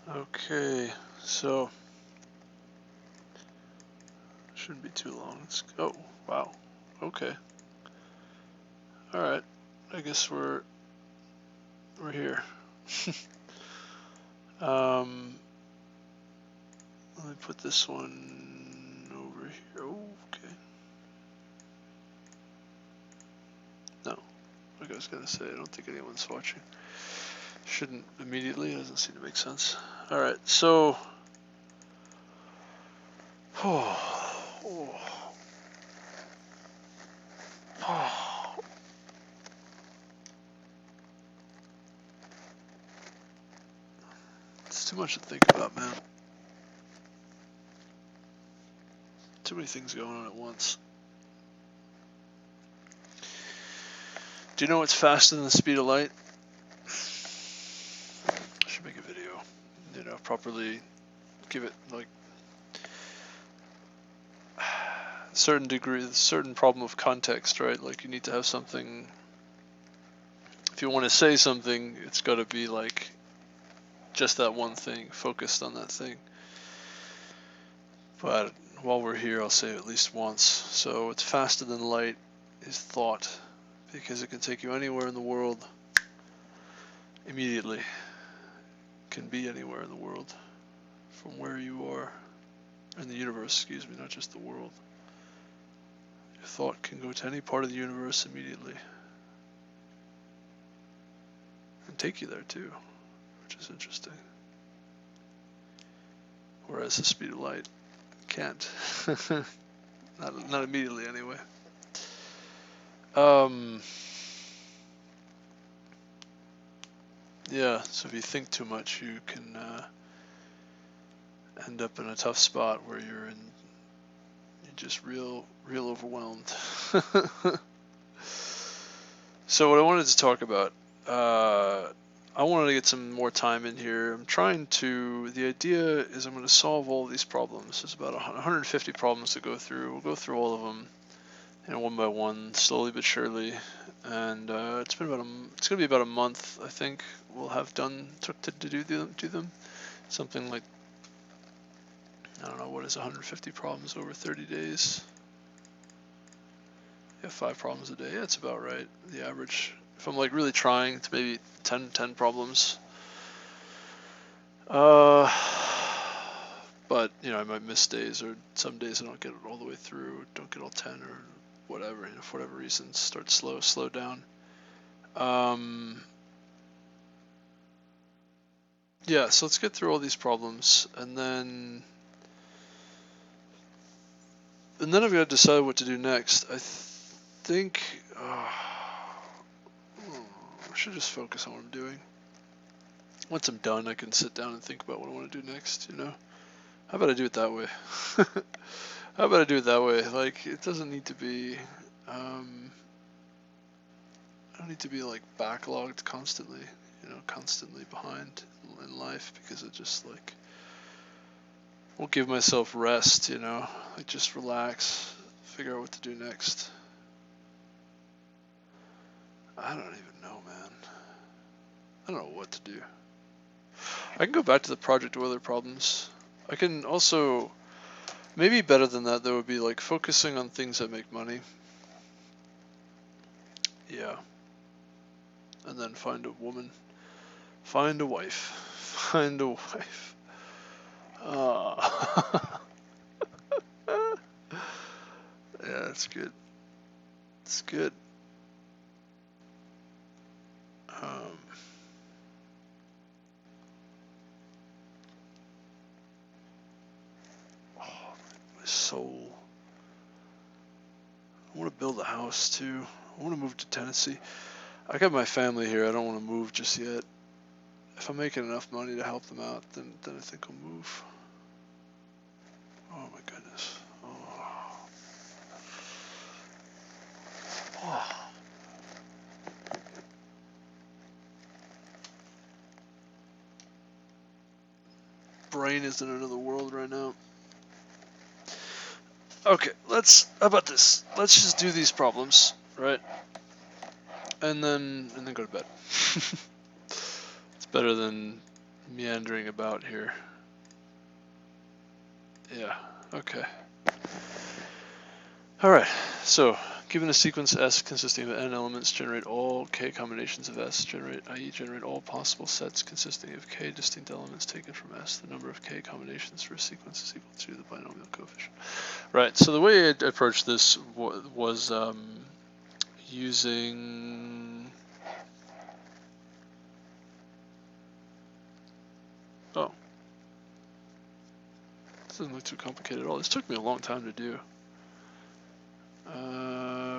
Okay, so shouldn't be too long. Let's go. Oh, wow. Okay. All right. I guess we're here. Let me put this one over here. Oh, okay. No, like I was gonna say, I don't think anyone's watching. Shouldn't immediately. It doesn't seem to make sense. All right, so. It's too much to think about, man. Too many things going on at once. Do you know what's faster than the speed of light? I should make a video. You know, properly give it like certain degree, certain problem of context, right? Like you need to have something. If you want to say something, it's got to be like just that one thing, focused on that thing. But while we're here, I'll say it at least once. So it's faster than light is thought, because it can take you anywhere in the world immediately. Can be anywhere in the world from where you are in the universe, excuse me, not just the world. Your thought can go to any part of the universe immediately and take you there too, which is interesting. Whereas the speed of light can't. not immediately anyway. Yeah, so if you think too much, you can end up in a tough spot where you're just real overwhelmed. So what I wanted to talk about, I wanted to get some more time in here. The idea is I'm going to solve all of these problems. There's about 150 problems to go through. We'll go through all of them, one by one, slowly but surely. And it's going to be about a month, I think, we'll have done to do them. Something like, I don't know, what is 150 problems over 30 days? Yeah, 5 problems a day. Yeah, that's about right. The average. If I'm like really trying, it's maybe 10 problems. But I might miss days, or some days I don't get it all the way through, don't get all 10 or whatever, for whatever reason, start slow down. Yeah, so let's get through all these problems, and then I've got to decide what to do next. I think I should just focus on what I'm doing. Once I'm done, I can sit down and think about what I want to do next, How about I do it that way? How about I do it that way? Like, it doesn't need to be, I don't need to be like backlogged constantly, constantly behind in life, because it just like won't give myself rest, like just relax, figure out what to do next. I don't even know, man. I don't know what to do. I can go back to the Project Euler problems. I can also, maybe better than that, though, would be like focusing on things that make money. Yeah. And then find a woman. Find a wife. Find a wife. Yeah, that's good. It's good. My soul. I want to build a house too. I want to move to Tennessee. I got my family here. I don't want to move just yet. If I'm making enough money to help them out, then I think I'll move. Oh my goodness. Oh. Brain is in another world right now. Okay, how about this? Let's just do these problems, right? And then go to bed. It's better than meandering about here. Yeah, okay. All right, so given a sequence S consisting of n elements, generate all k combinations of S, i.e. generate all possible sets consisting of k distinct elements taken from S. The number of k combinations for a sequence is equal to the binomial coefficient. Right, so the way I approached this was using... Oh. This doesn't look too complicated at all. This took me a long time to do.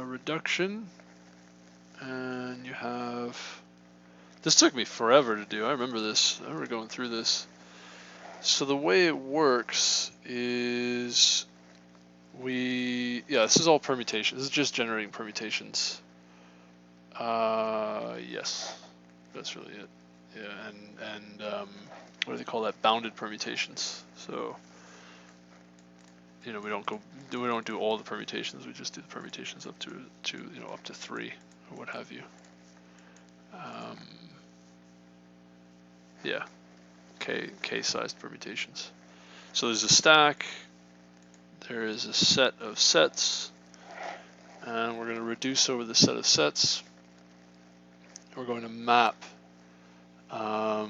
Reduction, and you have... This took me forever to do. I remember this. I remember going through this. So the way it works is this is all permutations. This is just generating permutations. Yes, that's really it. Yeah, and what do they call that? Bounded permutations. So, you know, we don't do all the permutations. We just do the permutations up to up to 3 or what have you. Yeah, k-sized permutations. So there's a stack. There is a set of sets, and we're going to reduce over the set of sets. We're going to map. So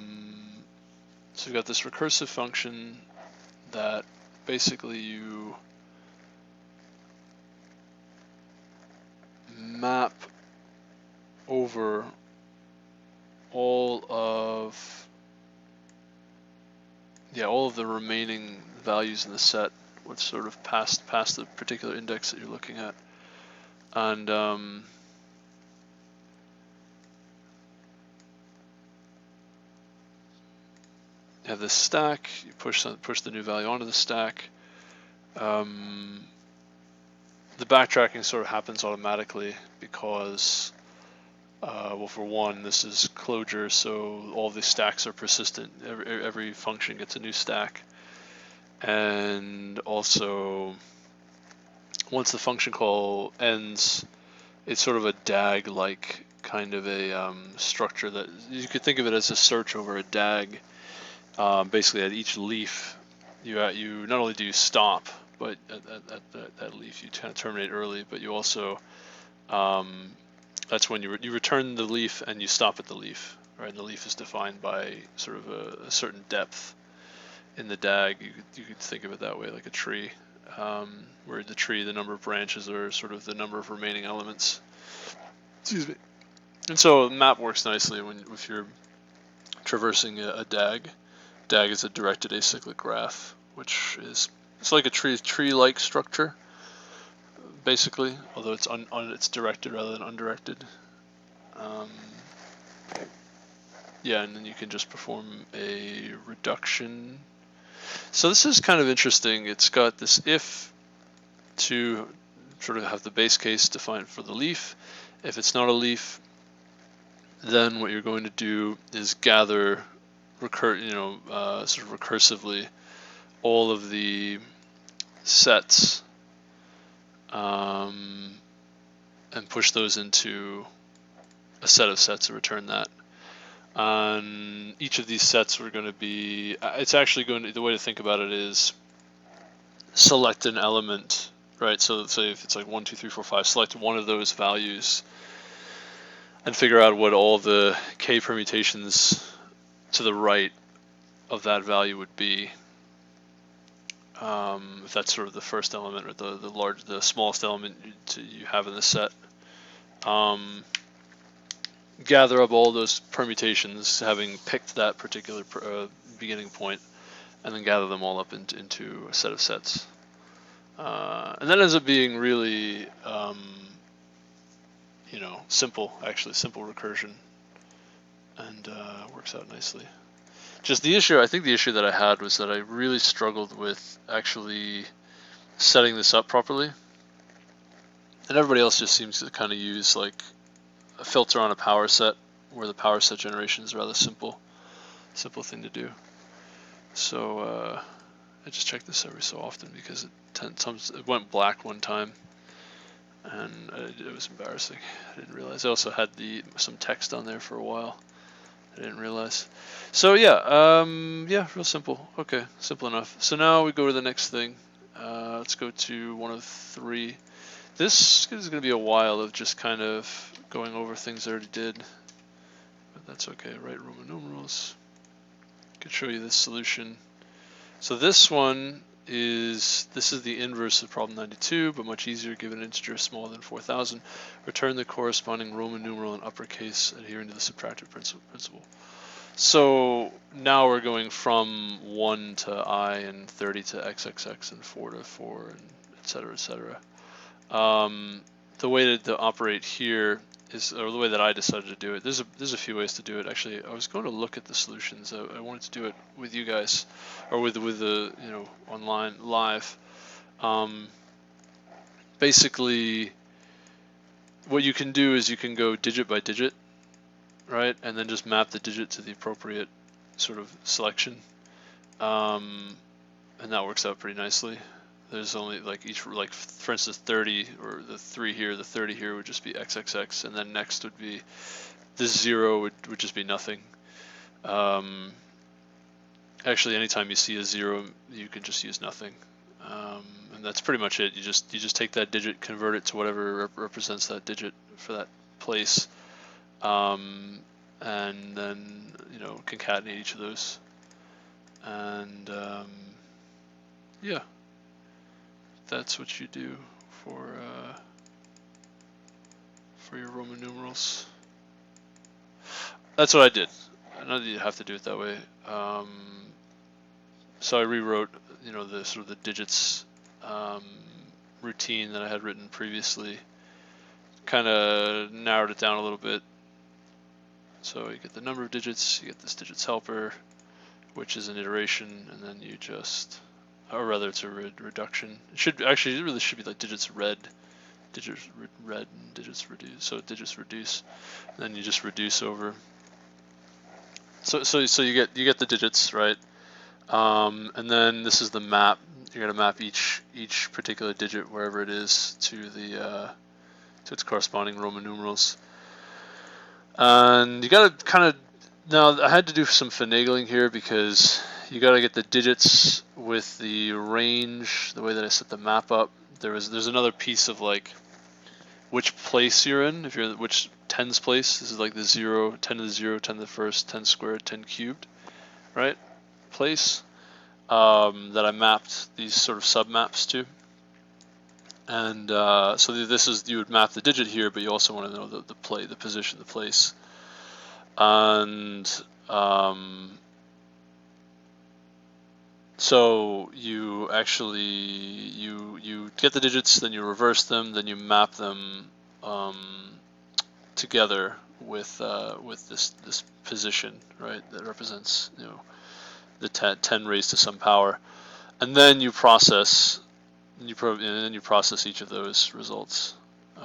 we've got this recursive function that basically you map over all of the remaining values in the set, what's sort of past the particular index that you're looking at, and you have this stack. You push the new value onto the stack. The backtracking sort of happens automatically because, well, for one, this is Clojure, so all the stacks are persistent. Every function gets a new stack, and also once the function call ends, it's sort of a DAG-like kind of a structure that you could think of it as a search over a DAG. Basically, at each leaf, you not only do you stop, but at that leaf you kind of terminate early, but you also that's when you return the leaf and you stop at the leaf, right? And the leaf is defined by sort of a certain depth in the DAG. You could think of it that way, like a tree, where the tree, the number of branches are sort of the number of remaining elements. Excuse me. And so map works nicely if you're traversing a DAG. DAG is a directed acyclic graph, which it's like a tree-like structure, basically, although it's directed rather than undirected. Yeah, and then you can just perform a reduction. So this is kind of interesting. It's got this if to sort of have the base case defined for the leaf. If it's not a leaf, then what you're going to do is gather sort of recursively all of the sets and push those into a set of sets and return that. On each of these sets, we're going to be, it's actually going to, the way to think about it is select an element, right? So let's say if it's like 1, 2, 3, 4, 5, select one of those values and figure out what all the k permutations to the right of that value would be. If that's sort of the first element or the smallest element you have in the set. Gather up all those permutations, having picked that particular beginning point, and then gather them all up into a set of sets. And that ends up being really, simple recursion, and works out nicely. Just I think the issue that I had was that I really struggled with actually setting this up properly. And everybody else just seems to kind of use like a filter on a power set, where the power set generation is a rather simple thing to do. So I just check this every so often because it went black one time, and it was embarrassing. I didn't realize I also had some text on there for a while. I didn't realize. So yeah, yeah, real simple. Okay, simple enough. So now we go to the next thing. Let's go to 103. This is going to be a while of just kind of going over things I already did, but that's okay. Write Roman numerals. Could show you this solution. So this one is the inverse of problem 92, but much easier given an integer smaller than 4,000. Return the corresponding Roman numeral in uppercase adhering to the subtractive principle. So now we're going from 1 to I and 30 to XXX and 4 to 4 and et cetera, et cetera. The way to operate here is, or the way that I decided to do it, there's a few ways to do it. Actually, I was going to look at the solutions. I wanted to do it with you guys, or with the online live. Basically, what you can do is you can go digit by digit, right, and then just map the digit to the appropriate sort of selection, and that works out pretty nicely. There's only like each, like for instance 30, or the 3 here, the 30 here would just be XXX, and then next would be this 0 would just be nothing. Actually, anytime you see a 0, you can just use nothing, and that's pretty much it. You just take that digit, convert it to whatever represents that digit for that place, and then concatenate each of those, and yeah. That's what you do for your Roman numerals. That's what I did. I know that you have to do it that way. So I rewrote, the sort of the digits routine that I had written previously. Kind of narrowed it down a little bit. So you get the number of digits, you get this digits helper, which is an iteration, and then you just, or rather it's a reduction. It really should be like digits read and digits reduce. So digits reduce, and then you just reduce over. So you get the digits, right? And then this is the map. You're gonna map each particular digit wherever it is to its corresponding Roman numerals. And you gotta kind of, now I had to do some finagling here because you got to get the digits with the range, the way that I set the map up. There's another piece of like which place you're in, if you're in which tens place. This is like the 0, 10 to the 0, 10 to the first, 10 squared, 10 cubed, right? Place that I mapped these sort of submaps to. And so this is, you would map the digit here, but you also want to know the position, the place. And so you actually you get the digits, then you reverse them, then you map them together with this position, right? That represents the 10 raised to some power, and then you process each of those results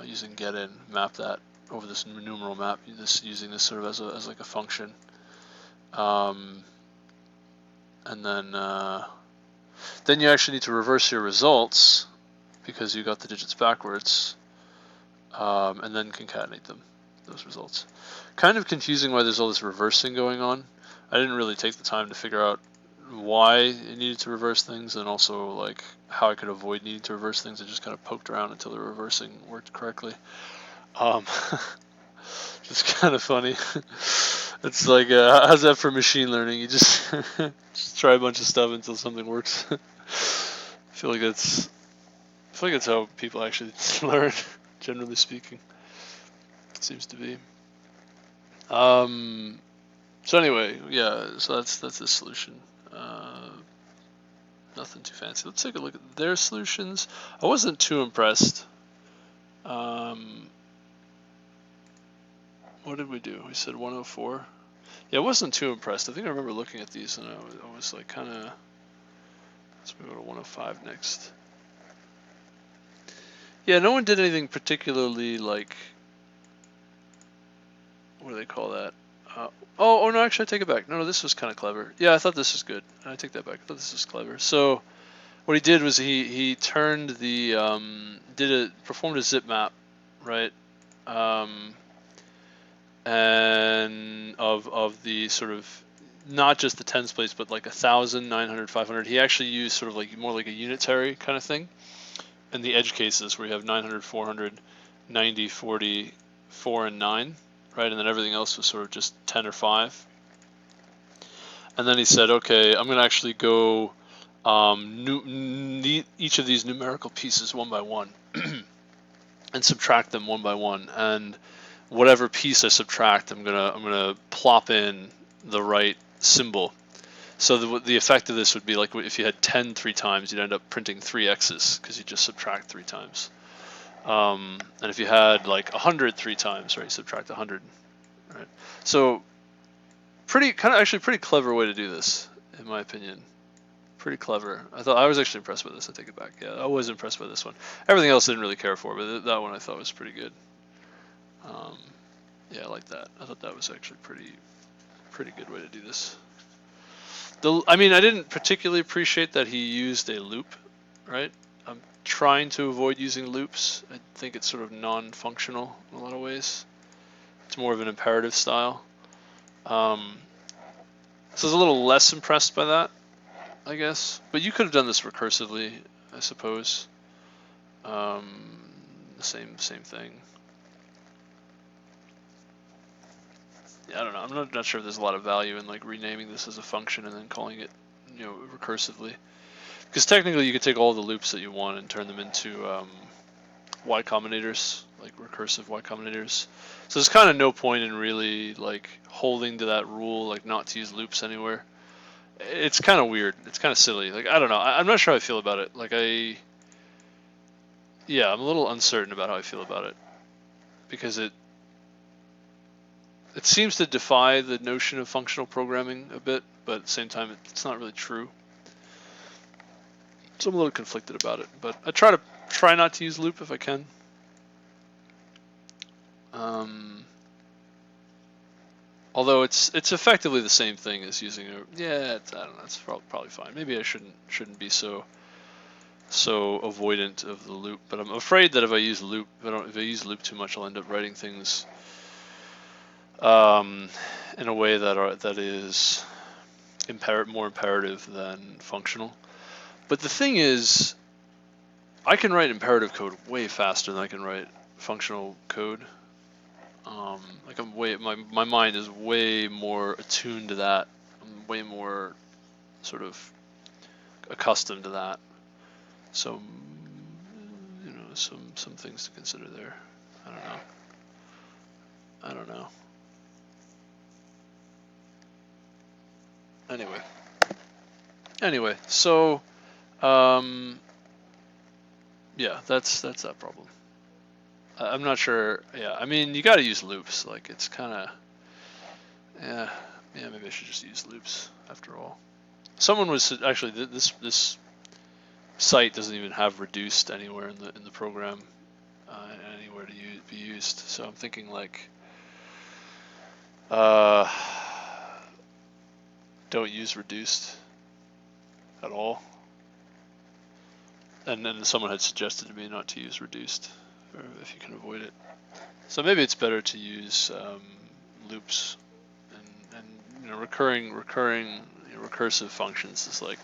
using getin. Map that over this numeral map. Using this sort of as like a function. And then you actually need to reverse your results because you got the digits backwards, and then concatenate those results. Kind of confusing why there's all this reversing going on. I didn't really take the time to figure out why it needed to reverse things, and also like how I could avoid needing to reverse things. I just kind of poked around until the reversing worked correctly. Just kind of funny. It's like, how's that for machine learning? You just try a bunch of stuff until something works. I feel like that's how people actually learn, generally speaking. It seems to be. So anyway, yeah. So that's the solution. Nothing too fancy. Let's take a look at their solutions. I wasn't too impressed. What did we do? We said 104. Yeah, I wasn't too impressed. I think I remember looking at these and I was like kind of, let's move to 105 next. Yeah, no one did anything particularly like, what do they call that? Oh no, actually I take it back. No, this was kind of clever. Yeah, I thought this was good. I take that back. I thought this was clever. So what he did was he turned the, performed a zip map, right? And of of the sort of, not just the tens place, but like 1,000, 900, 500. He actually used sort of like more like a unitary kind of thing. And the edge cases where you have 900, 400, 90, 40, 4, and 9, right? And then everything else was sort of just 10 or 5. And then he said, okay, I'm going to actually go each of these numerical pieces one by one and subtract them one by one. And whatever piece I subtract, I'm gonna plop in the right symbol. So the effect of this would be like if you had 10 3 times, you'd end up printing 3 X's because you just subtract 3 times. And if you had like 100 3 times, right, subtract 100, right? So actually pretty clever way to do this, in my opinion. Pretty clever. I was actually impressed with this. I take it back. Yeah, I was impressed by this one. Everything else I didn't really care for, but that one I thought was pretty good. Yeah, I like that. I thought that was actually pretty good way to do this. I mean, I didn't particularly appreciate that he used a loop, right? I'm trying to avoid using loops. I think it's sort of non-functional in a lot of ways. It's more of an imperative style. So I was a little less impressed by that, I guess. But you could have done this recursively, I suppose. The same thing. Yeah, I don't know. I'm not sure if there's a lot of value in like renaming this as a function and then calling it, recursively. Because technically you could take all the loops that you want and turn them into Y combinators, like recursive Y combinators. So there's kind of no point in really like holding to that rule, like not to use loops anywhere. It's kind of weird. It's kind of silly. Like, I don't know. I'm not sure how I feel about it. Like yeah, I'm a little uncertain about how I feel about it. Because it seems to defy the notion of functional programming a bit, but at the same time, it's not really true. So I'm a little conflicted about it, but I try not to use loop if I can. Although it's effectively the same thing as using I don't know. It's probably fine. Maybe I shouldn't be so avoidant of the loop, but I'm afraid that if I use loop too much, I'll end up writing things in a way that is more imperative than functional. But the thing is, I can write imperative code way faster than I can write functional code. Like my mind is way more attuned to that. I'm way more sort of accustomed to that. So, some things to consider there. I don't know. Anyway, so yeah, that's that problem. I'm not sure. Yeah, I mean, you got to use loops. Like, it's kind of yeah. Maybe I should just use loops after all. Someone was actually this site doesn't even have reduced anywhere in the program, anywhere to be used. So I'm thinking like, don't use reduced at all. And then someone had suggested to me not to use reduced, or if you can avoid it. So maybe it's better to use loops and recurring recursive functions is like,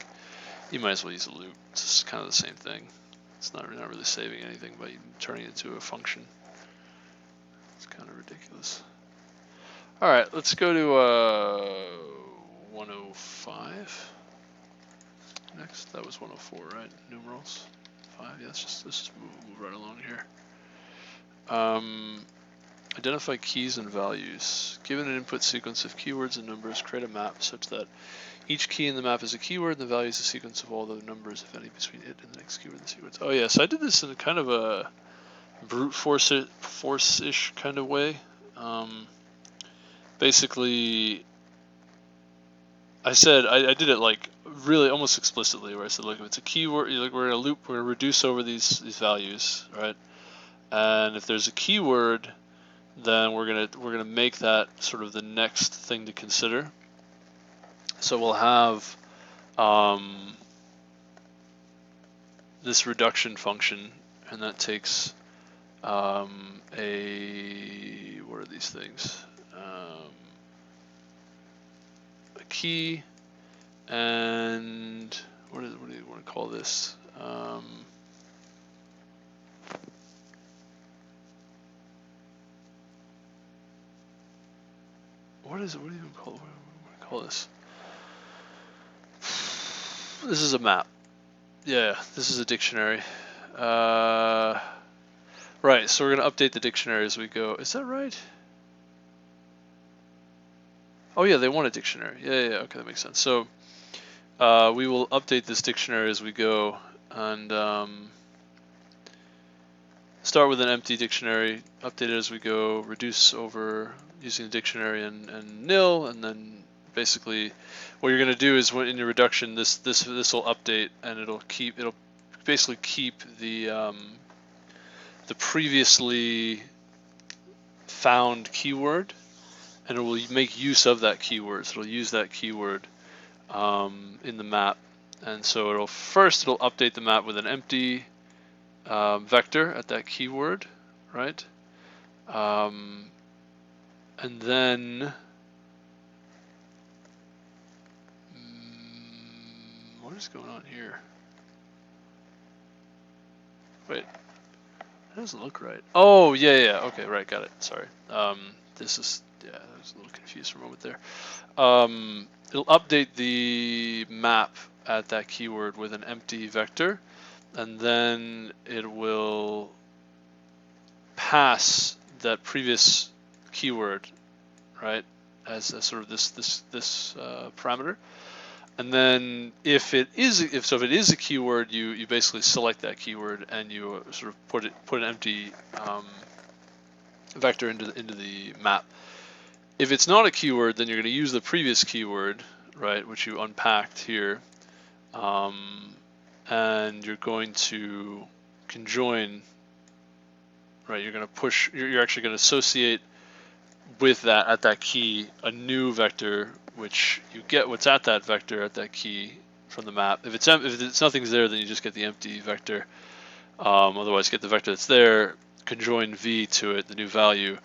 you might as well use a loop. It's kind of the same thing. It's not really saving anything by turning it into a function. It's kind of ridiculous. All right, let's go to 105 next. That was 104, right? Numerals 5. Yeah, let's just move right along here. Identify keys and values. Given an input sequence of keywords and numbers, create a map such that each key in the map is a keyword and the value is a sequence of all the numbers, if any, between it and the next keyword in the sequence. Oh yeah, so I did this in kind of a brute force-ish kind of way. Basically, I said I did it like really almost explicitly, where I said, look, if it's a keyword, like we're gonna reduce over these values, right? And if there's a keyword, then we're gonna make that sort of the next thing to consider. So we'll have this reduction function, and that takes what are these things? key, and what do you want to call this? What do you call this? This is a map. Yeah, this is a dictionary. Right, so we're going to update the dictionary as we go. Is that right? Oh yeah, they want a dictionary. Yeah, okay, that makes sense. So we will update this dictionary as we go, and start with an empty dictionary, update it as we go, reduce over using the dictionary and nil, and then basically what you're going to do is when in your reduction, this will update, and it'll basically keep the previously found keyword, and it will make use of that keyword. So it'll use that keyword in the map, and so it'll update the map with an empty vector at that keyword, right? And then what is going on here? Wait, that doesn't look right. Oh yeah, okay, right, got it. Sorry. This is I was a little confused for a moment there. It'll update the map at that keyword with an empty vector, and then it will pass that previous keyword, right, as sort of this parameter. And then if it is a keyword, you basically select that keyword and you sort of put an empty vector into the map. If it's not a keyword, then you're going to use the previous keyword, right, which you unpacked here, and you're going to conjoin, right? You're going to push. You're actually going to associate with that at that key a new vector, which you get what's at that vector at that key from the map. If it's nothing's there, then you just get the empty vector. Otherwise, get the vector that's there, conjoin v to it, the new value,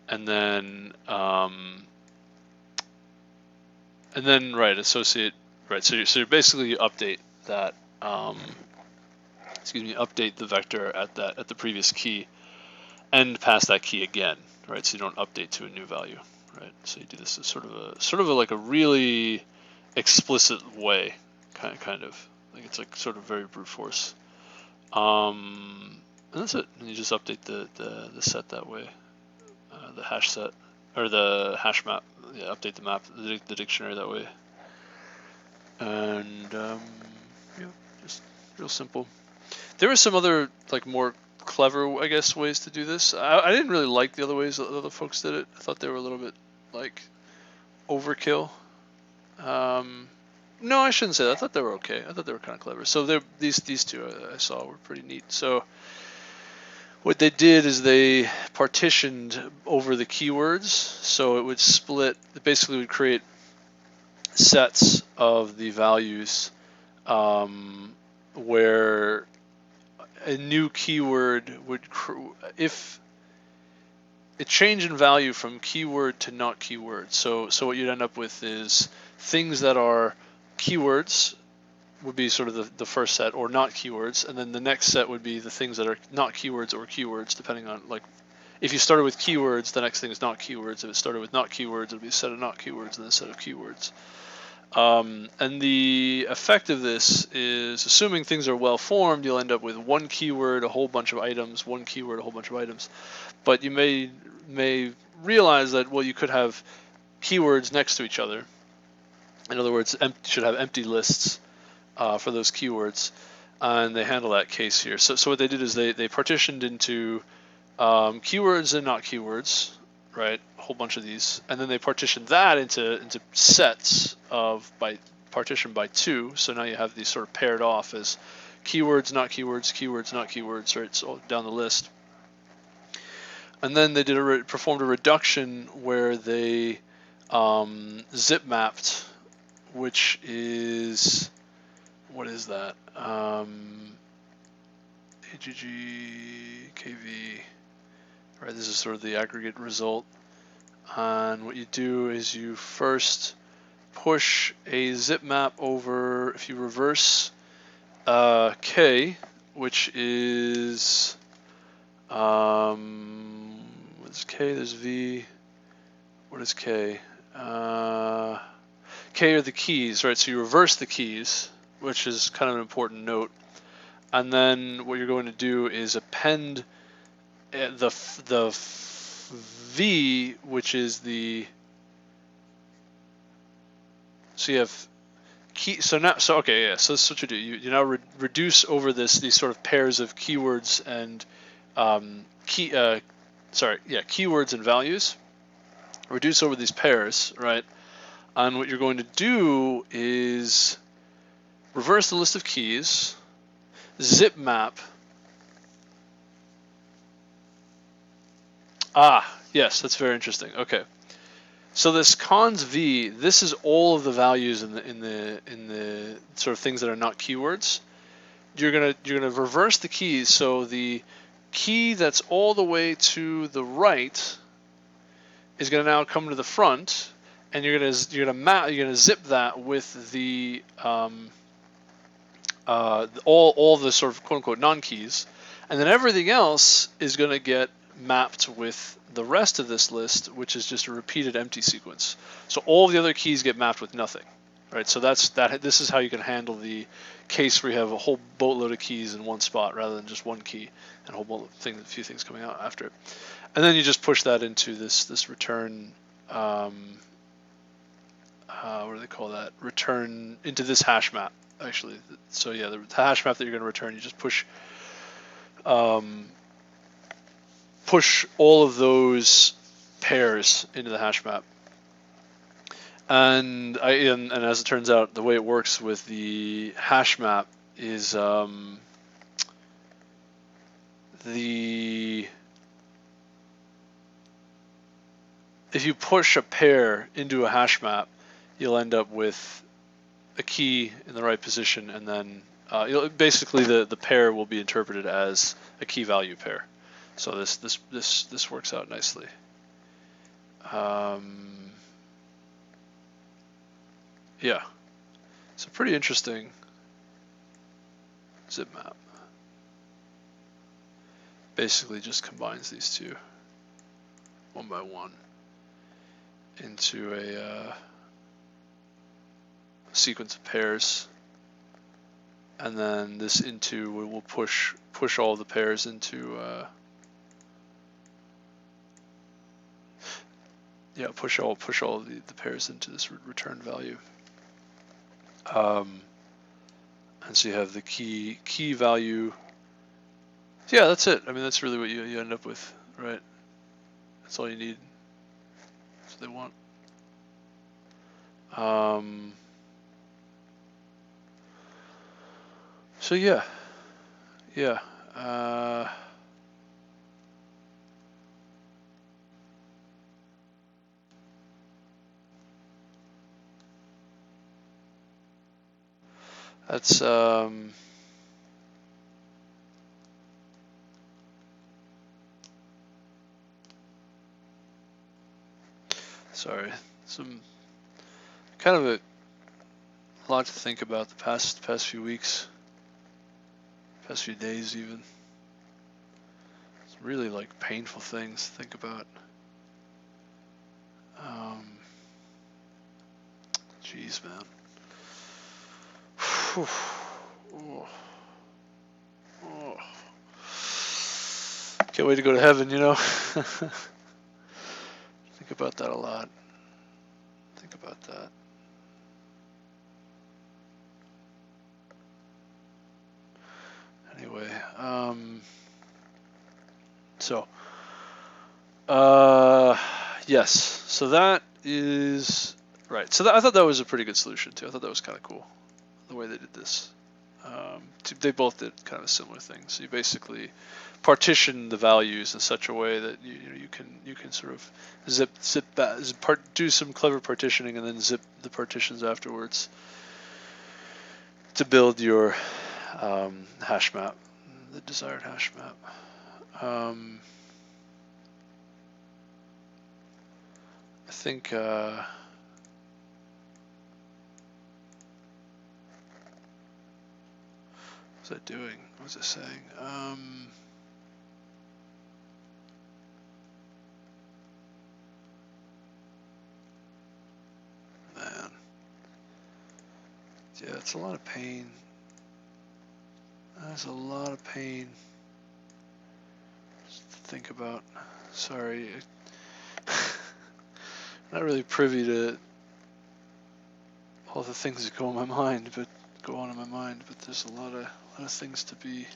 and then right, associate, right. So you basically update that. Update the vector at the previous key, and pass that key again, right? So you don't update to a new value, right? So you do this as sort of like a really explicit way, kind of like it's like sort of very brute force. And that's it. And you just update the set that way, the hash set or the hash map. Yeah, update the map, the dictionary that way. And just real simple. There were some other like more clever, I guess, ways to do this. I didn't really like the other ways that other folks did it. I thought they were a little bit like overkill. No, I shouldn't say that. I thought they were okay. I thought they were kind of clever. So these two I saw were pretty neat. So what they did is they partitioned over the keywords, so it would split. It basically would create sets of the values where a new keyword would, if it changed in value from keyword to not keyword. So what you'd end up with is things that are keywords would be sort of the first set, or not keywords, and then the next set would be the things that are not keywords or keywords, depending on, like, if you started with keywords, the next thing is not keywords. If it started with not keywords, it would be a set of not keywords and then a set of keywords. And the effect of this is, assuming things are well formed, you'll end up with one keyword, a whole bunch of items, one keyword, a whole bunch of items. But you may realize that, well, you could have keywords next to each other. In other words, should have empty lists for those keywords, and they handle that case here. So what they did is they partitioned into keywords and not keywords, right? A whole bunch of these, and then they partitioned that into sets of partitioned by 2. So now you have these sort of paired off as keywords, not keywords, keywords, not keywords, right? So down the list. And then they performed a reduction where they zip mapped, which is, what is that? AGG, KV, right? This is sort of the aggregate result. And what you do is you first push a zip map over, if you reverse K, which is, what is K? There's V. What is K? K are the keys, right? So you reverse the keys, which is kind of an important note. And then what you're going to do is append the V, which is the, so you have key, so now, so okay, yeah, so this is what you do. You now reduce over these sort of pairs of keywords and keywords and values. Reduce over these pairs, right? And what you're going to do is reverse the list of keys, zip map. Yes, that's very interesting. Okay, so this cons v, this is all of the values in the sort of things that are not keywords. You're gonna reverse the keys, so the key that's all the way to the right is gonna now come to the front, and you're gonna zip that with the all the sort of quote unquote non-keys, and then everything else is gonna get mapped with the rest of this list, which is just a repeated empty sequence. So all the other keys get mapped with nothing, right? So this is how you can handle the case where you have a whole boatload of keys in one spot rather than just one key and a few things coming out after it. And then you just push that into this return, what do they call that? Return into this hash map, actually. So yeah, the hash map that you're going to return, you just push all of those pairs into the hash map. And as it turns out, the way it works with the hash map is if you push a pair into a hash map, you'll end up with a key in the right position, and then basically the pair will be interpreted as a key value pair. So this works out nicely. Yeah, it's a pretty interesting zip map. Basically just combines these two one by one into a sequence of pairs, and then this into will push all the pairs into push all the pairs into this return value. And so you have the key value. So yeah, that's it. I mean, that's really what you end up with, right? That's all you need. That's what they want. So yeah. That's sorry, some kind of a lot to think about the past few weeks, past few days even. It's really like painful things to think about. Jeez, man. Can't wait to go to heaven, you know. Think about that a lot. Think about that. Anyway, yes, so that is right. So I thought that was a pretty good solution too. I thought that was kind of cool, the way they did this. They both did kind of a similar thing. So you basically partition the values in such a way that you can sort of do some clever partitioning and then zip the partitions afterwards to build your hash map, the desired hash map. I think What was I doing? What was I saying? Man. Yeah, it's a lot of pain. That's a lot of pain just to think about. Sorry. Not really privy to all the things that go on in my mind, but there's a lot of things to be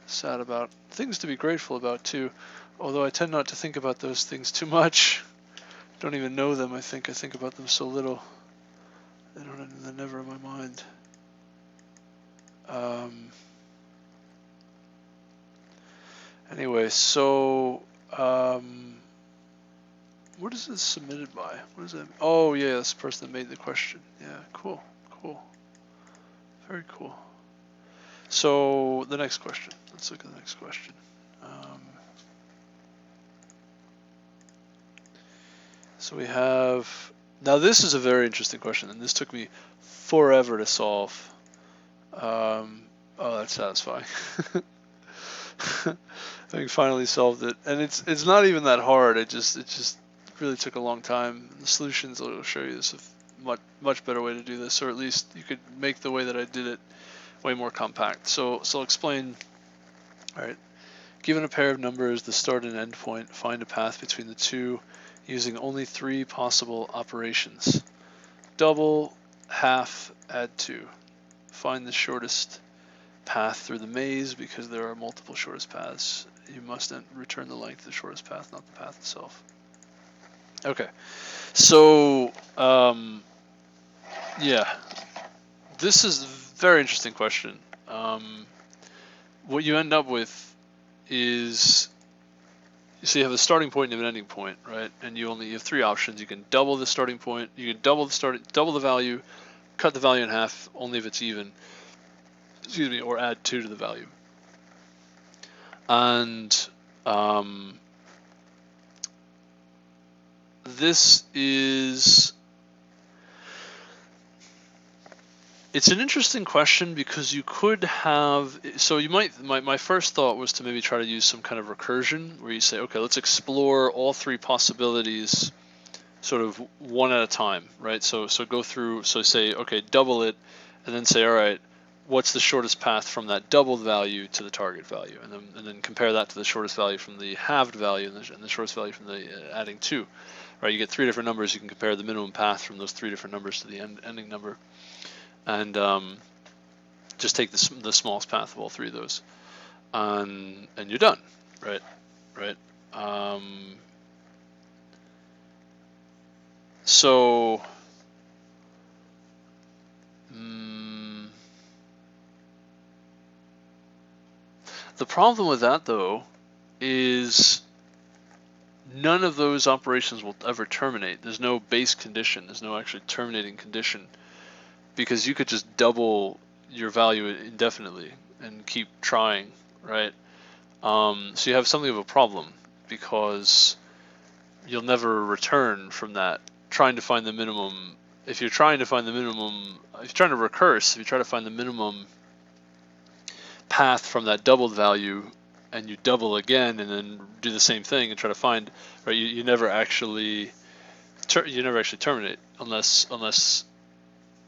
sad about, things to be grateful about too. Although I tend not to think about those things too much. Don't even know them. I think about them so little. They're never in my mind. Anyway, so what is this submitted by? What is that? Oh yeah, that's the person that made the question. Yeah, cool, very cool. So the next question. Let's look at the next question. So we have, now this is a very interesting question, and this took me forever to solve. Oh, that's satisfying. Having finally solved it, and it's not even that hard. It just really took a long time. The solutions will show you this a much better way to do this, or at least you could make the way that I did it way more compact. So I'll explain. All right, given a pair of numbers, the start and end point, find a path between the two using only 3 possible operations: double, half, add 2. Find the shortest path through the maze. Because there are multiple shortest paths, you must return the length of the shortest path, not the path itself. Okay, so yeah, this is a very interesting question. What you end up with is, so you have a starting point and an ending point, right? And you have 3 options. You can double the starting point, you can double the value, cut the value in half only if it's even, excuse me, or add 2 to the value. And this is, it's an interesting question because you could have, so you might, my first thought was to maybe try to use some kind of recursion where you say, okay, let's explore all 3 possibilities sort of one at a time, right? So go through, so say, okay, double it, and then say, all right, what's the shortest path from that doubled value to the target value, and then compare that to the shortest value from the halved value and the shortest value from the adding 2, right? You get 3 different numbers. You can compare the minimum path from those 3 different numbers to the ending number, and just take the smallest path of all 3 of those, and you're done, right? So the problem with that, though, is none of those operations will ever terminate. There's no base condition. There's no actually terminating condition, because you could just double your value indefinitely and keep trying, right? So you have something of a problem, because you'll never return from that. Trying to find the minimum, if you're trying to find the minimum, if you're trying to recurse, if you try to find the minimum path from that doubled value, and you double again and then do the same thing and try to find, right, you never actually terminate unless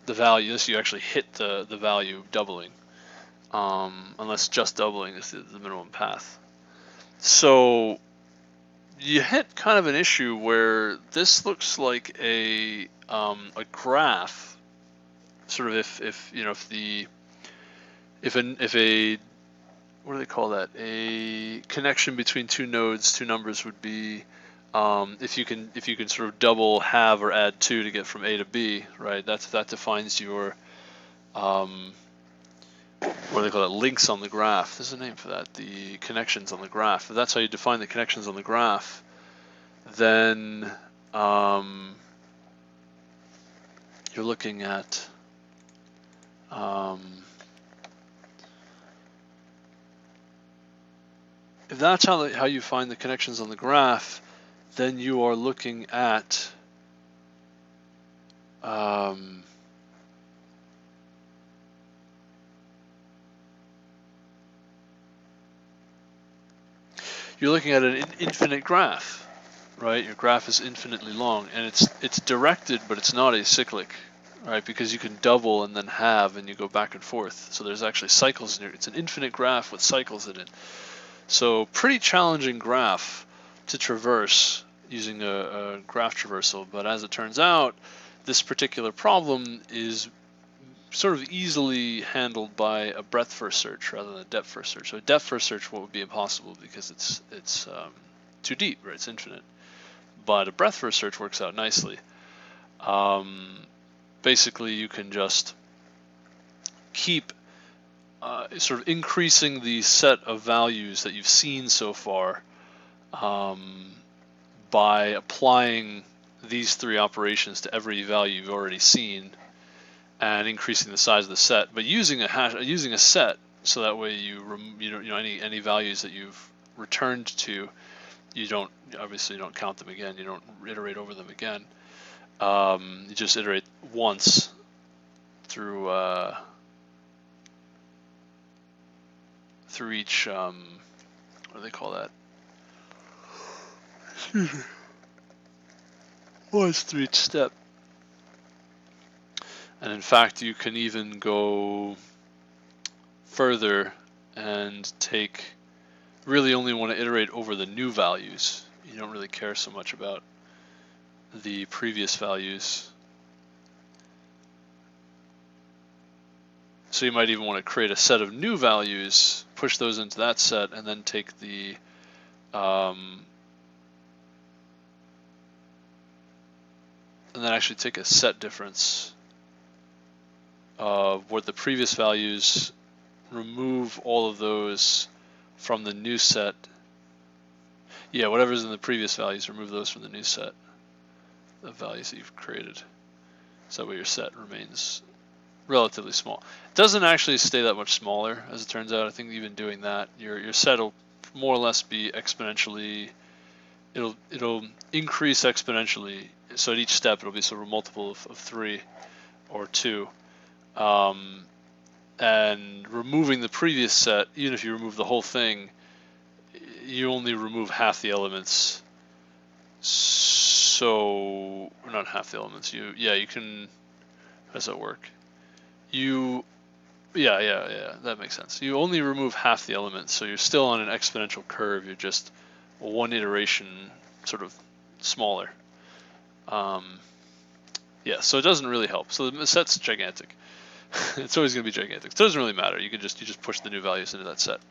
the value, unless you actually hit the value doubling, unless just doubling is the minimum path. So you hit kind of an issue where this looks like a graph, sort of if a what do they call that? A connection between 2 nodes, 2 numbers would be, if you can sort of double, halve, or add 2 to get from A to B, right? That defines your what do they call it? Links on the graph. There's a name for that. The connections on the graph. If that's how you define the connections on the graph, then you're looking at if that's how you find the connections on the graph, then you are looking at you're looking at an infinite graph, right? Your graph is infinitely long, and it's directed, but it's not acyclic, right? Because you can double and then halve, and you go back and forth. So there's actually cycles in here. It's an infinite graph with cycles in it. So pretty challenging graph to traverse using a graph traversal. But as it turns out, this particular problem is sort of easily handled by a breadth first search rather than a depth first search. So a depth first search would be impossible because it's too deep, right? It's infinite. But a breadth first search works out nicely. Basically, you can just keep sort of increasing the set of values that you've seen so far by applying these three operations to every value you've already seen, and increasing the size of the set, but using a set, so that way you don't any values that you've returned to, you don't count them again. You don't iterate over them again. You just iterate once through each what do they call that? Once through each step. And in fact, you can even go further and really only want to iterate over the new values. You don't really care so much about the previous values. So you might even want to create a set of new values, push those into that set, and then take actually take a set difference of what the previous values, remove all of those from the new set. Yeah, whatever's in the previous values, remove those from the new set of values that you've created. So that way your set remains relatively small. It doesn't actually stay that much smaller, as it turns out. I think even doing that, your set will more or less be exponentially, it'll increase exponentially. So at each step it'll be sort of a multiple of 3 or 2. And removing the previous set, even if you remove the whole thing, you only remove half the elements. So, not half the elements. You can. How does that work? Yeah, that makes sense. You only remove half the elements, so you're still on an exponential curve. You're just one iteration sort of smaller. Yeah, so it doesn't really help. So the set's gigantic. It's always going to be gigantic. It doesn't really matter. You just push the new values into that set.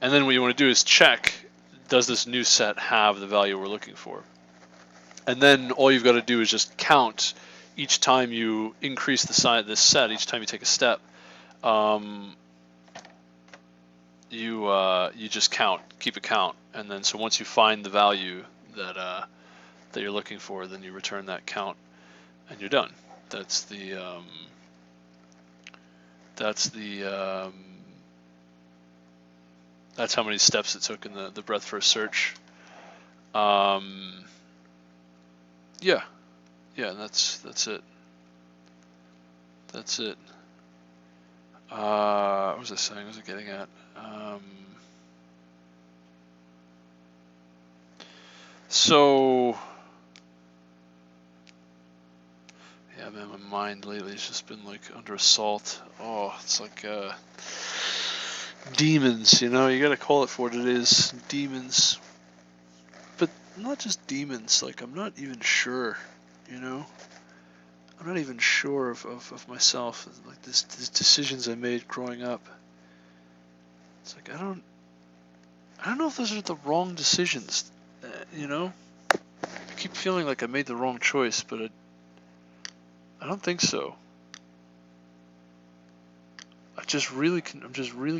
And then what you want to do is check, does this new set have the value we're looking for? And then all you've got to do is just count each time you increase the size of this set, each time you take a step. You just count, keep a count, and then so once you find the value that you're looking for, then you return that count, and you're done. That's how many steps it took in the breadth first search. Yeah, and that's it. That's it. What was I saying? What was I getting at? So, yeah, man, my mind lately has just been like under assault. Oh, it's like demons, you gotta call it for what it is. Demons. But not just demons, like I'm not even sure, I'm not even sure of myself, like these decisions I made growing up. It's like I don't know if those are the wrong decisions, I keep feeling like I made the wrong choice, but I don't think so. I'm just really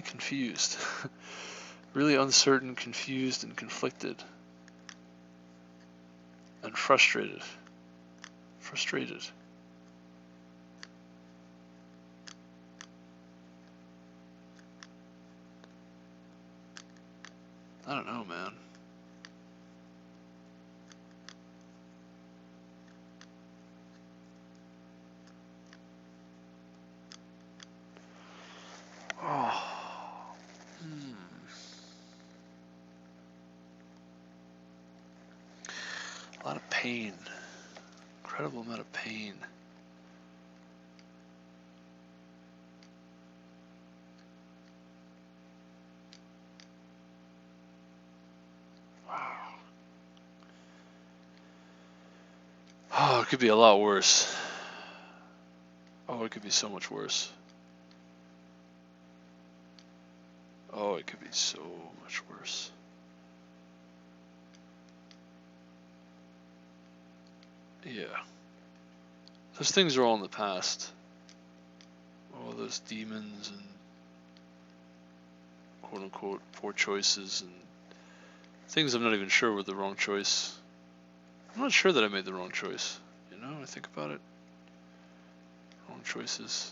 confused, really uncertain, confused, and conflicted, and frustrated. I don't know, man. Oh. A lot of pain. Incredible amount of pain. Wow. Oh, it could be a lot worse. Oh, it could be so much worse. Oh, it could be so much worse. Yeah. Those things are all in the past. All those demons and quote-unquote poor choices and things I'm not even sure were the wrong choice. I'm not sure that I made the wrong choice. You know, when I think about it. Wrong choices.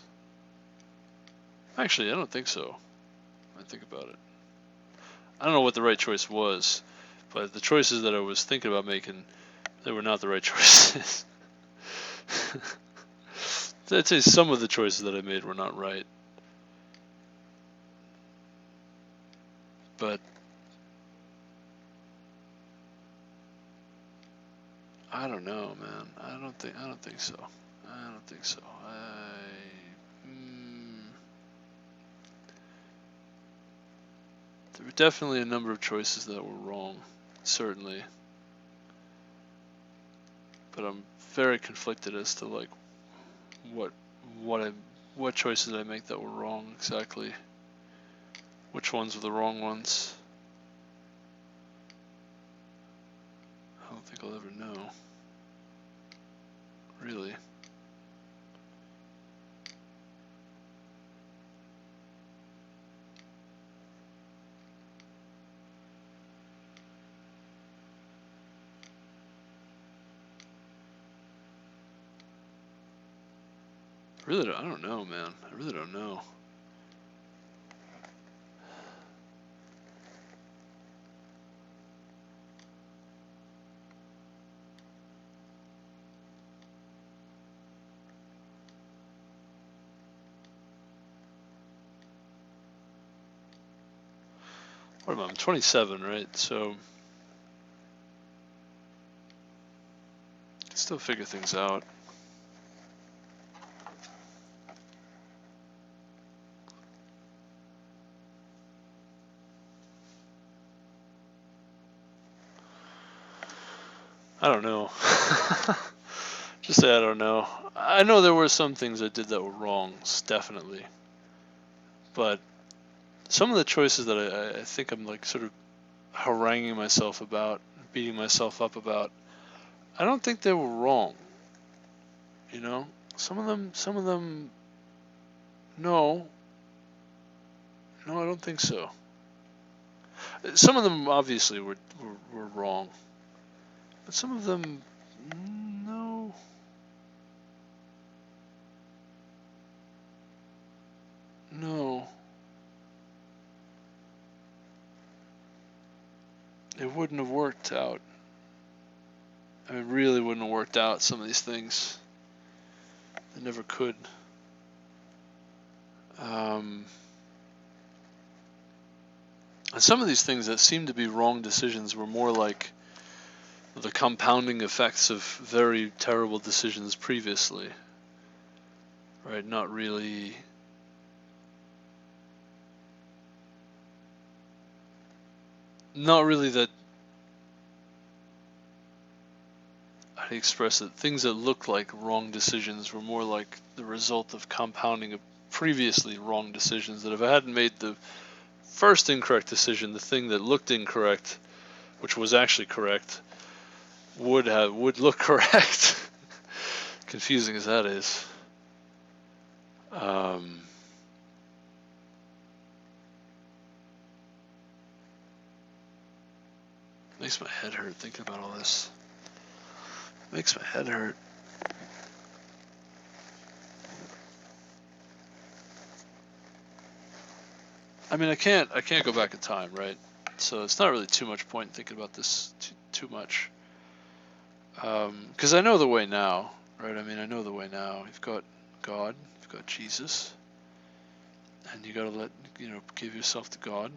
Actually, I don't think so. When I think about it. I don't know what the right choice was, but the choices that I was thinking about making, they were not the right choices. I'd say some of the choices that I made were not right. But I don't know, man. I don't think so. I don't think so. There were definitely a number of choices that were wrong, certainly. But I'm very conflicted as to like what choices did I make that were wrong exactly. Which ones were the wrong ones? I don't think I'll ever know. Really. I don't know, man. I really don't know. What am I? I'm 27, right? So I can still figure things out. I don't know. Just say I don't know. I know there were some things I did that were wrongs, definitely. But some of the choices that I think I'm like sort of haranguing myself about, beating myself up about, I don't think they were wrong. You know? Some of them, no. No, I don't think so. Some of them obviously were wrong. But some of them, no. No. It wouldn't have worked out. I mean, really wouldn't have worked out, some of these things. They never could. And some of these things that seemed to be wrong decisions were more like the compounding effects of very terrible decisions previously. Right? Not really that, how do you express it? Things that looked like wrong decisions were more like the result of compounding of previously wrong decisions, that if I hadn't made the first incorrect decision, the thing that looked incorrect, which was actually correct, would look correct. Confusing as that is. Makes my head hurt thinking about all this. Makes my head hurt. I mean, I can't go back in time, right? So it's not really too much point thinking about this too much. Because I know the way now, right? I mean, I know the way now. You've got God, you've got Jesus, and you got to give yourself to God,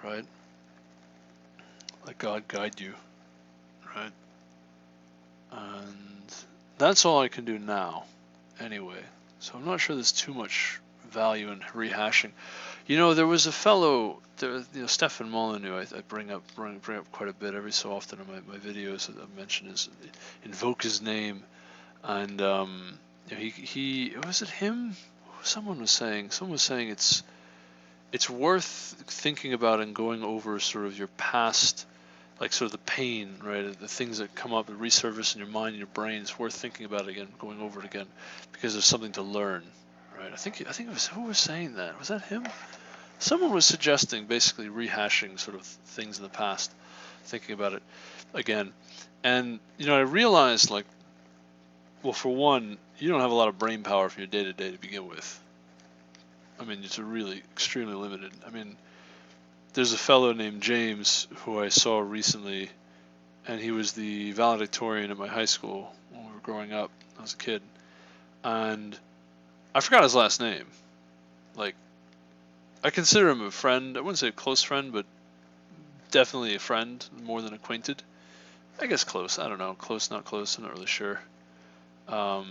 right? Let God guide you, right? that's all I can do now, anyway. So I'm not sure there's too much value in rehashing. You know, there was a fellow, Stefan Molyneux, I bring up quite a bit every so often in my videos. I mention invoke his name, and he was it him? Someone was saying it's worth thinking about and going over sort of your past, like sort of the pain, right? The things that come up and resurface in your mind and your brain. It's worth thinking about it again, going over it again, because there's something to learn, right? I think it was, who was saying that? Was that him? Someone was suggesting basically rehashing sort of things in the past, thinking about it again. And I realized, like, well, for one, you don't have a lot of brain power from your day-to-day to begin with. I mean, it's really extremely limited. I mean, there's a fellow named James who I saw recently, and he was the valedictorian at my high school when we were growing up. I was a kid, and I forgot his last name. Like, I consider him a friend. I wouldn't say a close friend, but definitely a friend, more than acquainted. I guess close. I don't know. Close, not close. I'm not really sure. But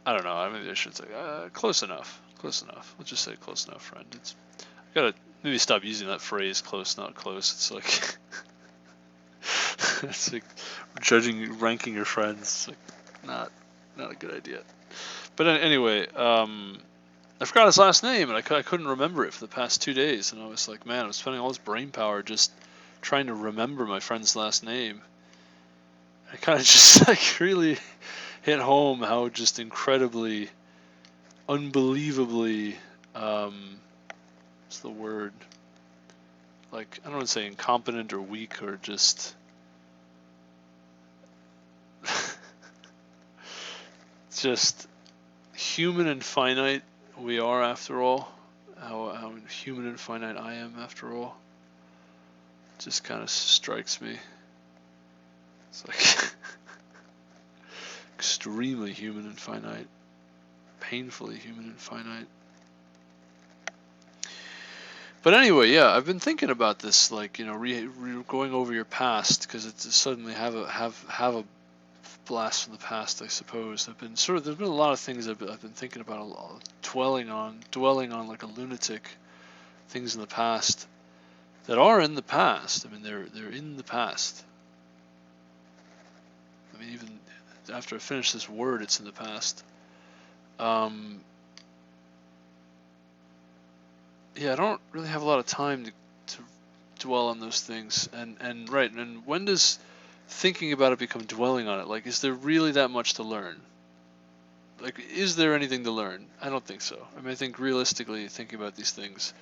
I don't know. I mean, I should say close enough. Close enough. Let's just say close enough, friend. I gotta maybe stop using that phrase, close, not close. It's like it's like ranking your friends. It's like not a good idea. But anyway, I forgot his last name, and I couldn't remember it for the past 2 days, and I was like, man, I'm spending all this brain power just trying to remember my friend's last name. I kind of just like really hit home how just incredibly, unbelievably, what's the word? Like, I don't want to say incompetent or weak or just just human and finite we are after all. How human and finite I am after all. It just kind of strikes me. It's like extremely human and finite, painfully human and finite. But anyway, yeah, I've been thinking about this, like, going over your past, because it's suddenly have a blast from the past, I suppose. There's been a lot of things I've been thinking about, a lot, dwelling on like a lunatic, things in the past that are in the past. I mean, they're in the past. I mean, even after I finish this word, it's in the past. Yeah, I don't really have a lot of time to dwell on those things. And right, and when does thinking about it become dwelling on it? Like, is there really that much to learn? Like, is there anything to learn? I don't think so. I mean, I think realistically, thinking about these things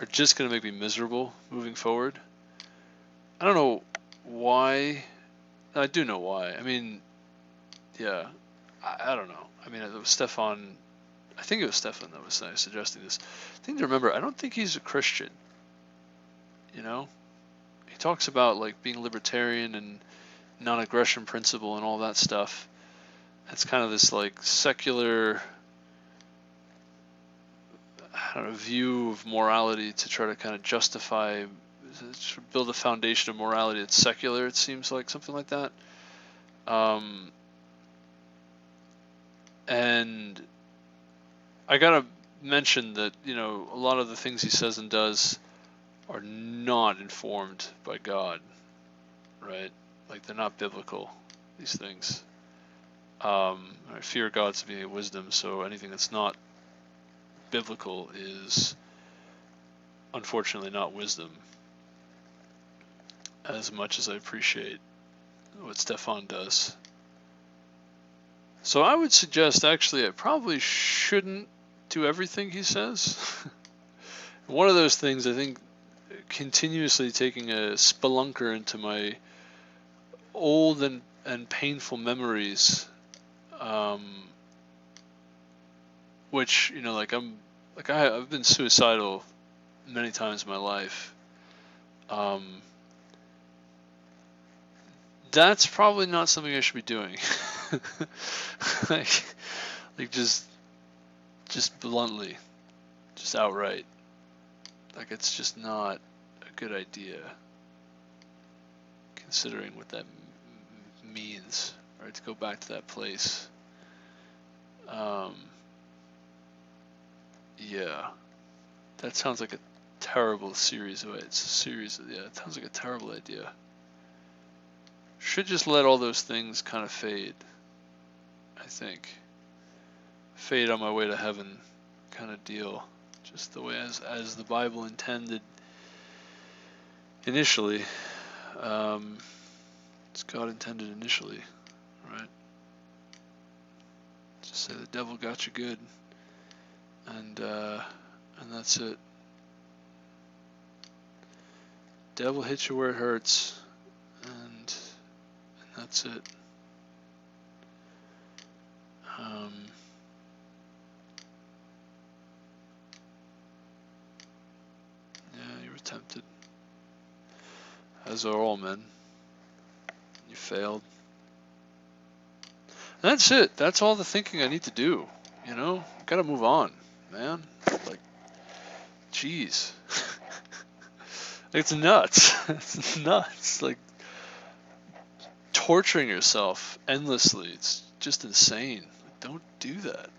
are just going to make me miserable moving forward. I don't know why. I do know why. I mean, yeah, I don't know. I mean, it was Stefan. I think it was Stefan that was suggesting this. I think to remember, I don't think he's a Christian. He talks about like being libertarian and non-aggression principle and all that stuff. It's kind of this like secular, I don't know, view of morality to try to kind of justify, build a foundation of morality that's secular. It seems like something like that. And I gotta mention that a lot of the things he says and does are not informed by God, right? Like, they're not biblical, these things. I fear God's being wisdom, so anything that's not biblical is unfortunately not wisdom, as much as I appreciate what Stefan does. So I would suggest, actually, I probably shouldn't do everything he says. One of those things, I think, continuously taking a spelunker into my old and painful memories, which, I've been suicidal many times in my life. That's probably not something I should be doing. like just bluntly, just outright. Like, it's just not a good idea. considering what that means, right? To go back to that place. Yeah, that sounds like a terrible series of it's a series of, yeah, it sounds like a terrible idea. Should just let all those things kind of fade, I think. Fade on my way to heaven kind of deal. Just the way as the Bible intended initially. As God intended initially, right? Just say the devil got you good, and that's it. Devil hits you where it hurts, and that's it. Yeah, you were tempted, as are all men. You failed. And that's it. That's all the thinking I need to do. You know, gotta move on, man. Like, jeez. It's nuts. It's nuts. Like, torturing yourself endlessly. It's just insane. Don't do that.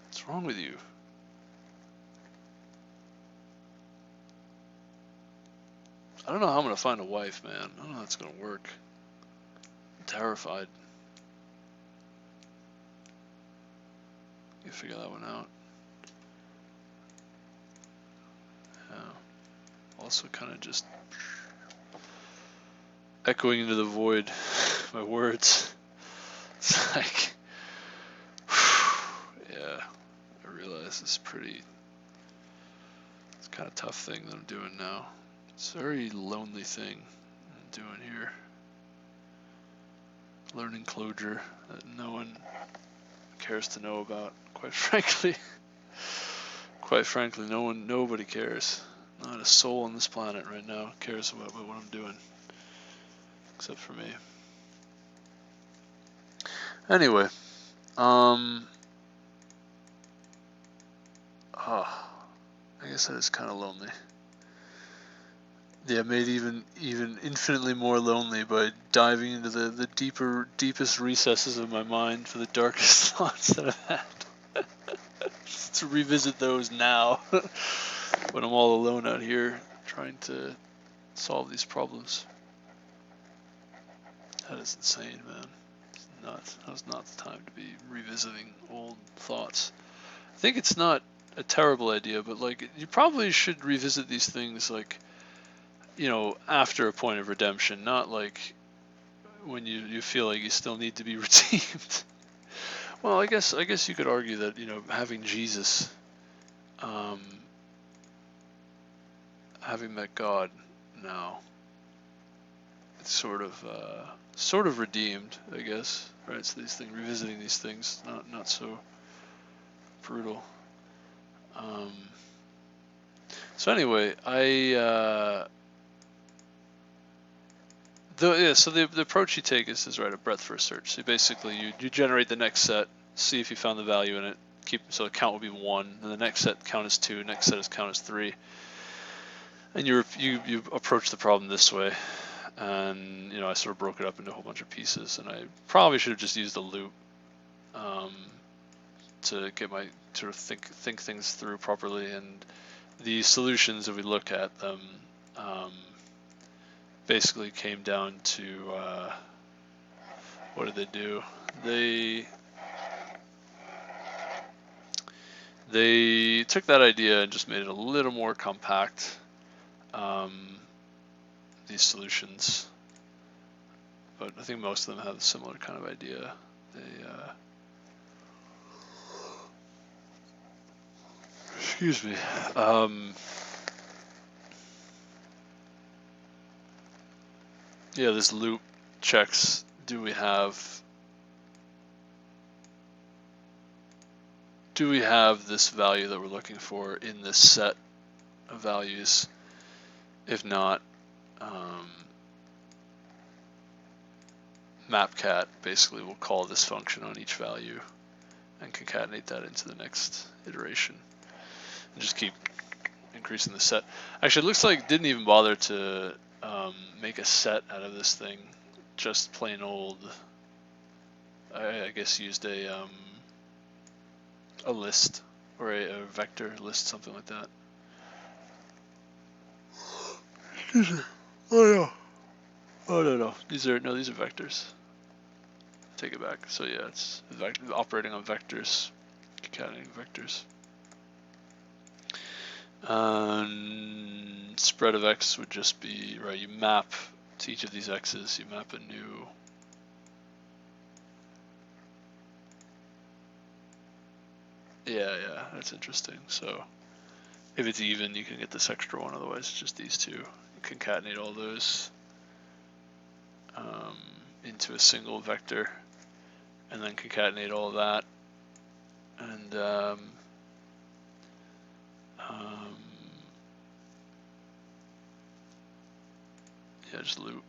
What's wrong with you? I don't know how I'm gonna find a wife, man. I don't know how that's gonna work. I'm terrified. You figure that one out. Yeah. Also kind of just echoing into the void my words. It's like, yeah, I realize it's kind of tough thing that I'm doing now. It's a very lonely thing I'm doing here. Learning Clojure that no one cares to know about, quite frankly. Quite frankly, nobody cares. Not a soul on this planet right now cares about what I'm doing, except for me. Anyway, I guess that is kind of lonely. Yeah, made even infinitely more lonely by diving into the deepest recesses of my mind for the darkest thoughts that I've had. To revisit those now, when I'm all alone out here trying to solve these problems. That is insane, man. It's nuts. Now's not the time to be revisiting old thoughts. I think it's not a terrible idea, but like, you probably should revisit these things, like, you know, after a point of redemption, not like when you feel like you still need to be redeemed. Well, I guess you could argue that, you know, having Jesus, having met God now, it's sort of redeemed, I guess, right? So these things, revisiting these things, not so brutal. So anyway, so the approach you take is right, a breadth first search. So basically you generate the next set, see if you found the value in it, so the count will be 1, and the next set count is 2, next set is count is 3, and you approach the problem this way. And you know, I sort of broke it up into a whole bunch of pieces, and I probably should have just used a loop to get my sort of think things through properly. And the solutions, if we look at them, basically came down to what did they do? They took that idea and just made it a little more compact. These solutions, but I think most of them have a similar kind of idea. Excuse me. Yeah, this loop checks, do we have this value that we're looking for in this set of values? If not, mapcat basically will call this function on each value and concatenate that into the next iteration, and just keep increasing the set. Actually, it looks like it didn't even bother to make a set out of this thing. Just plain old, I guess used a list or a vector list, something like that. Oh no. Oh no. These are vectors. Take it back. So yeah, it's operating on vectors, concatenating vectors. Spread of x would just be, right, you map to each of these x's, you map a new yeah, that's interesting. So if it's even, you can get this extra one, otherwise it's just these two. You concatenate all those into a single vector, and then concatenate all of that, and yeah, just loop.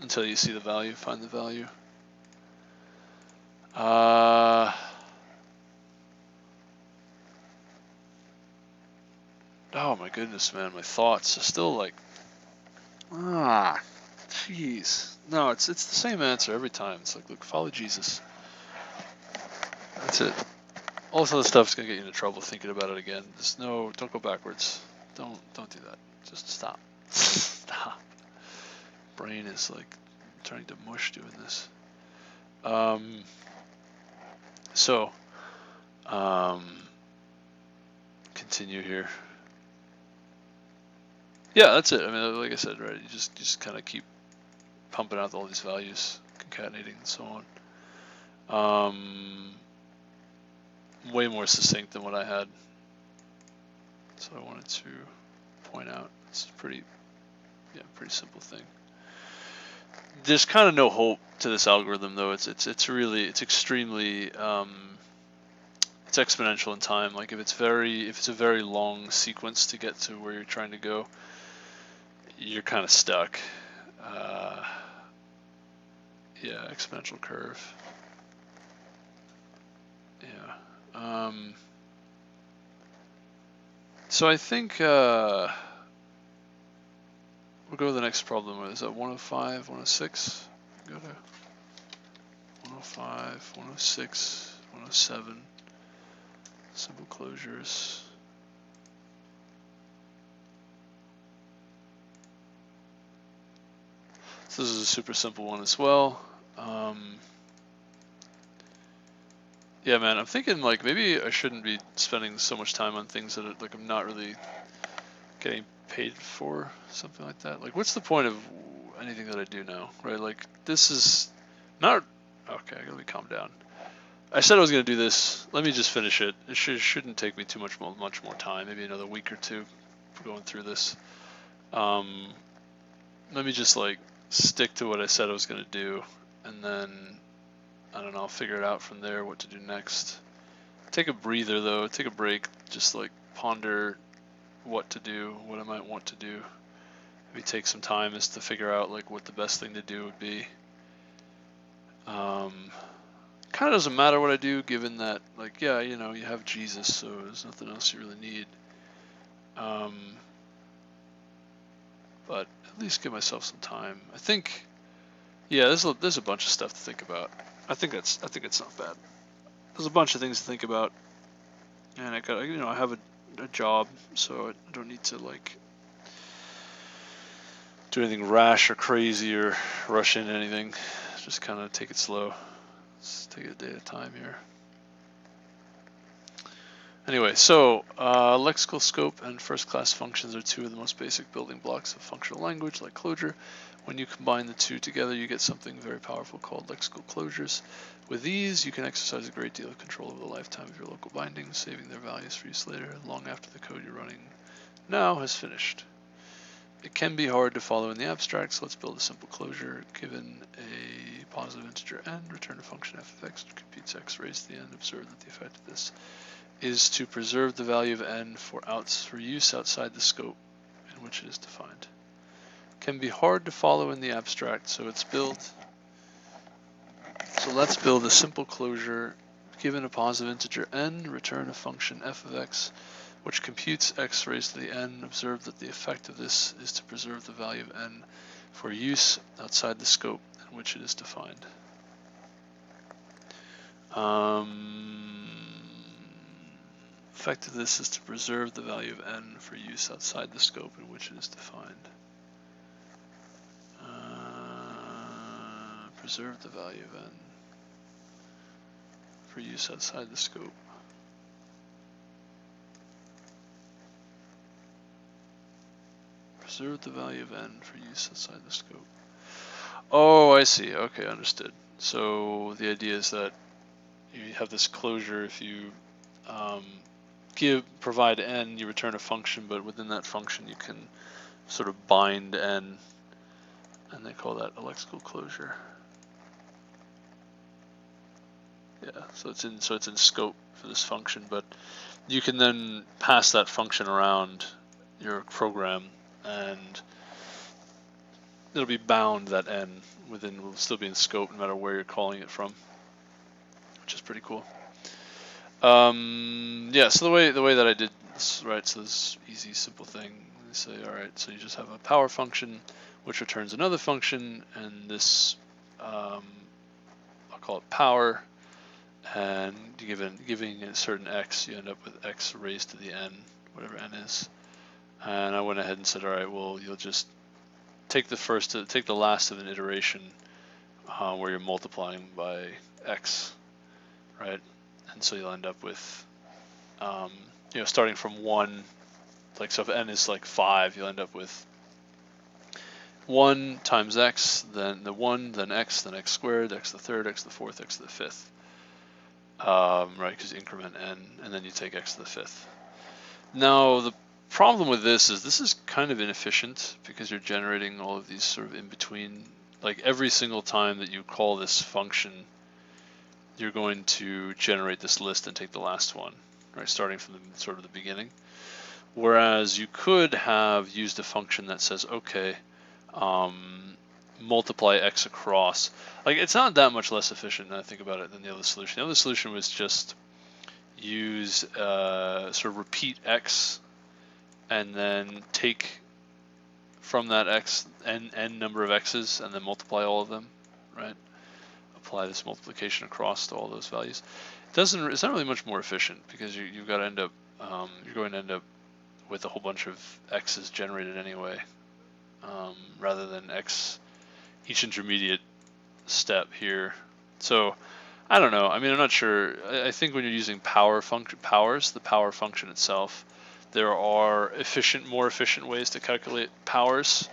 Until you see the value, find the value. Oh my goodness, man, my thoughts are still like, jeez. No, it's the same answer every time. It's like, look, follow Jesus. That's it. All this other stuff's gonna get you into trouble thinking about it again. Just don't go backwards. Don't do that. Just stop. Stop. Brain is like turning to mush doing this. Continue here. Yeah, that's it. I mean, like I said, right? You just kind of keep pumping out all these values, concatenating and so on. Way more succinct than what I had. So I wanted to point out it's a pretty simple thing. There's kind of no hope to this algorithm, though. It's extremely it's exponential in time. Like if it's a very long sequence to get to where you're trying to go, you're kind of stuck. Yeah, exponential curve. Yeah. So I think we'll go to the next problem. Is that 105, 106? Go to 105, 106, 107. Simple closures. So this is a super simple one as well. Yeah, man, I'm thinking like maybe I shouldn't be spending so much time on things that like I'm not really getting paid for, something like that. Like, what's the point of anything that I do now, right? Like, this is not okay. I gotta calm down. I said I was gonna do this. Let me just finish it. It shouldn't take me much more time. Maybe another week or two for going through this. Let me just like stick to what I said I was gonna do, and then I don't know. I'll figure it out from there what to do next. Take a breather though. Take a break. Just like ponder what to do, what I might want to do. Maybe take some time as to figure out like what the best thing to do would be. Kind of doesn't matter what I do, given that like, yeah, you know, you have Jesus, so there's nothing else you really need. But at least give myself some time. I think, yeah, there's a bunch of stuff to think about. I think it's not bad. There's a bunch of things to think about, and I have a job, so I don't need to like do anything rash or crazy or rush into anything. Just kind of take it slow. Let's take it a day at a time here. Anyway, so lexical scope and first-class functions are two of the most basic building blocks of functional language, like Clojure. When you combine the two together, you get something very powerful called lexical closures. With these, you can exercise a great deal of control over the lifetime of your local bindings, saving their values for use later, long after the code you're running now has finished. It can be hard to follow in the abstract, so let's build a simple closure. Given a positive integer n, return a function f of x, which computes x raised to the n. Observe that the effect of this is to preserve the value of n for use outside the scope in which it is defined. Can be hard to follow in the abstract, so let's build So let's build a simple closure. Given a positive integer n, return a function f of x, which computes x raised to the n. Observe that the effect of this is to preserve the value of n for use outside the scope in which it is defined. Effect of this is to preserve the value of n for use outside the scope in which it is defined. Preserve the value of n for use outside the scope. Preserve the value of n for use outside the scope. Oh, I see. Okay, understood. So the idea is that you have this closure. If you provide n, you return a function, but within that function you can sort of bind n, and they call that a lexical closure. Yeah, so it's in scope for this function, but you can then pass that function around your program, and it'll be bound that n will still be in scope no matter where you're calling it from, which is pretty cool. Yeah, so the way that I did this, right? So this easy, simple thing. I say, all right, so you just have a power function which returns another function, and this I'll call it power. And giving a certain x, you end up with x raised to the n, whatever n is. And I went ahead and said, all right, well, you'll just take the last of an iteration where you're multiplying by x, right? And so you'll end up with, starting from 1, like, so if n is like 5, you'll end up with 1 times x, then the 1, then x squared, x to the third, x to the fourth, x to the fifth. Right, because you increment n, and then you take x to the fifth. Now, the problem with this is kind of inefficient because you're generating all of these sort of in between. Like every single time that you call this function, you're going to generate this list and take the last one, right, starting from the beginning. Whereas you could have used a function that says, okay, multiply x across. Like, it's not that much less efficient, when I think about it, than the other solution. The other solution was just use sort of repeat x, and then take from that x n number of x's, and then multiply all of them, right? Apply this multiplication across to all those values. It's not really much more efficient because you've got to end up you're going to end up with a whole bunch of x's generated anyway, rather than each intermediate step here. So I don't know. I mean, I'm not sure. I think when you're using the power function itself, there are more efficient ways to calculate powers.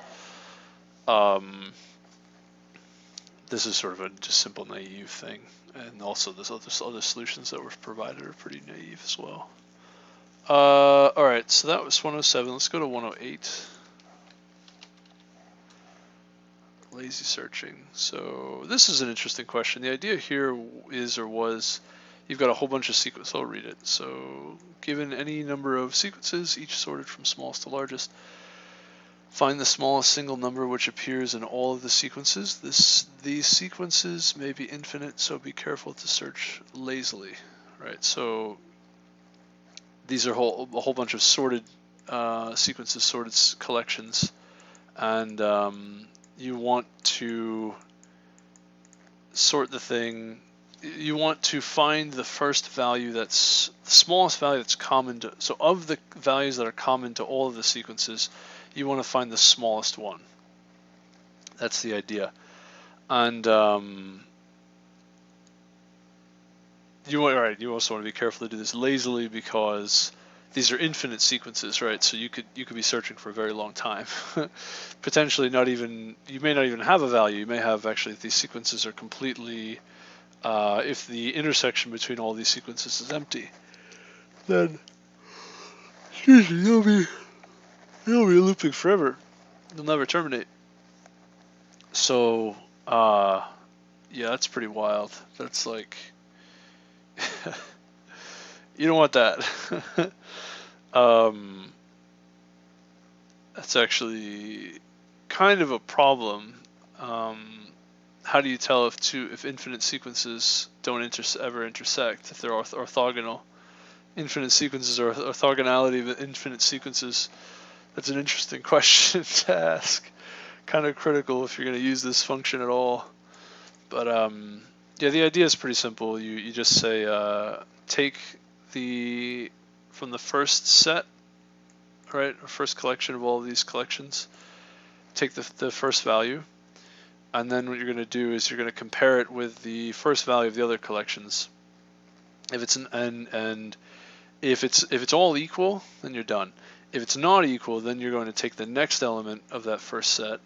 This is sort of a just simple naive thing, and also there's other solutions that were provided are pretty naive as well. All right, so that was 107. Let's go to 108. Lazy searching. So this is an interesting question. The idea here is or was, you've got a whole bunch of sequences. I'll read it. So given any number of sequences, each sorted from smallest to largest, find the smallest single number which appears in all of the sequences. These sequences may be infinite, so be careful to search lazily. Right. So these are a whole bunch of sorted sequences, sorted collections, and you want to sort the thing. You want to find the first value that's the smallest value that's common to. So of the values that are common to all of the sequences, you want to find the smallest one. That's the idea. And you also want to be careful to do this lazily because these are infinite sequences, right? So you could be searching for a very long time. Potentially you may not even have a value. You may have actually these sequences are completely, if the intersection between all these sequences is empty, then they'll be looping forever. They'll never terminate. So yeah, that's pretty wild. That's like you don't want that. That's actually kind of a problem. how do you tell if infinite sequences don't ever intersect, if they're orthogonal? Infinite sequences or orthogonality of infinite sequences. That's an interesting question to ask. Kind of critical if you're going to use this function at all. But yeah, the idea is pretty simple. You just say take from the first set, right, or first collection of all of these collections, take the first value, and then what you're going to do is you're going to compare it with the first value of the other collections. If it's if it's all equal, then you're done. If it's not equal, then you're going to take the next element of that first set,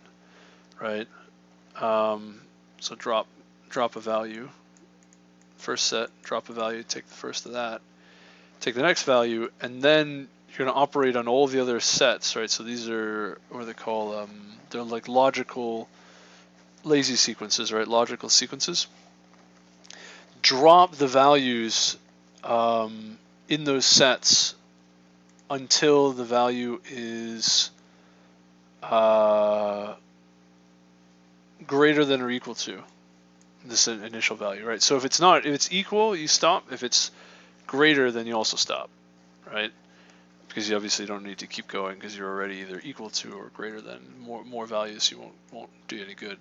right? So drop a value, first set, drop a value, take the first of that, take the next value, and then you're going to operate on all the other sets, right? So these are what they call, they're like logical lazy sequences, right? Logical sequences. Drop the values in those sets until the value is greater than or equal to this initial value, right? So if it's equal, you stop. If it's greater, then you also stop, right? Because you obviously don't need to keep going because you're already either equal to or greater than. More values, you won't do you any good.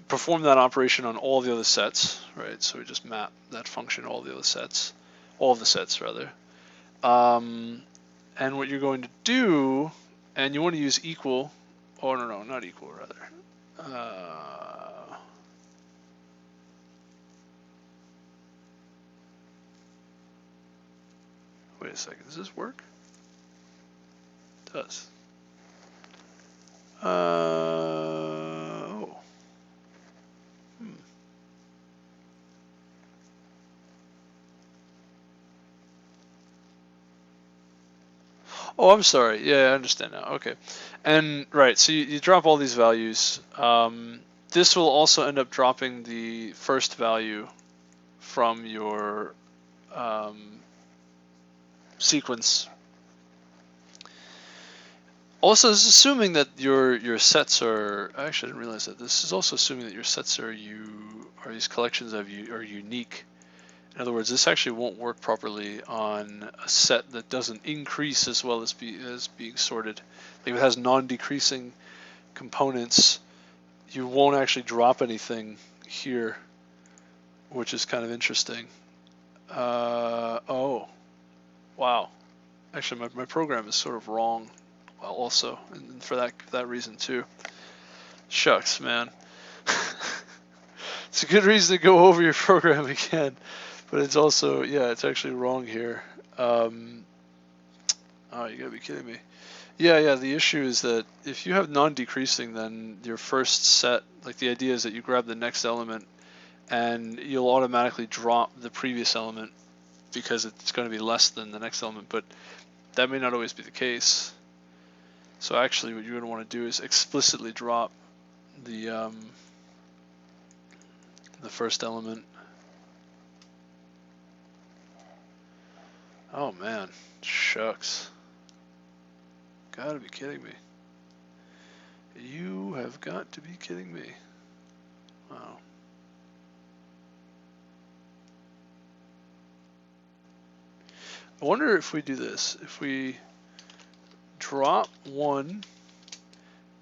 Perform that operation on all the other sets, right? So we just map that function to all the other sets, all of the sets rather. And what you're going to do, and you want to use equal, oh no, not equal rather. Wait a second, does this work? It does. Oh. Oh, I'm sorry. Yeah, I understand now. Okay. And right, so you drop all these values. This will also end up dropping the first value from your sequence. Also, this is assuming that your sets are. Actually, I didn't realize that. This is also assuming that your sets are these collections are unique. In other words, this actually won't work properly on a set that doesn't increase as well as being sorted. Like if it has non-decreasing components, you won't actually drop anything here, which is kind of interesting. Oh, wow. Actually, my program is sort of wrong also, and for that reason too. Shucks, man. It's a good reason to go over your program again. But it's also, yeah, it's actually wrong here. Oh, you gotta be kidding me. Yeah, the issue is that if you have non-decreasing, then your first set, like the idea is that you grab the next element and you'll automatically drop the previous element because it's going to be less than the next element, but that may not always be the case. So actually what you're going to want to do is explicitly drop the first element. Oh man, shucks. Gotta be kidding me. You have got to be kidding me. Wow. I wonder if we do this, if we drop one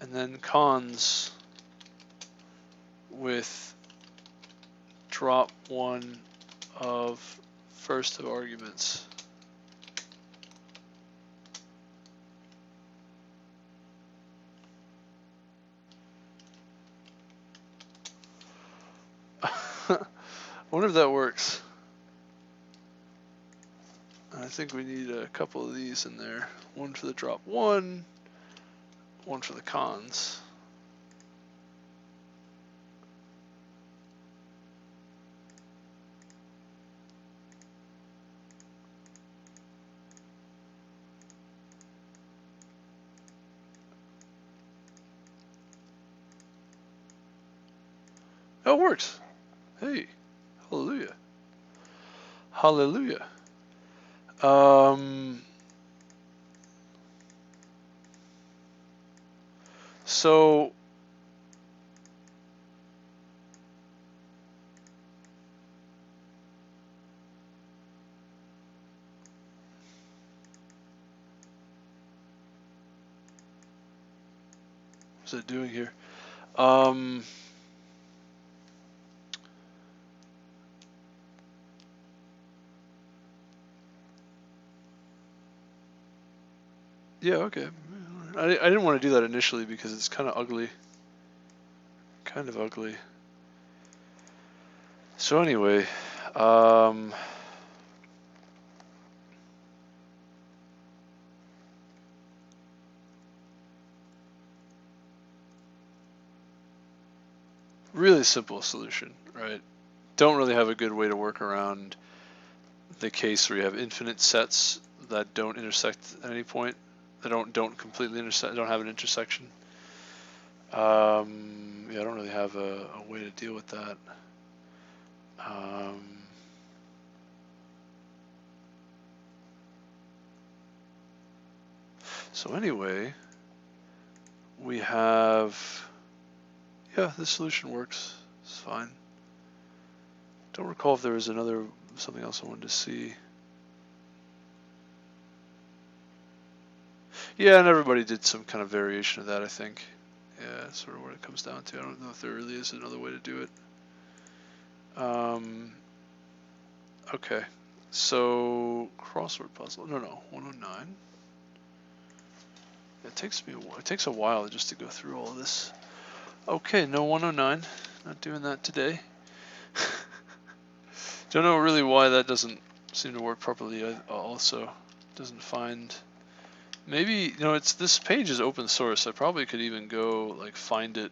and then cons with drop one of first of arguments. I wonder if that works. I think we need a couple of these in there. One for the drop one for the cons. Oh, it works. Hey, hallelujah. Hallelujah. So was I doing here? Yeah, okay. I didn't want to do that initially because it's kind of ugly. Kind of ugly. So anyway, really simple solution, right? Don't really have a good way to work around the case where you have infinite sets that don't intersect at any point. They don't completely intersect. Don't have an intersection. Yeah, I don't really have a way to deal with that. So anyway, we have, yeah, this solution works. It's fine. Don't recall if there was something else I wanted to see. Yeah, and everybody did some kind of variation of that, I think. Yeah, that's sort of what it comes down to. I don't know if there really is another way to do it. Okay, so crossword puzzle. No, 109. It takes a while just to go through all of this. Okay, no 109. Not doing that today. Don't know really why that doesn't seem to work properly. Also, doesn't find. Maybe it's this page is open source. I probably could even go like find it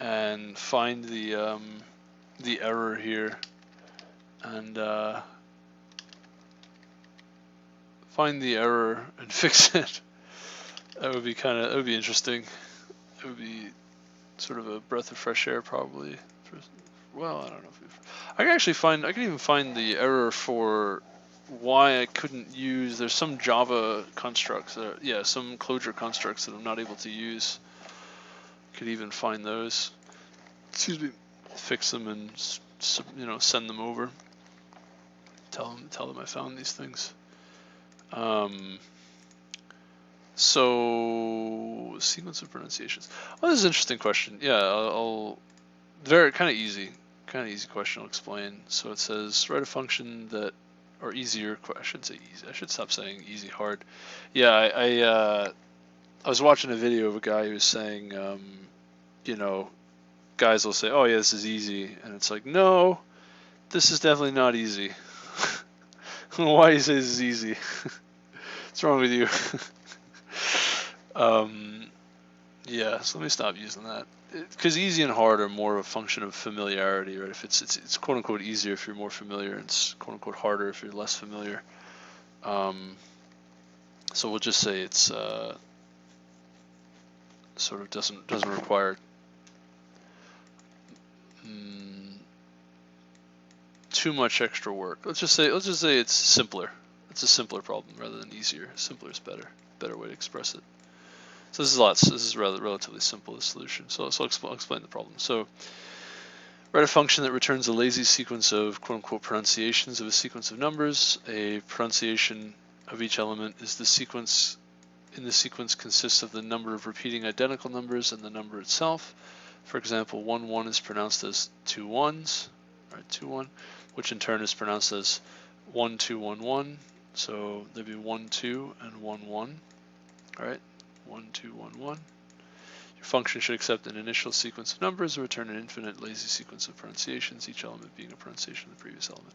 and find the error here and find the error and fix it. That would be interesting. It would be sort of a breath of fresh air, probably. Well, I don't know. I can even find the error for why I couldn't use. There's some Java constructs, some Clojure constructs that I'm not able to use. Could even find those. Excuse me. Fix them and send them over. Tell them I found these things. So sequence of pronunciations. Oh, this is an interesting question. Yeah, I'll very kind of easy question. I'll explain. So it says write a function that, or easier. I shouldn't say easy. I should stop saying easy, hard. Yeah, I was watching a video of a guy who was saying, guys will say, oh yeah, this is easy, and it's like, no, this is definitely not easy. I don't know why you say this is easy. What's wrong with you? Yeah, so let me stop using that. Because easy and hard are more of a function of familiarity, right? If it's quote unquote easier if you're more familiar, and it's quote unquote harder if you're less familiar. So we'll just say it's sort of doesn't require too much extra work. Let's just say it's simpler. It's a simpler problem rather than easier. Simpler is better way to express it. So this is relatively simple, the solution. So I'll explain the problem. So write a function that returns a lazy sequence of quote-unquote pronunciations of a sequence of numbers. A pronunciation of each element is the sequence. In the sequence consists of the number of repeating identical numbers and the number itself. For example, 1 1 is pronounced as 2 1s, right? 2 1, which in turn is pronounced as 1 2 1 1. So there'd be 1 2 and 1 1. All right. 1 2 1 1. Your function should accept an initial sequence of numbers and return an infinite lazy sequence of pronunciations, each element being a pronunciation of the previous element.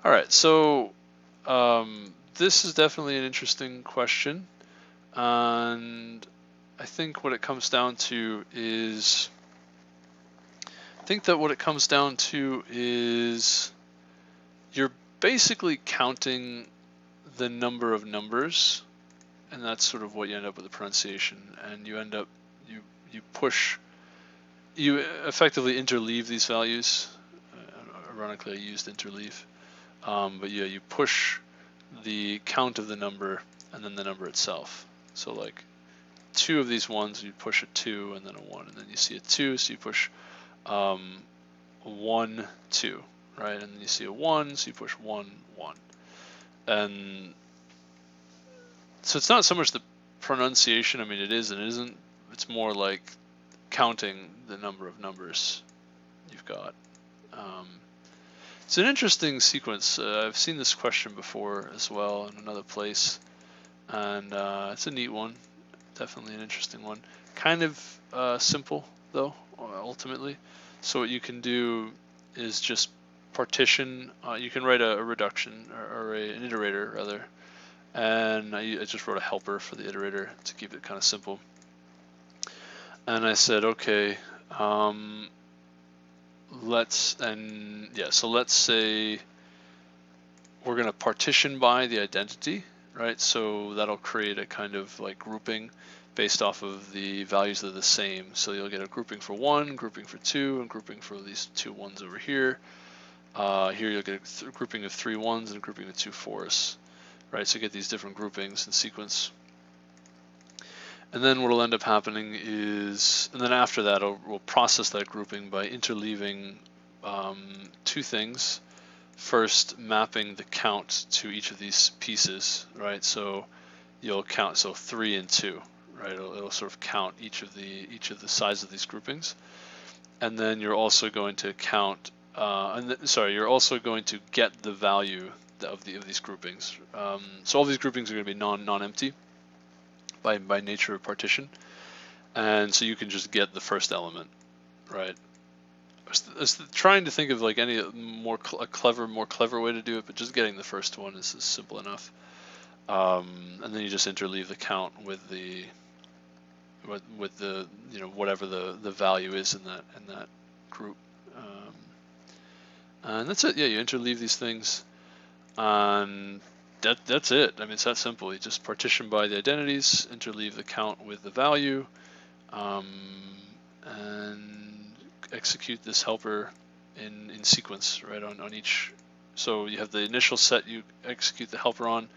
All right, so this is definitely an interesting question, and I think what it comes down to is, you're basically counting the number of numbers. And that's sort of what you end up with the pronunciation, and you effectively interleave these values. Ironically, I used interleave, but yeah, you push the count of the number and then the number itself. So like 2 of these ones, you push a 2 and then a 1, and then you see a 2, so you push 1 2, right? And then you see a 1, so you push 1 1, and so it's not so much the pronunciation. I mean, it is and it isn't, it's more like counting the number of numbers you've got. It's an interesting sequence. I've seen this question before as well in another place, and it's a neat one. Definitely an interesting one. Kind of simple though, ultimately. So what you can do is just partition. You can write a reduction or an iterator rather, and I just wrote a helper for the iterator to keep it kind of simple. And I said, okay, let's say we're going to partition by the identity, right? So that'll create a kind of like grouping based off of the values that are the same. So you'll get a grouping for 1, grouping for 2, and grouping for these 2 1s over here. Here you'll get a grouping of 3 1s and a grouping of 2 4s, right? So you get these different groupings in sequence. And then what will end up happening is, and then after that, we'll process that grouping by interleaving 2 things. First, mapping the count to each of these pieces, right? So you'll count, so 3 and 2, right? It'll sort of count each of the sides of these groupings, and then you're also going to count, you're also going to get the value of these groupings. So all these groupings are going to be non-empty by nature of partition, and so you can just get the first element, right? I was trying to think of like any more clever way to do it, but just getting the first one is simple enough. And then you just interleave the count with the whatever the value is in that group, and that's it. Yeah, you interleave these things, and that's it. I mean, it's that simple. You just partition by the identities, interleave the count with the value, and execute this helper in sequence, right, on each. So you have the initial set you execute the helper on,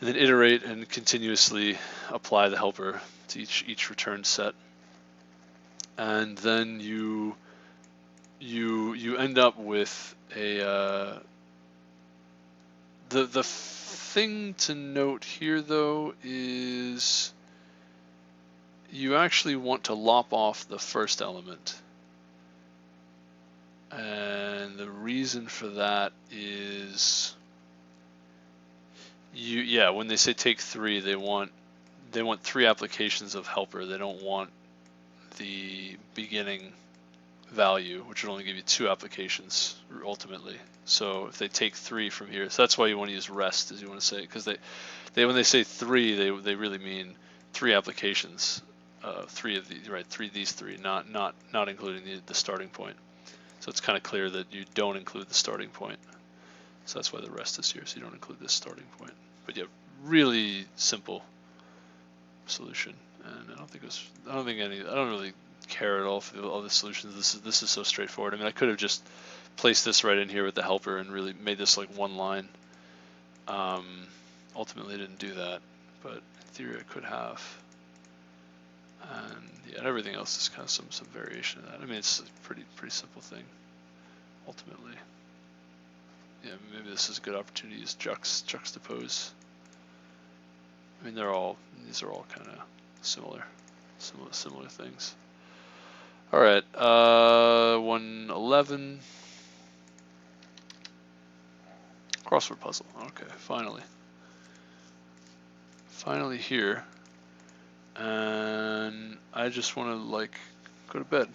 and then iterate and continuously apply the helper to each return set, and then you end up with a the thing to note here though is you actually want to lop off the first element, and the reason for that is when they say take 3, they want 3 applications of helper. They don't want the beginning value, which would only give you 2 applications ultimately. So if they take 3 from here, so that's why you want to use rest, as you want to say, because they when they say 3, they really mean 3 applications, 3 of these, right? These 3, not including the starting point. So it's kind of clear that you don't include the starting point. So that's why the rest is here. So you don't include this starting point. But yeah, really simple solution, and I don't really care at all for all the solutions. This is so straightforward. I mean, I could have just placed this right in here with the helper and really made this like one line. Ultimately, I didn't do that, but in theory, I could have. And yeah, everything else is kind of some variation of that. I mean, it's a pretty simple thing. Ultimately, yeah, maybe this is a good opportunity to use juxtapose. I mean, these are all kind of similar things. All right, 111. Crossword puzzle. Okay, finally here, and I just want to like go to bed.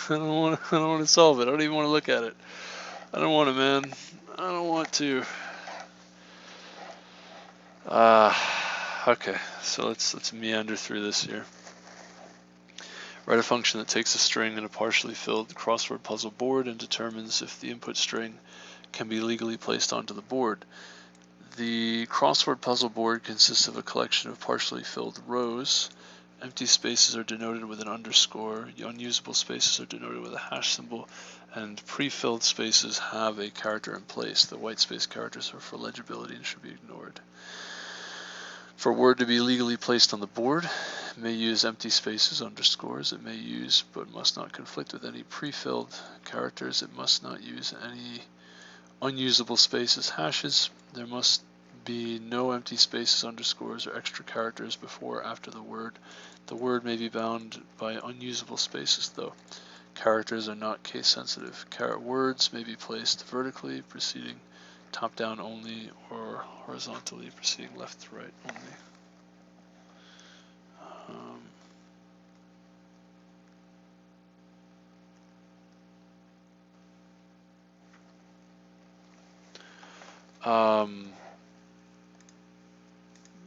I don't want to solve it. I don't even want to look at it. I don't want to, man. I don't want to. Okay, so let's meander through this here. Write a function that takes a string in a partially filled crossword puzzle board and determines if the input string can be legally placed onto the board. The crossword puzzle board consists of a collection of partially filled rows. Empty spaces are denoted with an underscore, unusable spaces are denoted with a hash symbol, and pre-filled spaces have a character in place. The white space characters are for legibility and should be ignored. For a word to be legally placed on the board, it may use empty spaces, underscores. It may use but must not conflict with any pre-filled characters. It must not use any unusable spaces, hashes. There must B, no empty spaces, underscores, or extra characters before or after the word. The word may be bound by unusable spaces, though. Characters are not case sensitive. Words may be placed vertically, proceeding top down only, or horizontally, proceeding left to right only.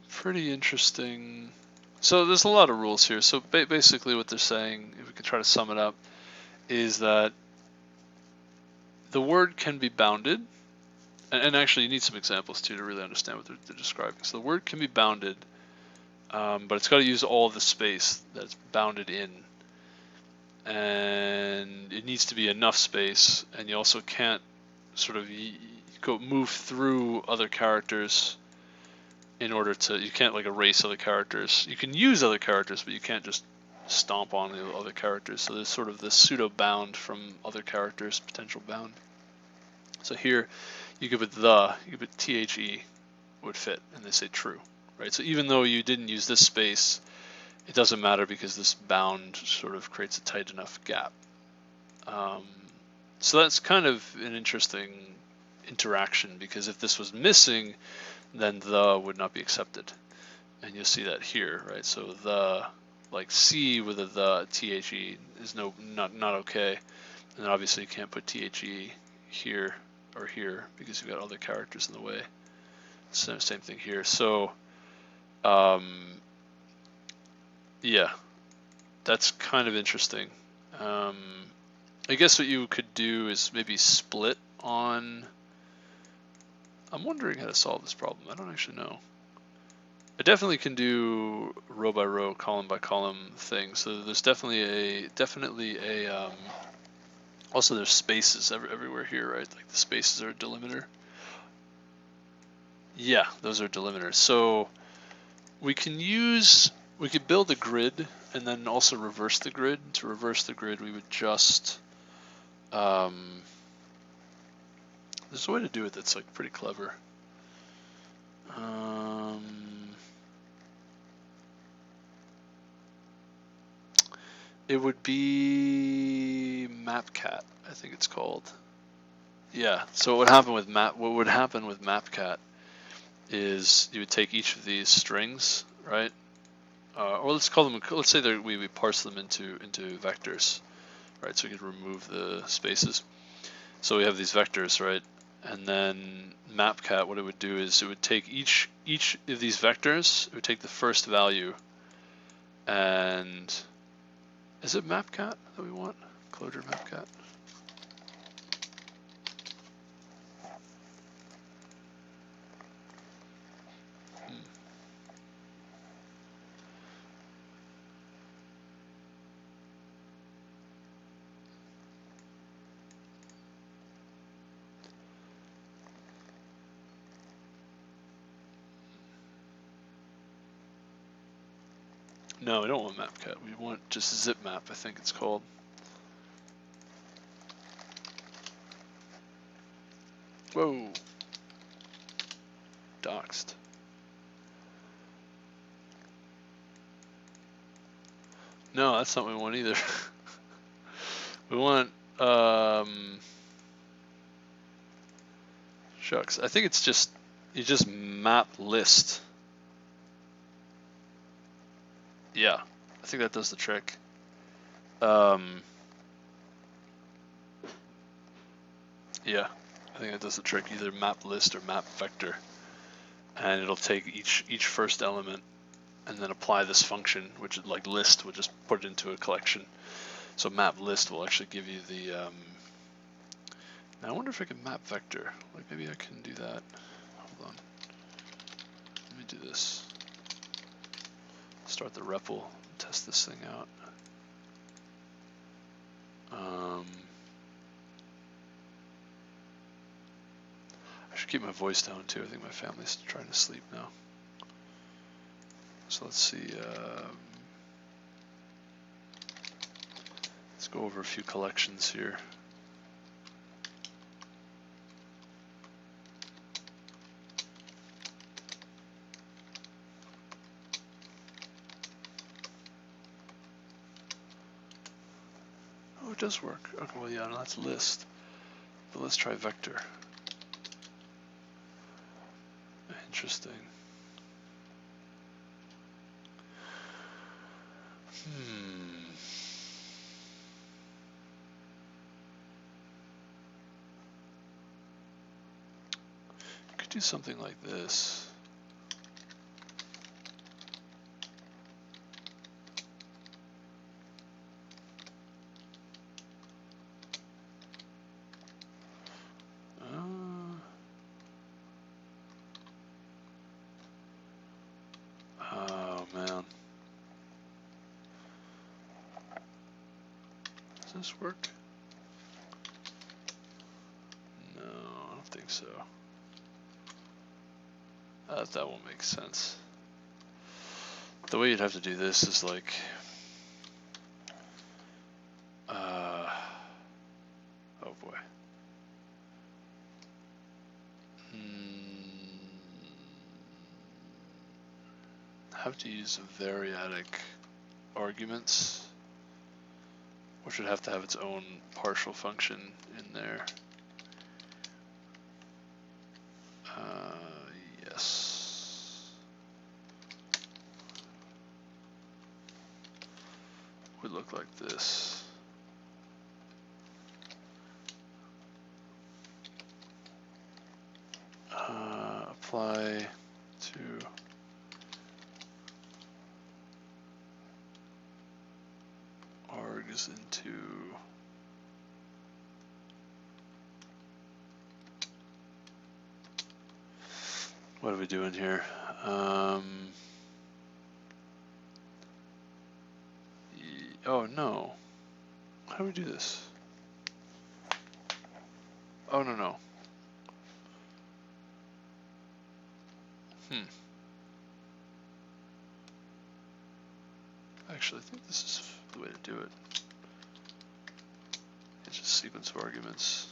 Pretty interesting. So there's a lot of rules here. So basically what they're saying, if we could try to sum it up, is that the word can be bounded, and actually you need some examples too to really understand what they're describing. So the word can be bounded, but it's got to use all the space that's bounded in, and it needs to be enough space, and you also can't sort of move through other characters in order to, you can't like erase other characters. You can use other characters, but you can't just stomp on the other characters. So there's sort of this pseudo bound from other characters, potential bound. So here you could put the would fit, and they say true, right? So even though you didn't use this space, it doesn't matter because this bound sort of creates a tight enough gap. So that's kind of an interesting interaction, because if this was missing, then the would not be accepted, and you'll see that here, right? So the, like C with a the THE is not okay, and then obviously you can't put THE here or here because you've got other characters in the way. So same thing here. So yeah, that's kind of interesting. I guess what you could do is maybe split on. I'm wondering how to solve this problem. I don't actually know. I definitely can do row by row, column by column thing. So there's definitely a also there's spaces everywhere here, right? Like the spaces are a delimiter. Yeah, those are delimiters. So we could build a grid and then also reverse the grid. To reverse the grid, we would just there's a way to do it that's like pretty clever. It would be mapcat, I think it's called. Yeah. So what would happen with mapcat is you would take each of these strings, right? Or let's call them. Let's say that we parse them into vectors, right? So we can remove the spaces. So we have these vectors, right? And then mapcat, what it would do is it would take each of these vectors. It would take the first value, and is it mapcat that we want? Clojure mapcat. No, we don't want mapcat. We want just zip map, I think it's called. Whoa. Doxed. No, that's not what we want either. We want, shucks. I think it's just, you just map list. Yeah, I think that does the trick. Yeah, I think that does the trick. Either map list or map vector, and it'll take each first element and then apply this function, which is like list, would just put it into a collection. So map list will actually give you the. Now I wonder if I can map vector. Like maybe I can do that. Hold on. Let me do this. Start the REPL, test this thing out. I should keep my voice down too. I think my family's trying to sleep now. So let's see. Let's go over a few collections here. it does work. Okay, well, yeah, no, that's list. But let's try vector. Interesting. Could do something like this. Oh man. Does this work? No, I don't think so. That won't make sense. The way you'd have to do this is like, oh boy. Have to use variadic arguments, which would have to have its own partial function in there. Yes. Would look like this. Apply to args into what are we doing here? Oh no. How do we do this? Oh no. Actually, I think this is the way to do it. It's just sequence of arguments.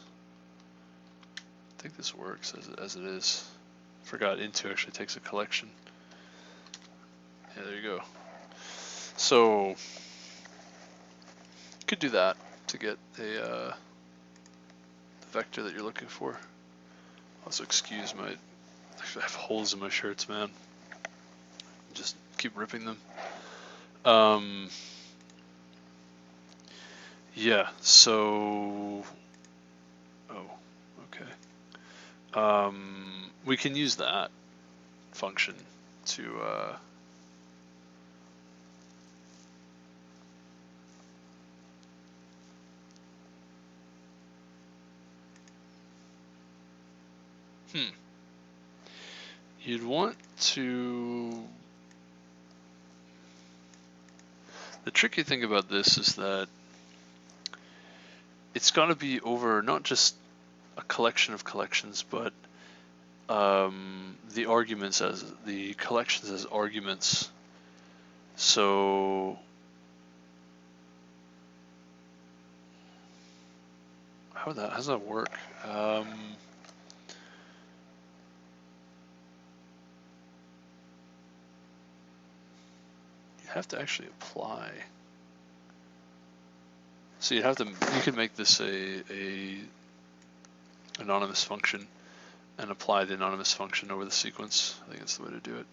I think this works as it is. Forgot into actually takes a collection. Yeah, there you go. So you could do that to get a the vector that you're looking for. Also, excuse my, actually I have holes in my shirts, man. Just keep ripping them. Yeah, so, oh, okay. We can use that function to, you'd want to, the tricky thing about this is that it's got to be over not just a collection of collections, but the arguments as the collections as arguments. So how does that work? You have to actually apply. So you could make this a anonymous function and apply the anonymous function over the sequence. I think that's the way to do it.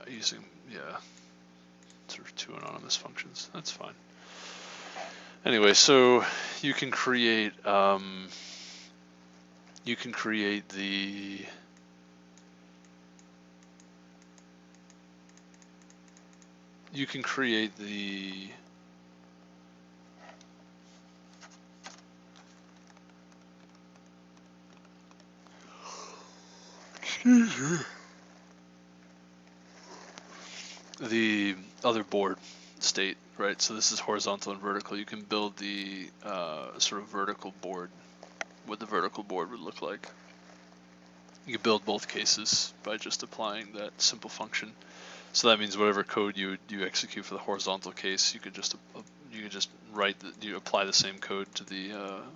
Using, yeah, sort of two anonymous functions. That's fine. Anyway, so you can create the the other board state, right? So this is horizontal and vertical. You can build the sort of vertical board, what the vertical board would look like. You can build both cases by just applying that simple function. So that means whatever code you execute for the horizontal case, you could just apply the same code to the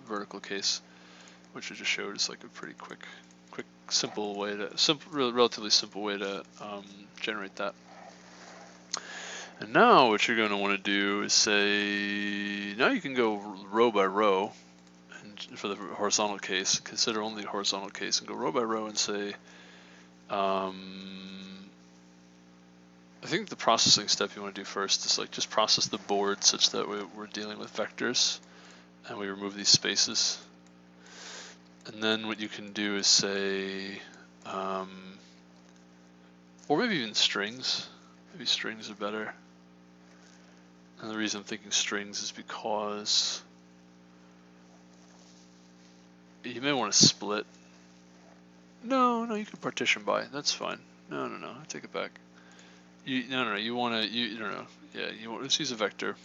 vertical case, which I just showed is like a pretty quick, simple way to relatively simple way to generate that. And now what you're going to want to do is say, now you can go row by row, and for the horizontal case, consider only the horizontal case, and go row by row and say, I think the processing step you want to do first is like just process the board such that we're dealing with vectors, and we remove these spaces. And then what you can do is say, or maybe even strings. Maybe strings are better. And the reason I'm thinking strings is because you may want to split. No, you can partition by. That's fine. No, I take it back. No, you want to. Yeah, let's use a vector,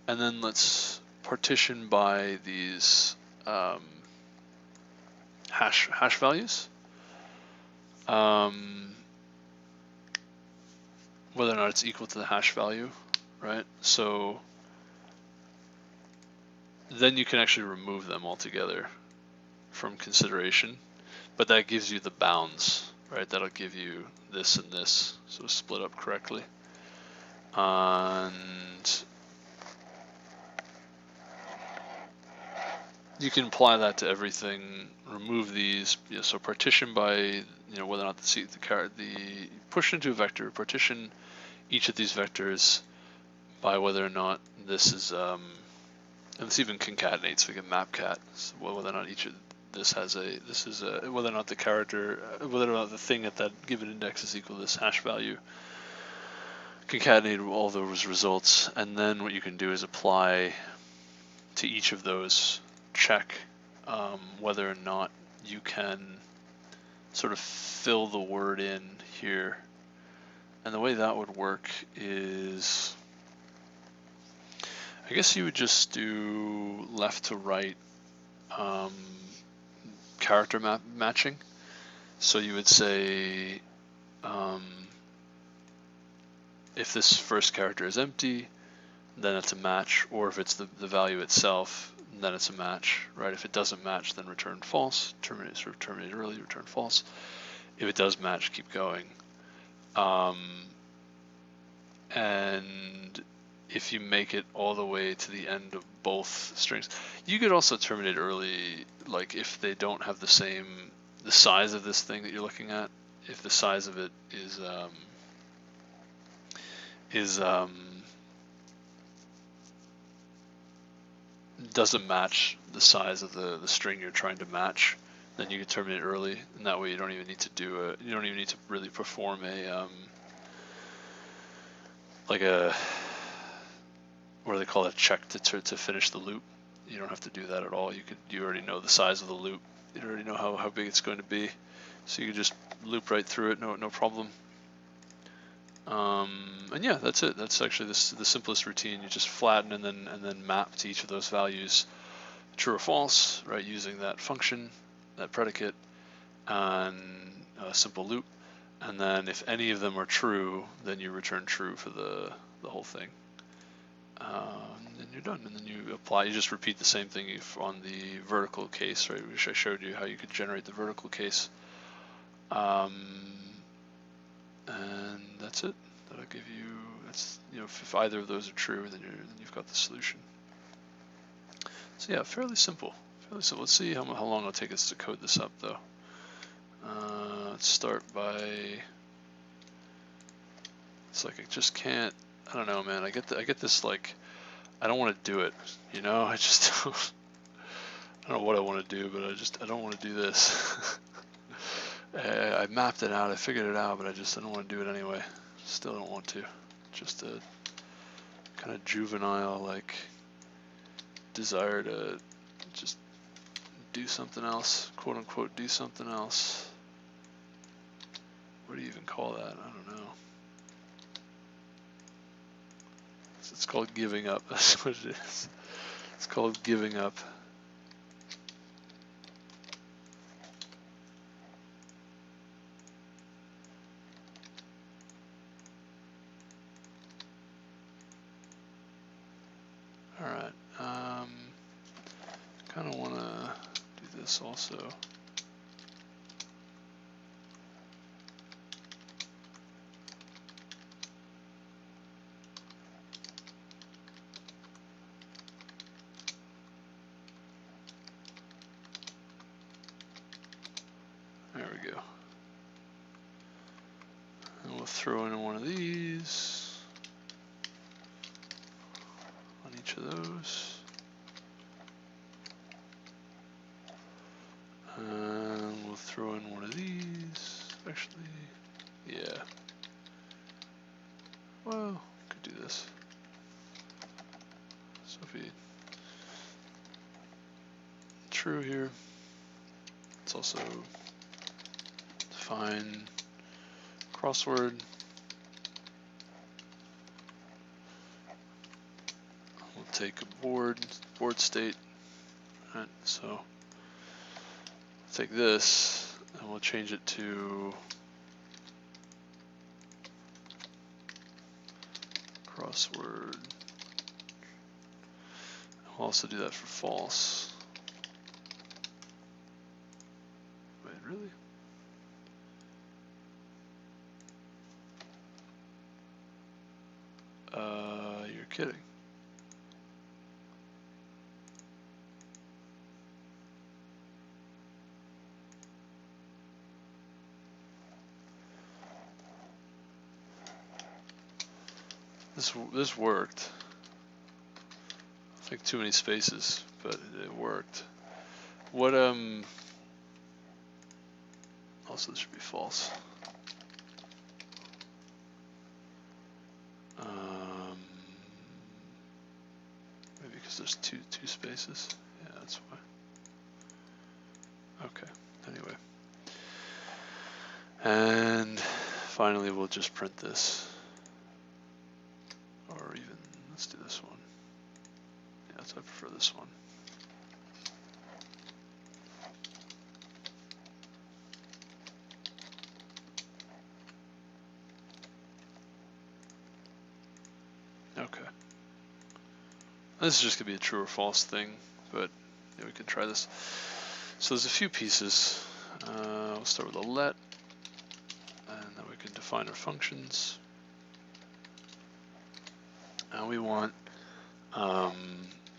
and then let's partition by these hash values. Whether or not it's equal to the hash value, right? So then you can actually remove them altogether from consideration, but that gives you the bounds, right? That'll give you this and this, so split up correctly. And you can apply that to everything. Remove these, so partition by whether or not the push into a vector, partition each of these vectors by whether or not this is, and this even concatenates, we can map cat, so whether or not each of this has whether or not the character, whether or not the thing at that given index is equal to this hash value. Concatenate all those results, and then what you can do is apply to each of those, check whether or not you can sort of fill the word in here. And the way that would work is, I guess you would just do left to right character matching. So you would say, if this first character is empty, then it's a match, or if it's the value itself, then it's a match, right? If it doesn't match, then return false, terminate early, return false. If it does match, keep going. And if you make it all the way to the end of both strings, you could also terminate early, like if they don't have the size of this thing that you're looking at. If the size of it doesn't match the size of the string you're trying to match, then you can terminate early, and that way you don't even need to really perform a like a, what do they call it, check to finish the loop. You don't have to do that at all. You already know the size of the loop. You already know how big it's going to be, so you can just loop right through it, no problem. And yeah, that's it. That's actually the simplest routine. You just flatten and then map to each of those values, true or false, right? Using that function, that predicate, and a simple loop. And then if any of them are true, then you return true for the whole thing. And then you're done. And then you apply. You just repeat the same thing on the vertical case, right? Which I showed you how you could generate the vertical case. And that's it. That'll give you, if either of those are true, then you've got the solution. So yeah, fairly simple. Let's see how long it'll take us to code this up, though. Let's start by. It's like I just can't. I don't know, man. I get this like, I don't want to do it. I just don't. I don't know what I want to do, but I don't want to do this. I mapped it out, I figured it out, but I don't want to do it anyway. Still don't want to. Just a kind of juvenile, like, desire to just do something else, quote unquote, do something else. What do you even call that? I don't know. It's called giving up. That's what it is. It's called giving up. Alright, kind of want to do this also. throw in one of these on each of those. And we'll throw in one of these. Actually, yeah. Well, could do this. So if we true here, let's also define crossword. We'll take a board state. All right, so take this and we'll change it to crossword. We'll also do that for false. Wait, really? You're kidding. This worked. I think too many spaces, but it worked. What also this should be false. Maybe because there's two spaces. Yeah, that's why. Okay. Anyway. And finally we'll just print this. Or even, let's do this one. Yeah, so I prefer this one. Okay. This is just going to be a true or false thing, but yeah, we can try this. So there's a few pieces. We'll start with a let, and then we can define our functions. And we want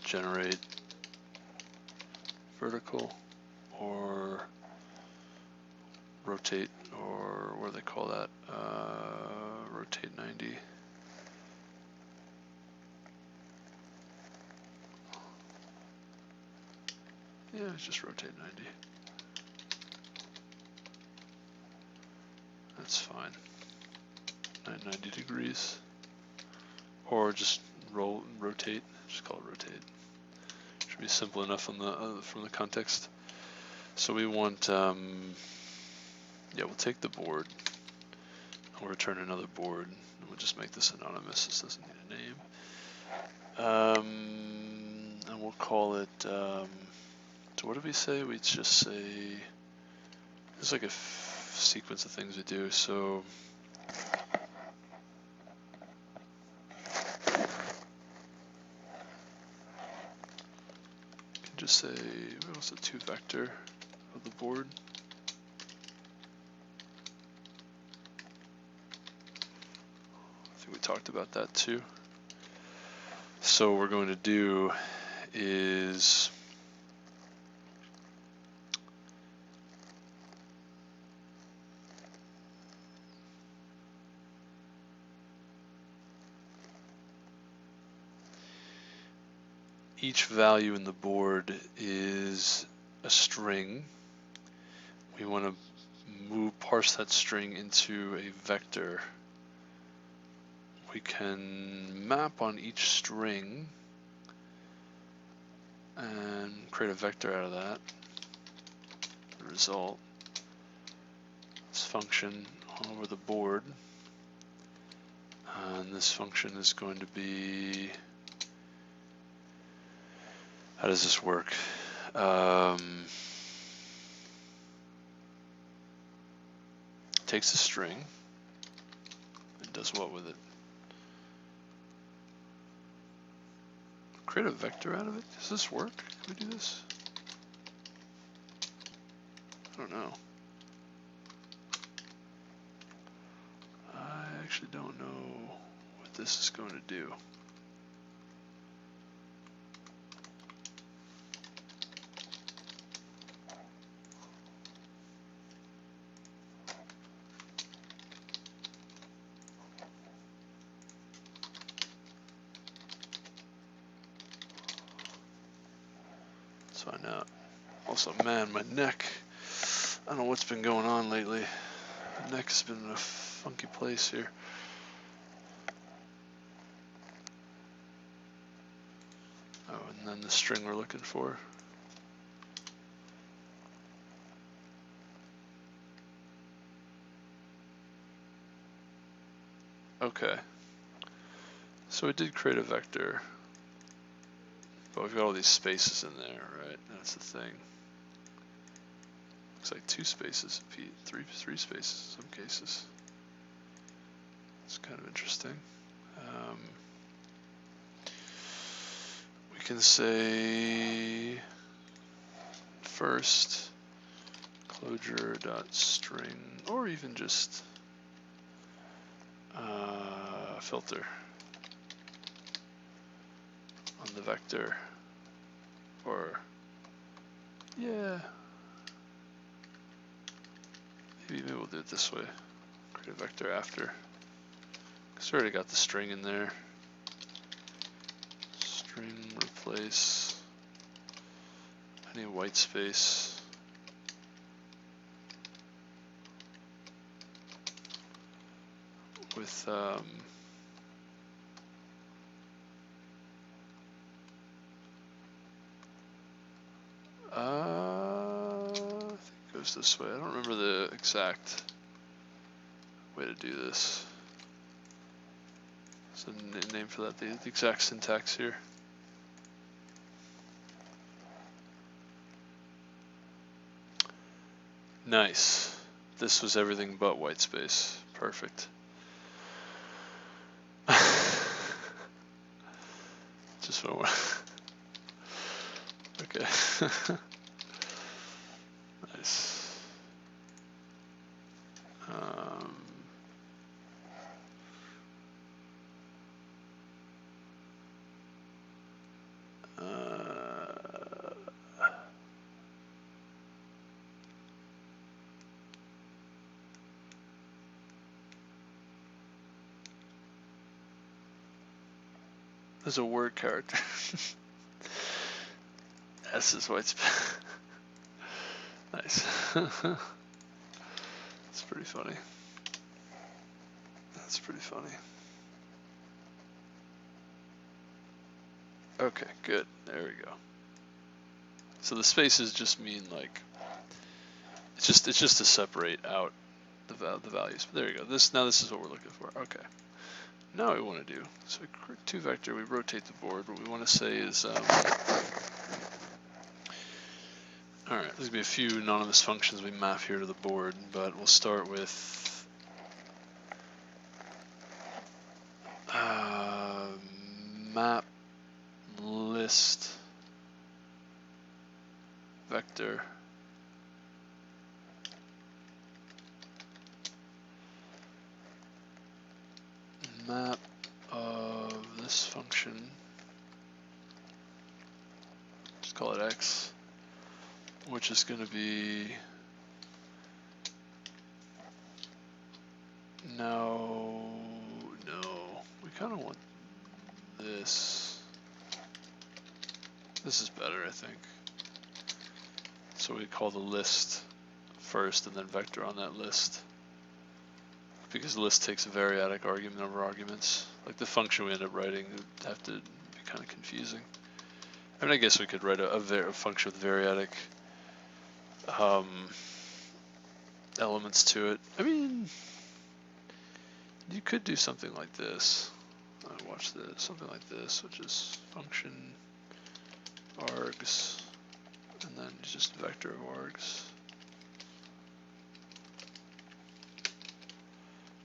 generate vertical or rotate, or what do they call that? Rotate 90. Yeah, it's just rotate 90. That's fine. 90 degrees. Or just rotate. Just call it rotate. Should be simple enough on the from the context. So we want, yeah, we'll take the board. And we'll return another board. And we'll just make this anonymous. This doesn't need a name. And we'll call it. So what did we say? We just say. There's like a sequence of things we do. So. Just say, what's the 2 vector of the board? I think we talked about that too. So what we're going to do is each value in the board is a string. We want to parse that string into a vector. We can map on each string and create a vector out of that. The result, this function all over the board. And this function is going to be, how does this work? Takes a string and does what with it? Create a vector out of it? Does this work? Can we do this? I don't know. I actually don't know what this is going to do. out. Also, man, my neck. I don't know what's been going on lately. My neck has been in a funky place here. Oh, and then the string we're looking for. Okay. So we did create a vector, but we've got all these spaces in there, right? That's the thing. Looks like 2 spaces, three spaces in some cases. It's kind of interesting. We can say first Clojure.string, or even just filter on the vector, or yeah, maybe we'll do it this way. Create a vector after, because we already got the string in there. String replace any white space with I think it goes this way. I don't remember the exact way to do this. There's a name for that, the exact syntax here. Nice. This was everything but white space. Perfect. Just one more. Okay. Nice. There's a word character. S is white space. Nice. That's pretty funny. That's pretty funny. Okay, good. There we go. So the spaces just mean like it's just to separate out the values. But there you go. Now this is what we're looking for. Okay. Now what we want to do, so we create 2 vector, we rotate the board. What we want to say is, all right, there's going to be a few anonymous functions we map here to the board, but we'll start with map list vector map of this function, just call it x, which is going to be no, we kind of want this. This is better, I think. So we call the list first and then vector on that list, because the list takes a variadic argument over arguments. Like the function we end up writing would have to be kind of confusing. I mean, I guess we could write a function with variadic elements to it. I mean, you could do something like this. Watch this, something like this, which is function args, and then just vector of args.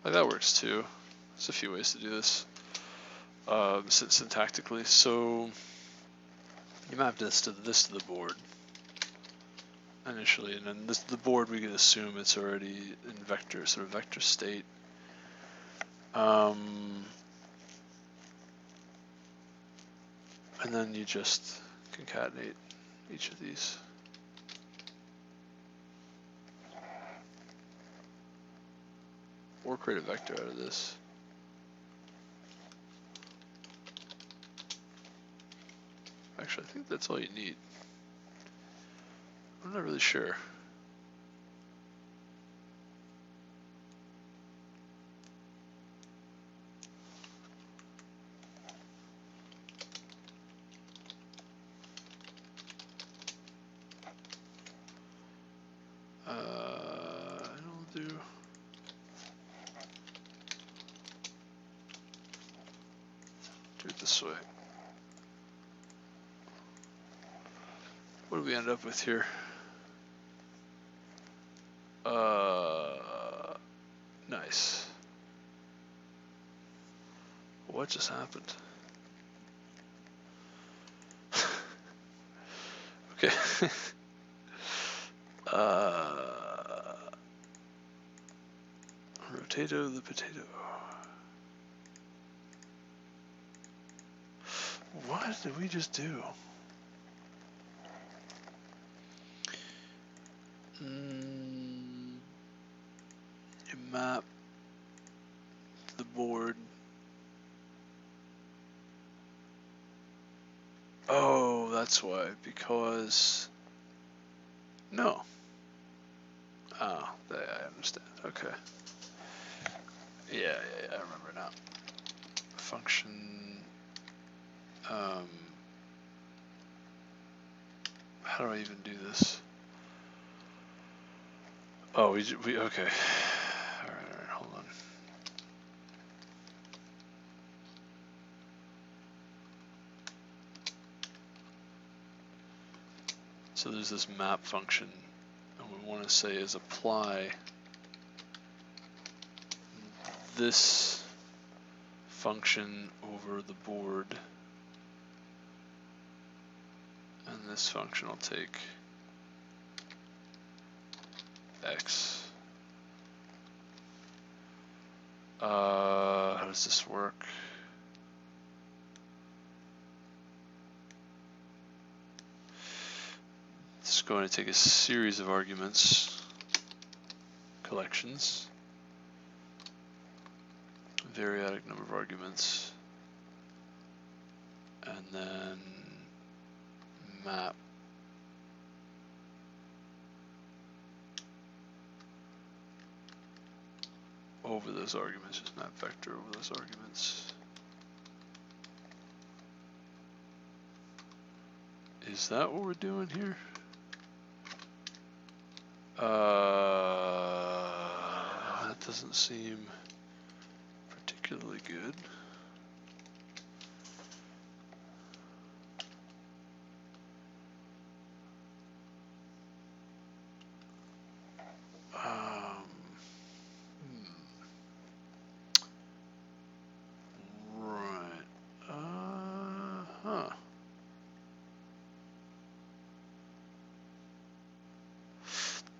Like that works too. There's a few ways to do this syntactically. So you map this to the board initially, and then the board we can assume it's already in vector, sort of vector state. And then you just concatenate each of these. Or create a vector out of this. Actually, I think that's all you need. I'm not really sure. It'll do. Do it this way. What do we end up with here? Nice. What just happened? Okay. Rotato the potato. What did we just do? You map the board. Oh, that's why. Because no. Oh, I understand. Okay. Yeah, I remember now. Function. How do I even do this? Oh, we okay. All right, hold on. So there's this map function, and we want to say is apply this function over the board, and this function will take X. How does this work? It's going to take a series of arguments, collections, variadic number of arguments, and then map over those arguments, just map vector over those arguments. Is that what we're doing here? That doesn't seem particularly good.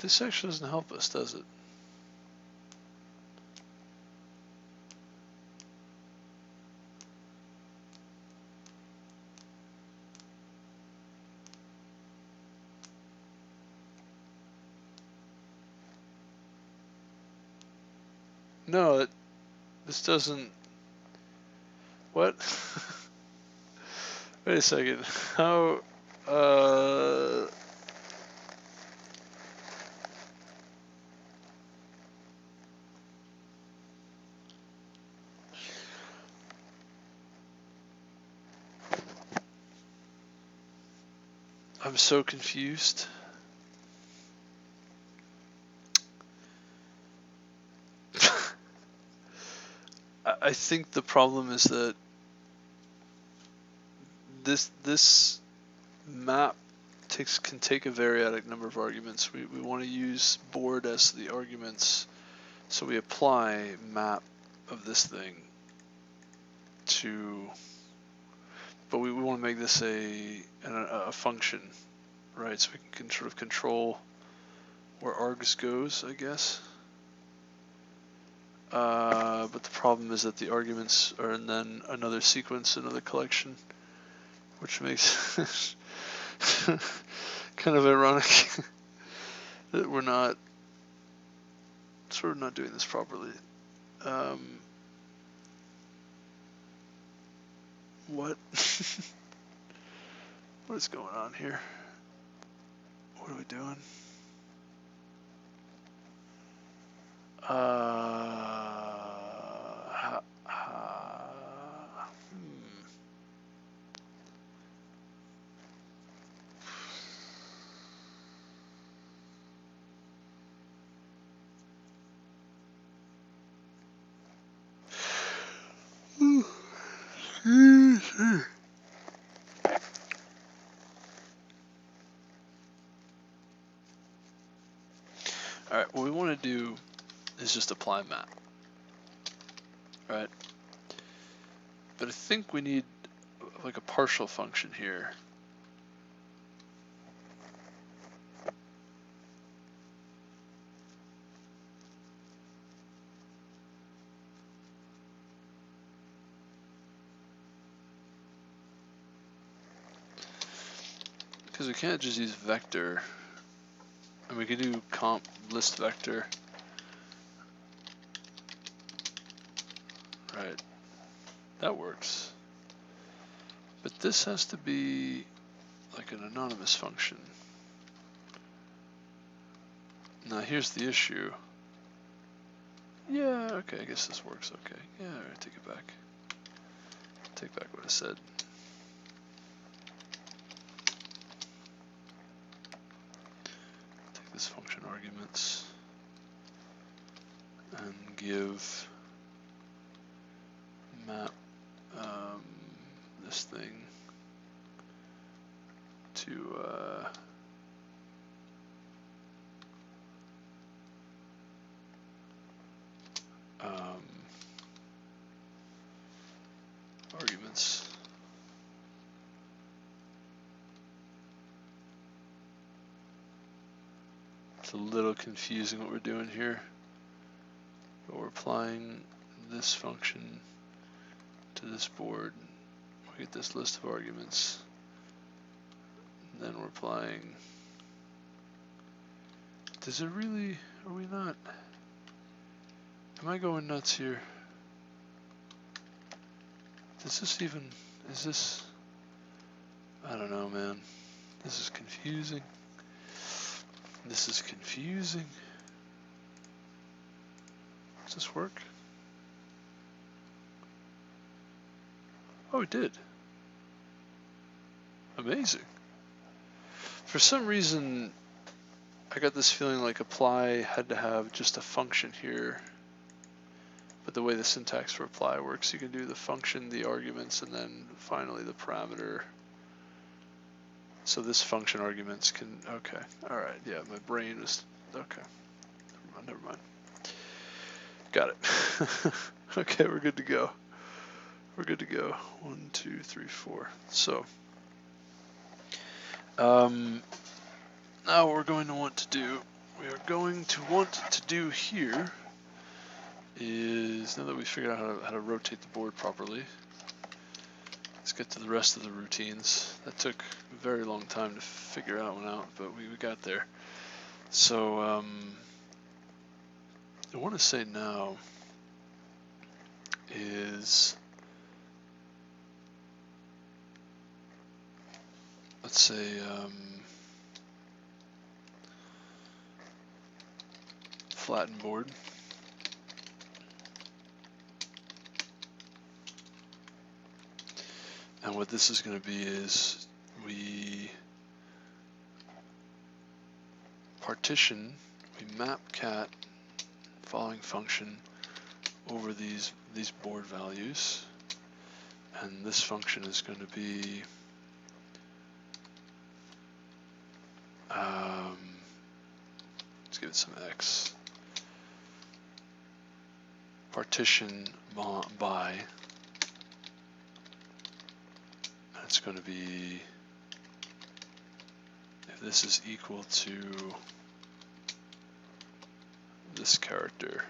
This actually doesn't help us, does it? No, this doesn't. What? Wait a second. How? I'm so confused. I think the problem is that this map can take a variadic number of arguments. We want to use board as the arguments, so we apply map of this thing to, but we want to make this a function, right? So we can sort of control where args goes, I guess. But the problem is that the arguments are in then another sequence, another collection, which makes kind of ironic that we're not doing this properly. What? What is going on here? What are we doing? Alright, what we want to do is just apply map. Right? But I think we need like a partial function here. Because we can't just use vector. And we can do comp list vector. Right. That works. But this has to be like an anonymous function. Now here's the issue. Yeah, okay, I guess this works okay. Yeah, alright, take it back. Take back what I said. Take this function arguments and give map this thing to arguments. It's a little confusing what we're doing here, but we're applying this function to this board. We get this list of arguments, and then we're applying. Does it really? Are we not? Am I going nuts here? Does this even? Is this? I don't know, man. This is confusing. This is confusing. Does this work? Oh, it did. Amazing. For some reason, I got this feeling like apply had to have just a function here. But the way the syntax for apply works, you can do the function, the arguments, and then finally the parameter. So this function arguments can, okay, all right, yeah, my brain was, okay, never mind. Got it. Okay, we're good to go. We're good to go. 1, 2, 3, 4. So, now what we're going to want to do, we are going to want to do here is, now that we figured out how to rotate the board properly, let's get to the rest of the routines. That took a very long time to figure that one out, but we got there. So I want to say now is, let's say flattened board. And what this is going to be is we partition, we map cat following function over these board values, and this function is going to be let's give it some x, partition by, and it's going to be if this is equal to this character,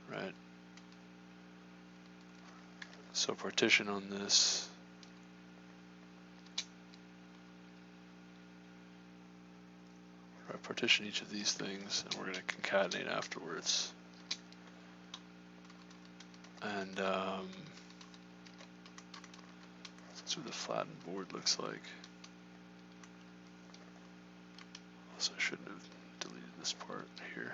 right? So partition on this, right, partition each of these things, and we're going to concatenate afterwards. And let's That's what the flattened board looks like. Also, I shouldn't have deleted this part here.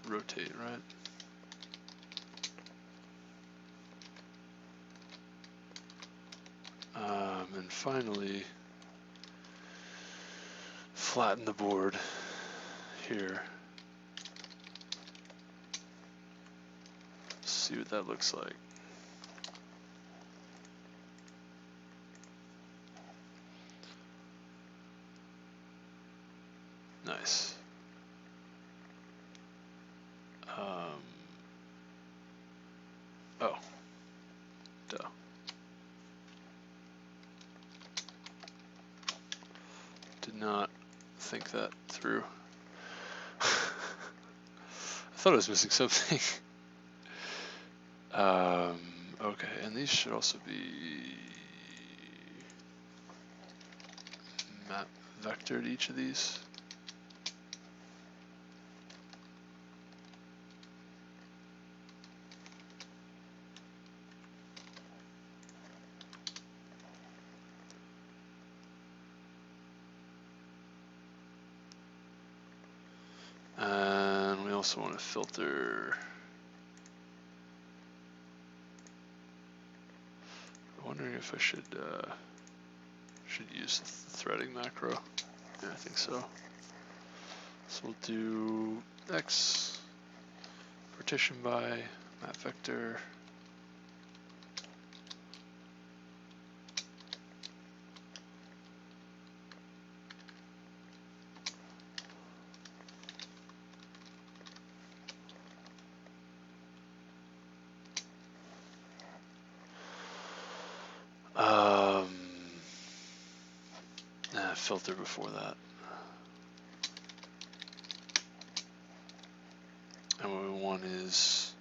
Rotate, right? And finally, flatten the board here. See what that looks like. Nice. Oh, duh. Did not think that through. I thought I was missing something. Okay, and these should also be map vectored, each of these. And we also want to filter. I'm wondering if I should use the threading macro. Yeah, I think so. So we'll do X, partition by, map vector. Filter before that. And what we want is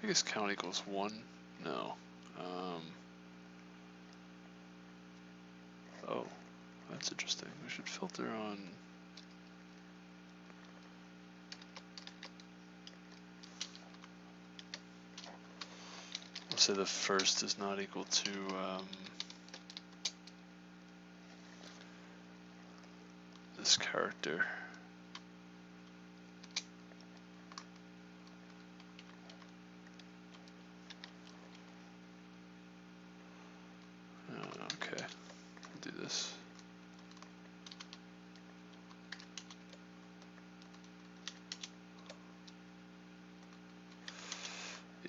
I guess count equals 1. No. Oh, that's interesting. We should filter on. Let's say the first is not equal to this character. Okay, we'll do this.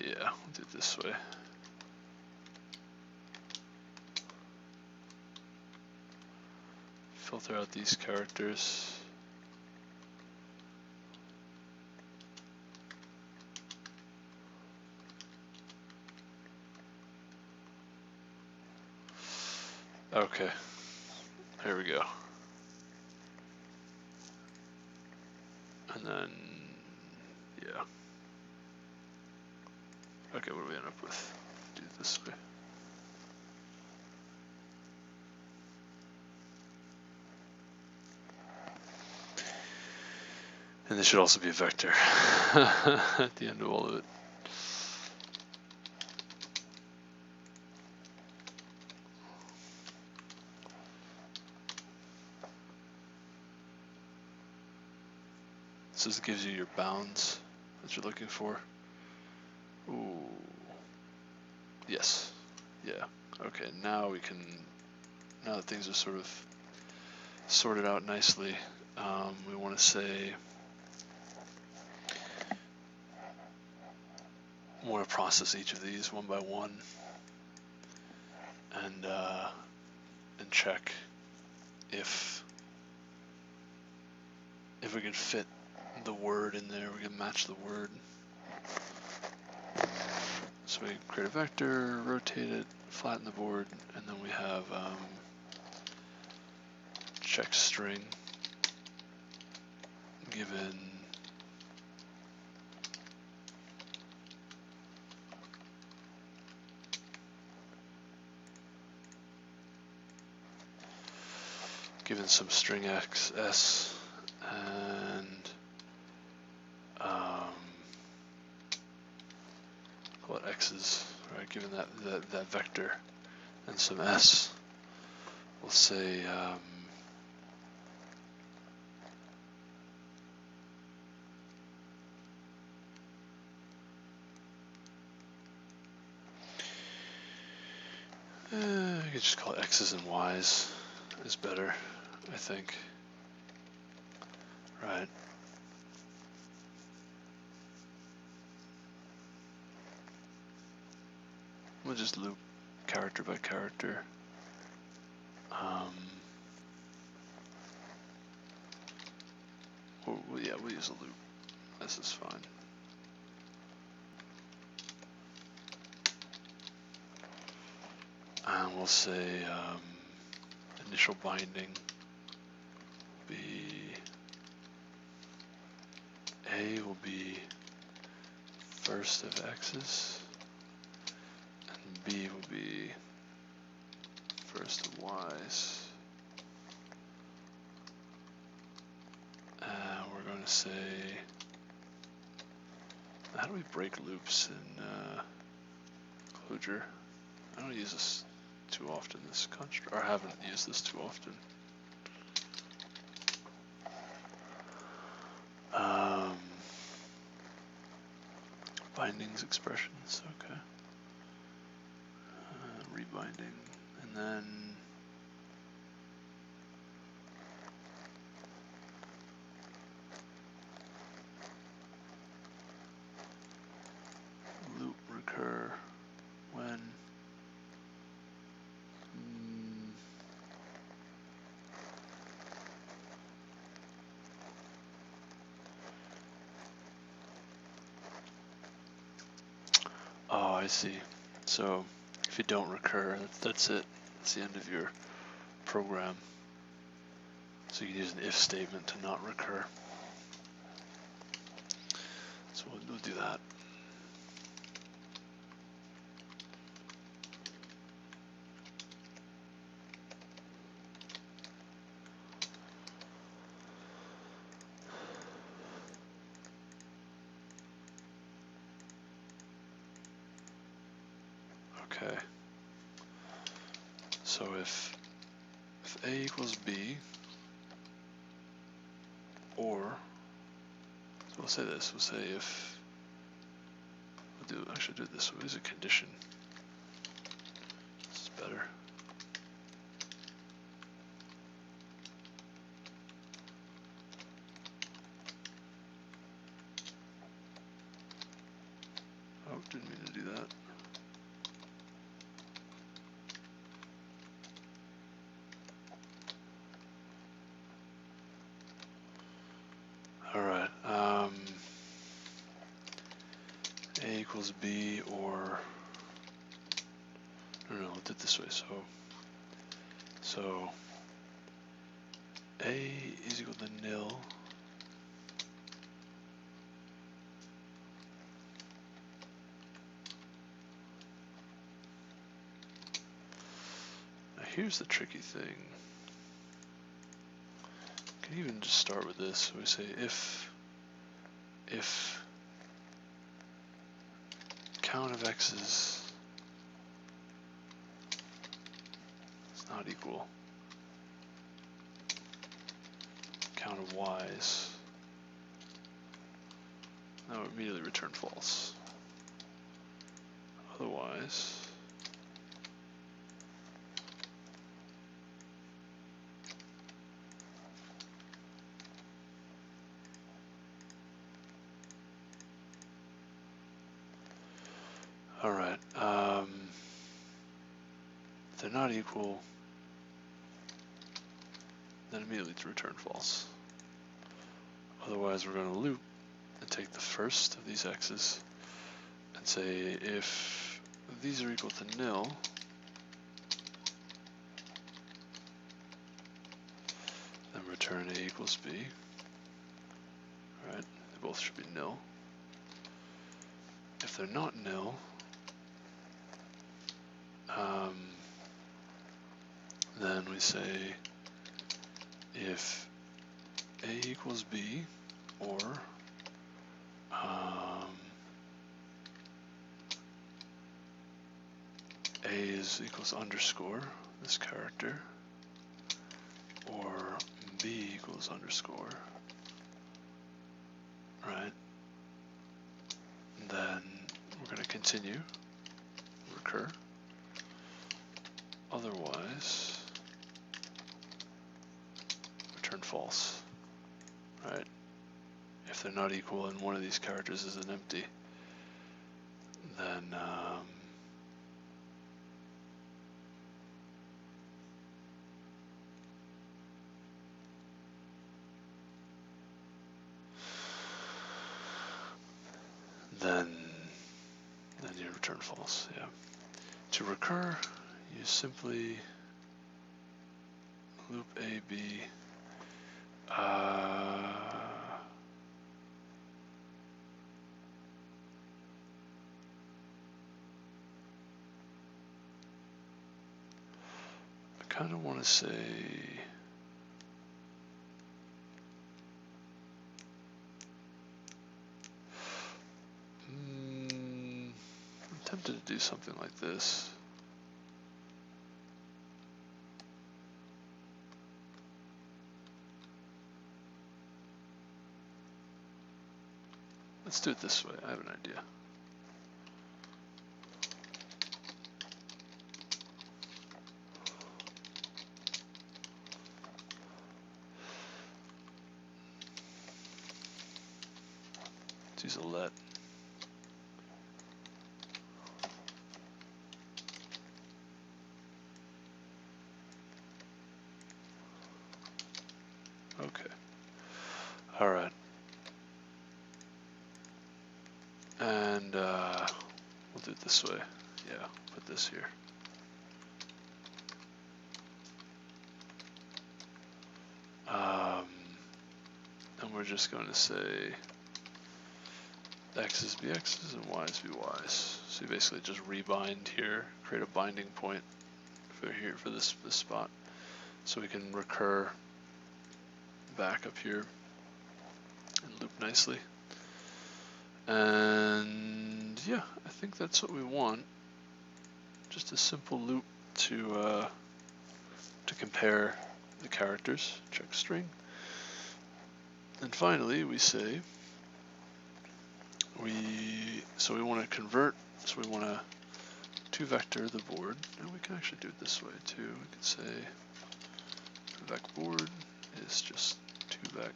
Yeah, we'll do it this way. Filter out these characters. Okay, there we go. And then, yeah. Okay, what do we end up with? Do it this way. And this should also be a vector at the end of all of it. So this gives you your bounds that you're looking for. Ooh. Yes. Yeah. Okay, now we can, now that things are sort of sorted out nicely, we want to say, we want to process each of these one by one and check if we can fit the word in there, we can match the word. So we create a vector, rotate it, flatten the board, and then we have check string given given some string x s and call it x's, right? Given that vector and some s, we'll say I could just call it x's and y's is better, I think. Right. We'll just loop character by character. Yeah, we'll use a loop. This is fine. And we'll say initial binding will be A will be first of x's, and B will be first of y's. And we're going to say, how do we break loops in Clojure? I don't use this too often, this construct, or I haven't used this too often. Bindings expressions, okay. Rebinding, and then loop recur when oh, I see. So if you don't recur, that's it. That's the end of your program. So you can use an if statement to not recur. So we'll do that. Okay. So if A equals B, or so we'll say this. We'll say if we'll actually do it this way. It's a condition. This is better. Oh, didn't mean to do that. All right. A equals B, or no, we'll do it this way. So A is equal to nil. Now here's the tricky thing. You can even just start with this. So we say if count of x's is not equal count of y's, that would immediately return false. Otherwise, all right, if they're not equal, then immediately to return false. Otherwise, we're going to loop and take the first of these x's and say if these are equal to nil, then return A equals B. All right, they both should be nil. If they're not nil, then we say if A equals B, or A is equals underscore this character, or B equals underscore, right? And then we're going to continue, recur. Otherwise, return false, right? If they're not equal and one of these characters is an empty, then you return false. Yeah. To recur, you simply loop A, B. I kind of want to say I'm tempted to do something like this. Let's do it this way. I have an idea. Let's use a let. Okay. All right. And we'll do it this way. Yeah, put this here. And we're just going to say X's be X's and Y's be Y's. So you basically just rebind here, create a binding point for here for this spot, so we can recur back up here and loop nicely. And yeah, I think that's what we want. Just a simple loop to compare the characters. Check string. And finally, we say we want to convert. So we want to 2-vector the board, and we can actually do it this way too. We can say 2-vec board is just 2-vec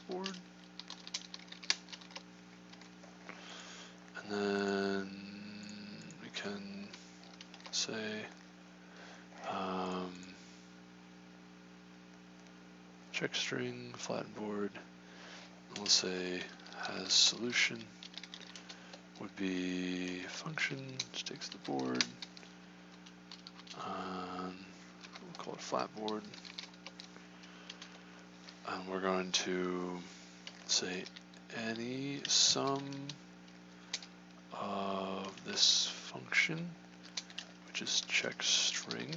board, and then we can say check string flattened board, and we'll say has solution would be function, which takes the board, we'll call it flat board, and we're going to say any sum of this function, which is check string,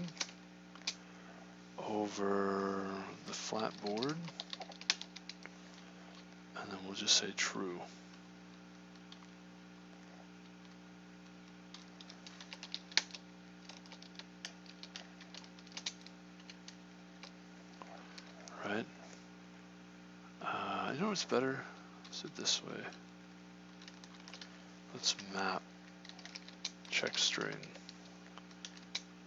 over the flat board, and then we'll just say true. Right? You know what's better? Let's do it this way. Let's map check string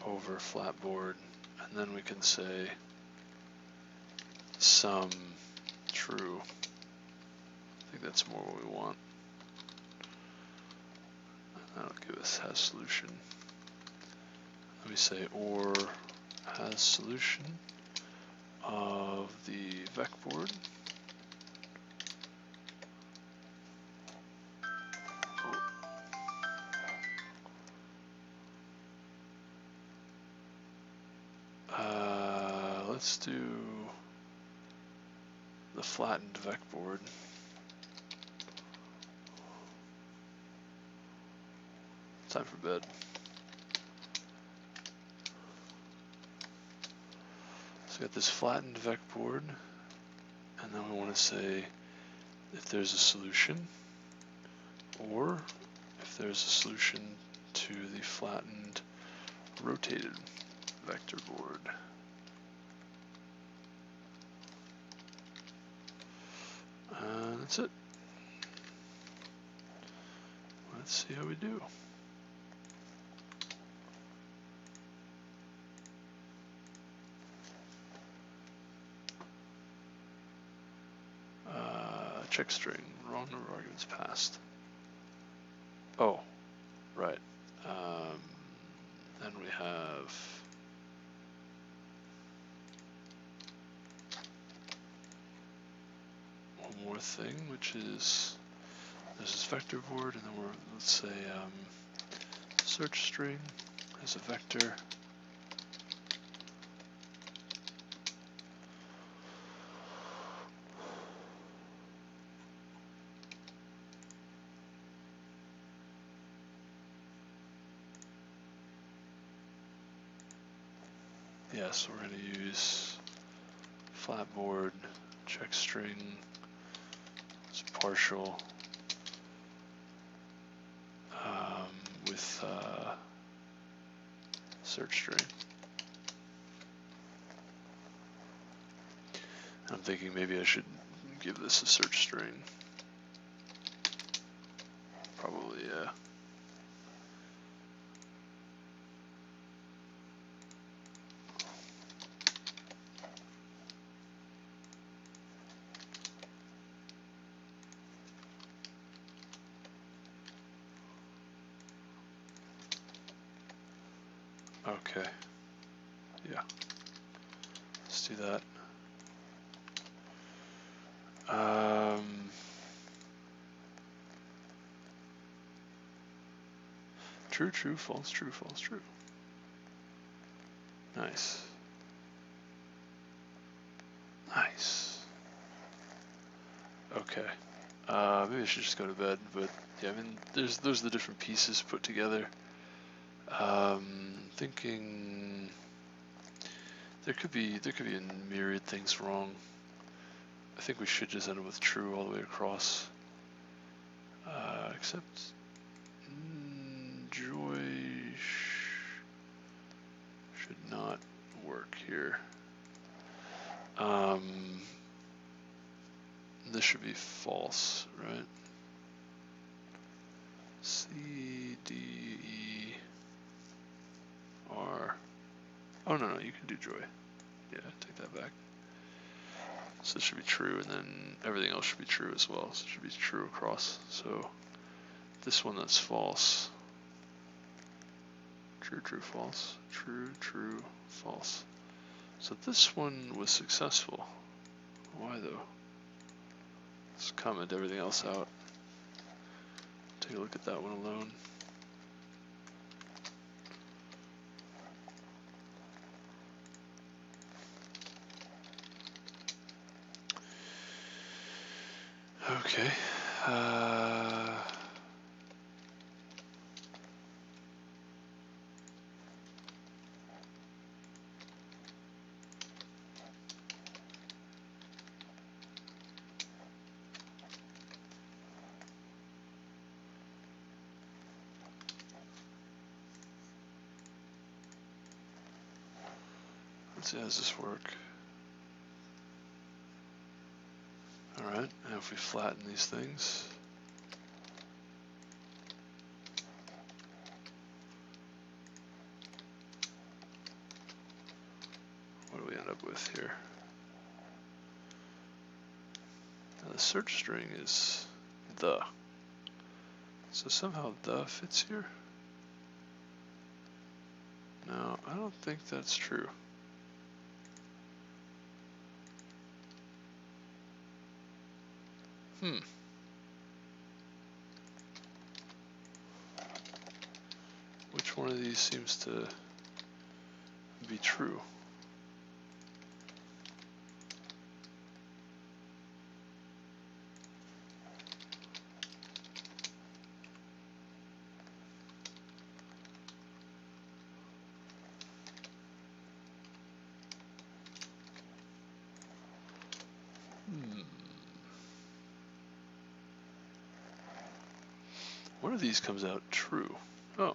over flat board, and then we can say sum true. I think that's more what we want. And that'll give us has solution. Let me say or has solution of the vec board. Let's do the flattened vec board. Time for bed. So we got this flattened vector, and then we want to say if there's a solution, or if there's a solution to the flattened rotated vector board. That's it. Let's see how we do. Check string, wrong number of arguments passed. Oh, right. Then we have one more thing, which is there's this vector board, and then let's say search string as a vector. Yes, we're going to use flatboard, check string, it's partial, with search string. I'm thinking maybe I should give this a search string. Probably, yeah. Okay, yeah, let's do that. True, true, false, true, false, true. Nice. Nice. Okay. Maybe I should just go to bed, but yeah, I mean, those are the different pieces put together. Thinking there could be a myriad things wrong. I think we should just end up with true all the way across. Except joy should not work here. This should be false, right? C, D, E, R. Oh, no, you can do joy. Yeah, take that back. So this should be true, and then everything else should be true as well. So it should be true across. So this one that's false. True, true, false. True, true, false. So this one was successful. Why though? Let's comment everything else out. Take a look at that one alone. Okay. Let's see, how does this work? Alright, now if we flatten these things, what do we end up with here? Now the search string is the. So somehow the fits here? No, I don't think that's true. Which one of these seems to be true? of these comes out true. Oh,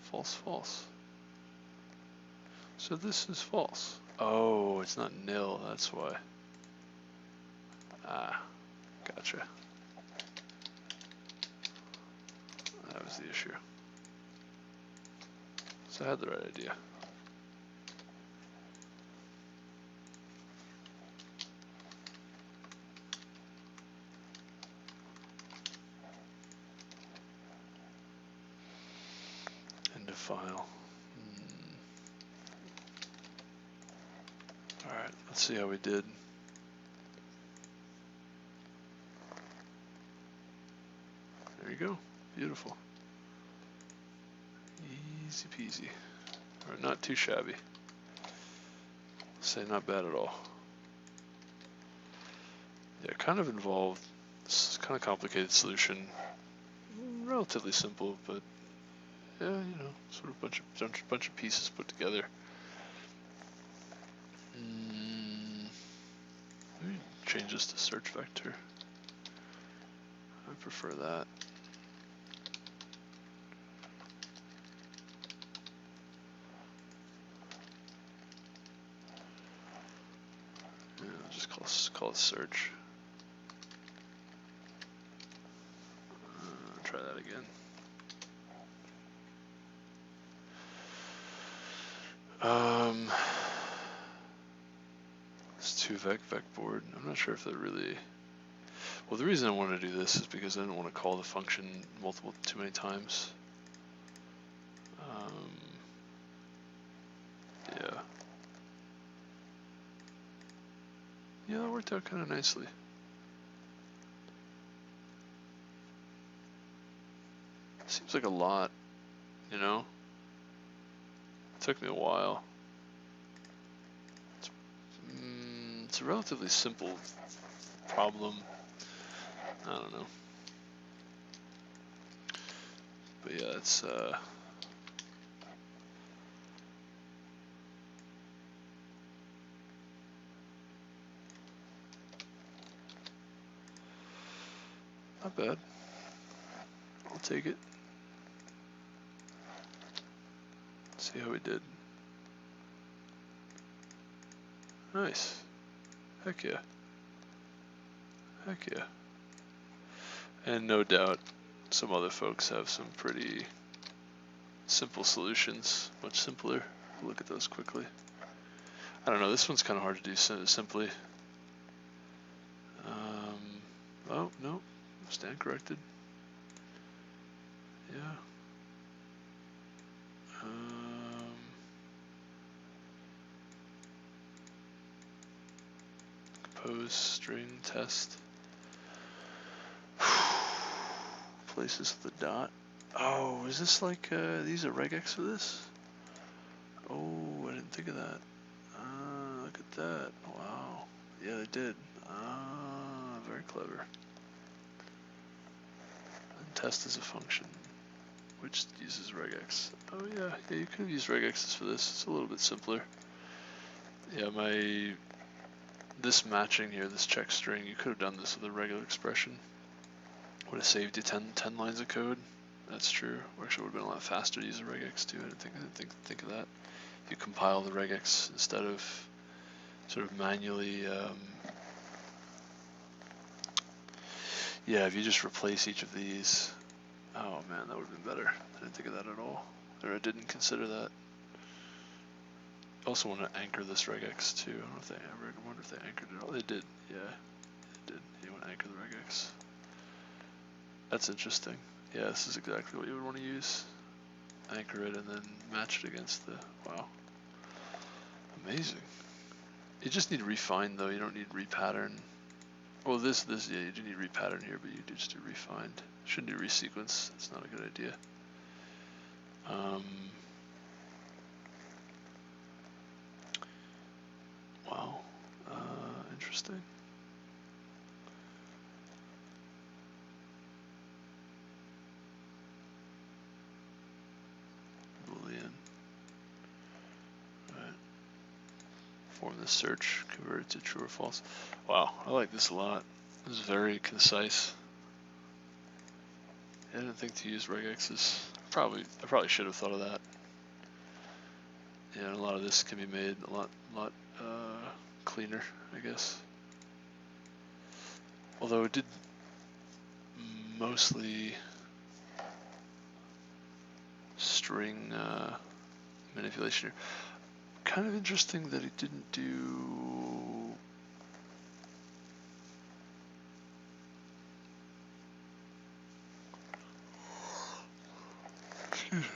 false, false. So this is false. Oh, it's not nil, that's why. Ah, gotcha. That was the issue. So I had the right idea. End of file. Alright, let's see how we did. There you go. Beautiful. Easy peasy. Or not too shabby. Say not bad at all. Yeah, kind of involved. It's kind of complicated solution. Relatively simple, but yeah, you know, sort of bunch of pieces put together. Let me change this to search vector. I prefer that. Yeah, I'll just call it search. Try that again. It's 2vec board. I'm not sure if that really. Well, the reason I want to do this is because I don't want to call the function too many times. Yeah. Yeah, that worked out kind of nicely. Seems like a lot, you know? It took me a while. It's a relatively simple problem. I don't know. But yeah, it's not bad. I'll take it. See how we did. Nice. Heck yeah. Heck yeah. And no doubt some other folks have some pretty simple solutions, much simpler. We'll look at those quickly. I don't know, this one's kind of hard to do simply. Oh, no, stand corrected. Yeah. Compose string test. Places with the dot. Oh, is this like, these are regex for this? Oh, I didn't think of that. Look at that. Wow. Yeah, they did. Very clever. And test as a function, which uses regex. Oh yeah, yeah, you could have used regexes for this. It's a little bit simpler. Yeah, this matching here, this check string, you could have done this with a regular expression. Would have saved you 10 lines of code. That's true. Actually, would have been a lot faster to use a regex too. I didn't think of that. If you compile the regex instead of sort of manually. Yeah, if you just replace each of these. Oh man, that would have been better. I didn't think of that at all. Or I didn't consider that. I also want to anchor this regex too. I wonder if they anchored it all. They did. Yeah, they did. You want to anchor the regex. That's interesting. Yeah, this is exactly what you would want to use. Anchor it and then match it against the. Wow. Amazing. You just need refine though. You don't need repattern. Well, yeah, you do need repattern here, but you do just do refined. Shouldn't do resequence. That's not a good idea. Wow. Interesting. Boolean. All right. Form the search, convert it to true or false. Wow, I like this a lot. This is very concise. didn't think to use regexes. I probably should have thought of that. Yeah, and a lot of this can be made a lot cleaner, I guess. Although it did mostly string manipulation here. Kind of interesting that it didn't do. Excuse me.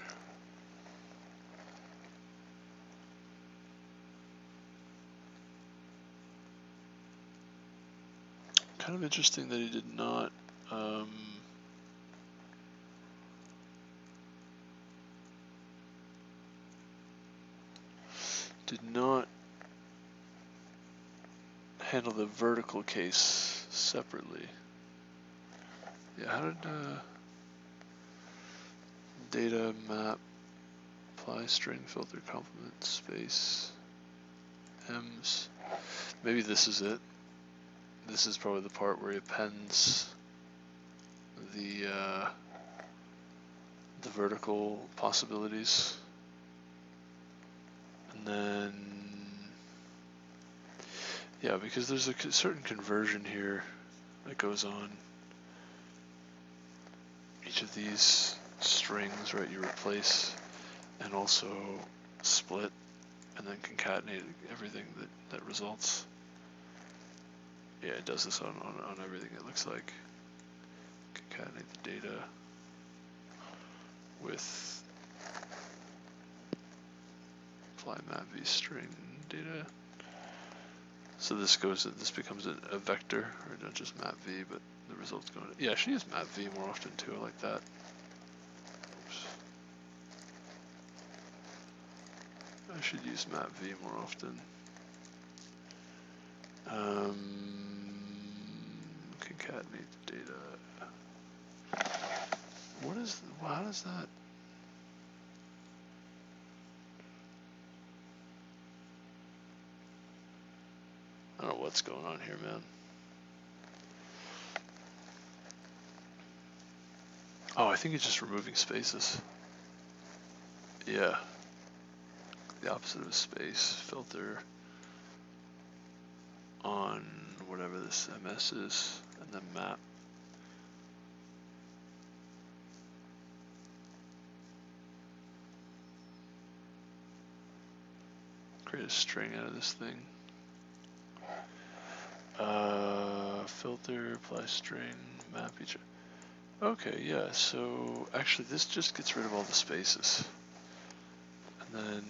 Kind of interesting that he did not handle the vertical case separately. Yeah, how did data map apply string filter complement space ems? Maybe this is it. This is probably the part where he appends the vertical possibilities, and then yeah, because there's a certain conversion here that goes on. Each of these strings, right, you replace and also split and then concatenate everything that results. Yeah, it does this on everything, it looks like. Concatenate the data with apply map v string data. So this becomes a vector, or not just map v, but the results go to, yeah, I should use map v more often too, I like that. Oops. I should use map v more often. Concatenate the data. How does that? I don't know what's going on here, man. Oh, I think it's just removing spaces. Yeah. The opposite of a space, filter on whatever this MS is, and then map. Create a string out of this thing. Filter, apply string, map each. Okay, yeah, so actually this just gets rid of all the spaces. And then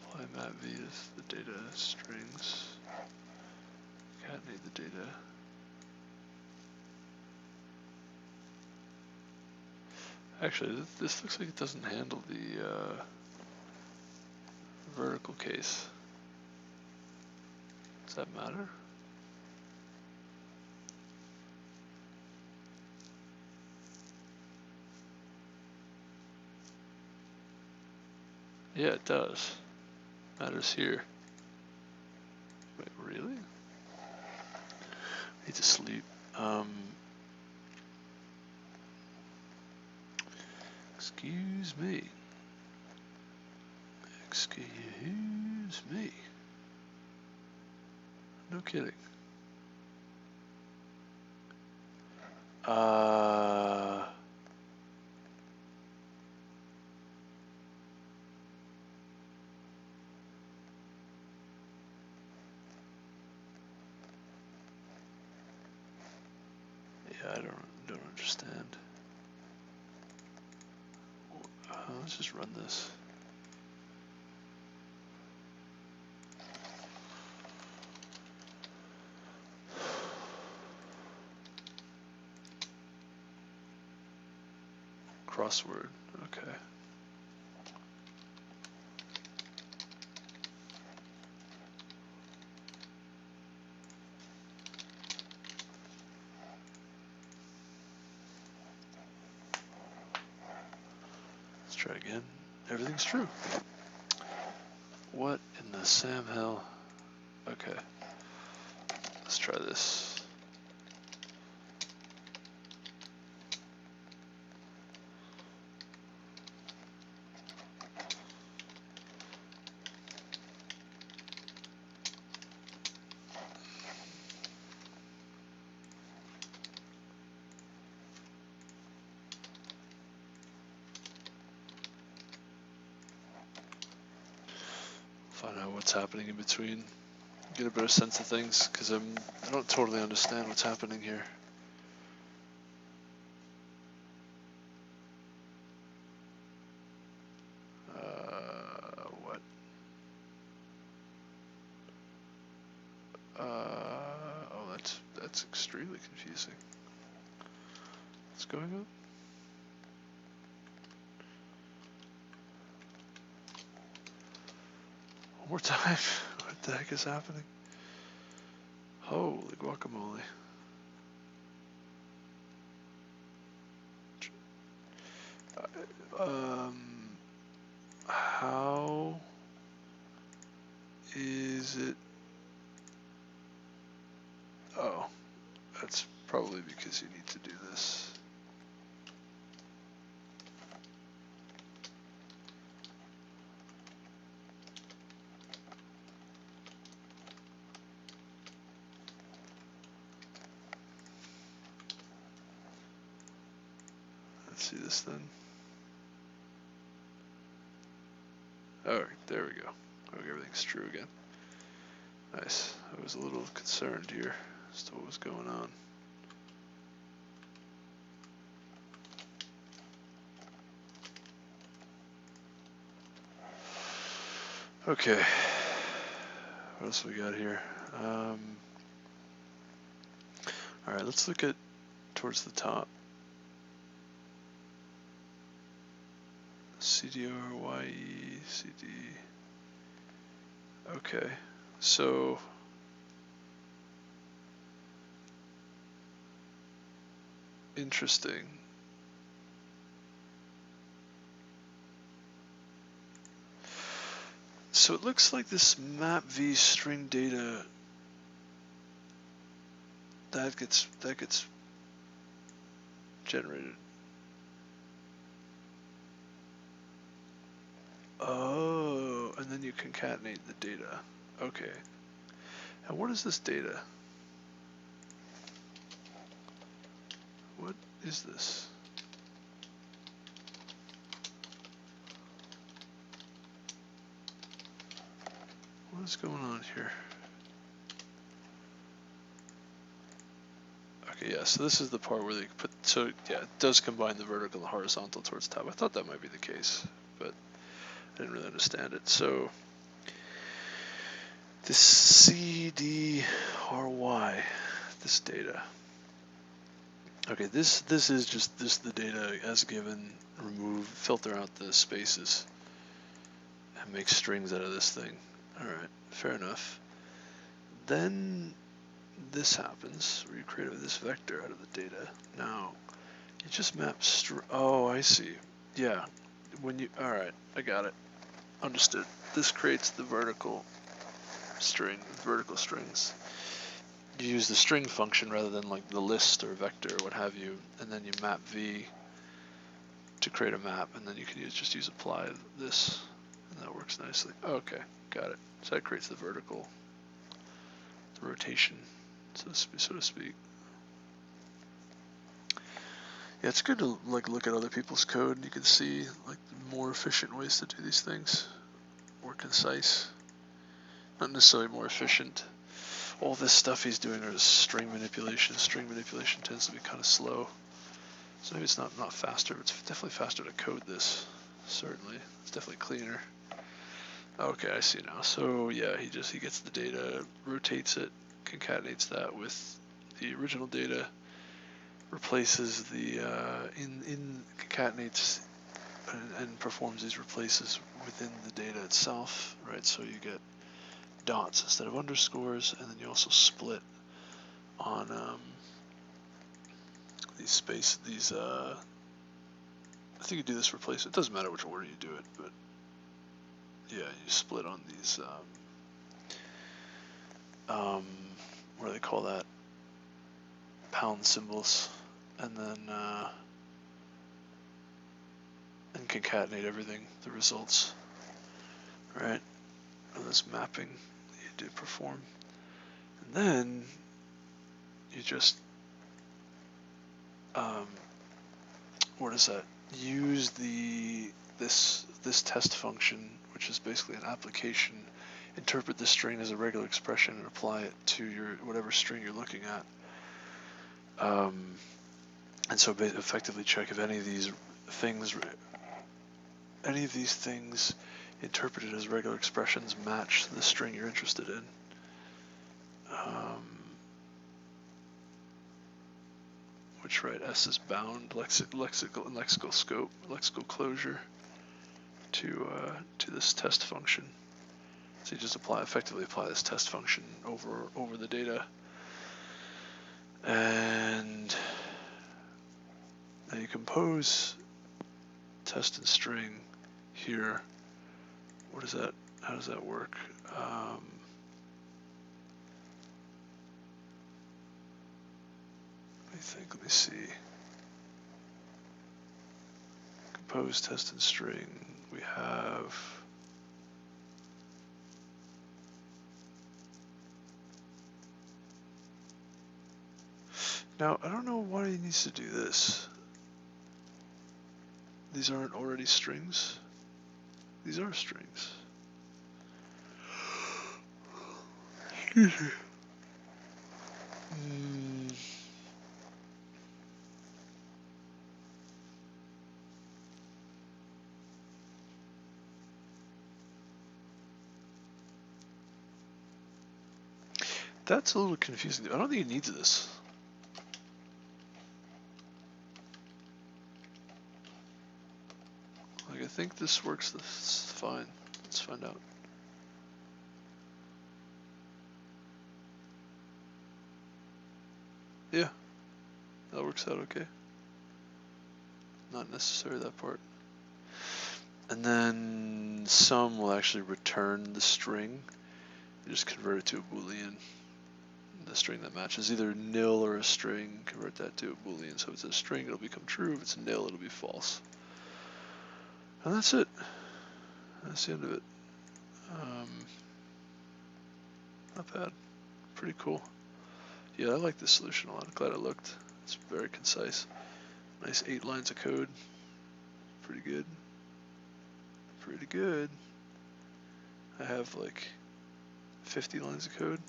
apply map v is the data strings. Concatenate the data. Actually, this looks like it doesn't handle the vertical case. Does that matter? Yeah, it does. Matters here. Wait, really? I need to sleep. Excuse me. Excuse me. No kidding. Yeah, I don't understand. Let's just run this. Crossword, okay. Let's try again. Everything's true. What in the Sam hell? Okay. Let's try this. Find out what's happening in between. Get a better sense of things, because I don't totally understand what's happening here. What? Oh, that's extremely confusing. What's going on? One more time. What the heck is happening? Holy guacamole. How is it? Oh, that's probably because you need to do this. Let's see this then. Oh, there we go. Okay, everything's true again. Nice. I was a little concerned here as to what was going on. Okay. What else we got here? Alright, let's look at towards the top. CDRYE, CD. Okay, so interesting. So it looks like this map v string data that gets generated. Oh, and then you concatenate the data. Okay. And what is this data? What is this? What is going on here? Okay, yeah, so this is the part where they put, so yeah, it does combine the vertical and the horizontal towards the top. I thought that might be the case, but I didn't really understand it. So this CDRY, this data. Okay, this is just the data as given, remove, filter out the spaces, and make strings out of this thing. Alright, fair enough. Then this happens, where you create this vector out of the data. Now, you just map oh, I see. Yeah, when you, alright, I got it. Understood. This creates the vertical string, vertical strings. You use the string function rather than like the list or vector or what have you, and then you map v to create a map, and then you can just use apply this, and that works nicely. Okay, got it. So that creates the vertical, the rotation, so to speak. Yeah, it's good to like look at other people's code, and you can see like more efficient ways to do these things, more concise, not necessarily more efficient. All this stuff he's doing is string manipulation. String manipulation tends to be kind of slow, so maybe it's not faster, but it's definitely faster to code this. Certainly, it's definitely cleaner. Okay, I see now. So yeah, he gets the data, rotates it, concatenates that with the original data, replaces the concatenates and performs these replaces within the data itself, right? So you get dots instead of underscores, and then you also split on these I think you do this replace. It doesn't matter which order you do it, but yeah, you split on these what do they call that? Pound symbols, and then and concatenate everything, the results, right? Of this mapping that you do perform, and then you just what is that? Use this test function, which is basically an application. Interpret the string as a regular expression and apply it to your whatever string you're looking at. And so effectively check if any of these things interpreted as regular expressions match the string you're interested in. Which, right, S is bound, lexical scope, lexical closure to this test function. So you just effectively apply this test function over the data, and now you compose test and string here. What is that? How does that work? Let me see. Compose test and string. We have now. I don't know why he needs to do this. These aren't already strings. These are strings. Excuse me. That's a little confusing. I don't think it needs this. Like, I think this works fine. Let's find out. Yeah, that works out okay. Not necessary, that part. And then sum will actually return the string. You just convert it to a Boolean. The string that matches either nil or a string, convert that to a Boolean. So if it's a string, it'll become true. If it's nil, it'll be false. And that's it. That's the end of it. Not bad. Pretty cool. Yeah, I like this solution a lot. I'm glad I looked. It's very concise. Nice 8 lines of code. Pretty good. Pretty good. I have like 50 lines of code.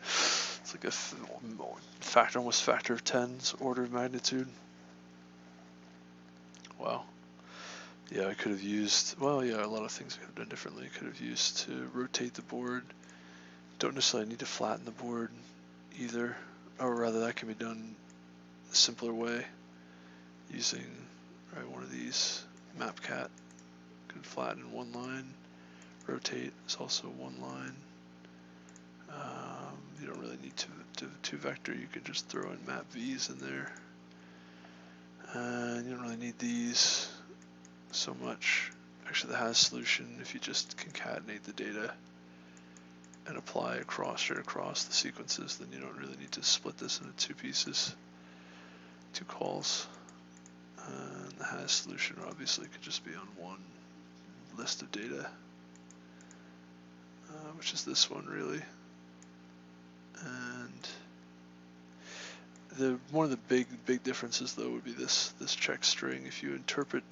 It's like a almost factor of 10's order of magnitude. Wow. Yeah, I could have used, well, yeah, a lot of things I could have done differently. I could have used to rotate the board. Don't necessarily need to flatten the board either, or rather that can be done a simpler way using one of these. Mapcat could flatten in one line. Rotate is also one line. You don't really need to two vector. You could just throw in map v's in there, and you don't really need these so much. Actually, the has solution, if you just concatenate the data and apply straight across the sequences, then you don't really need to split this into 2 pieces, 2 calls. And the has solution obviously could just be on one list of data, which is this one really. And one of the big differences though would be this check string. If you interpret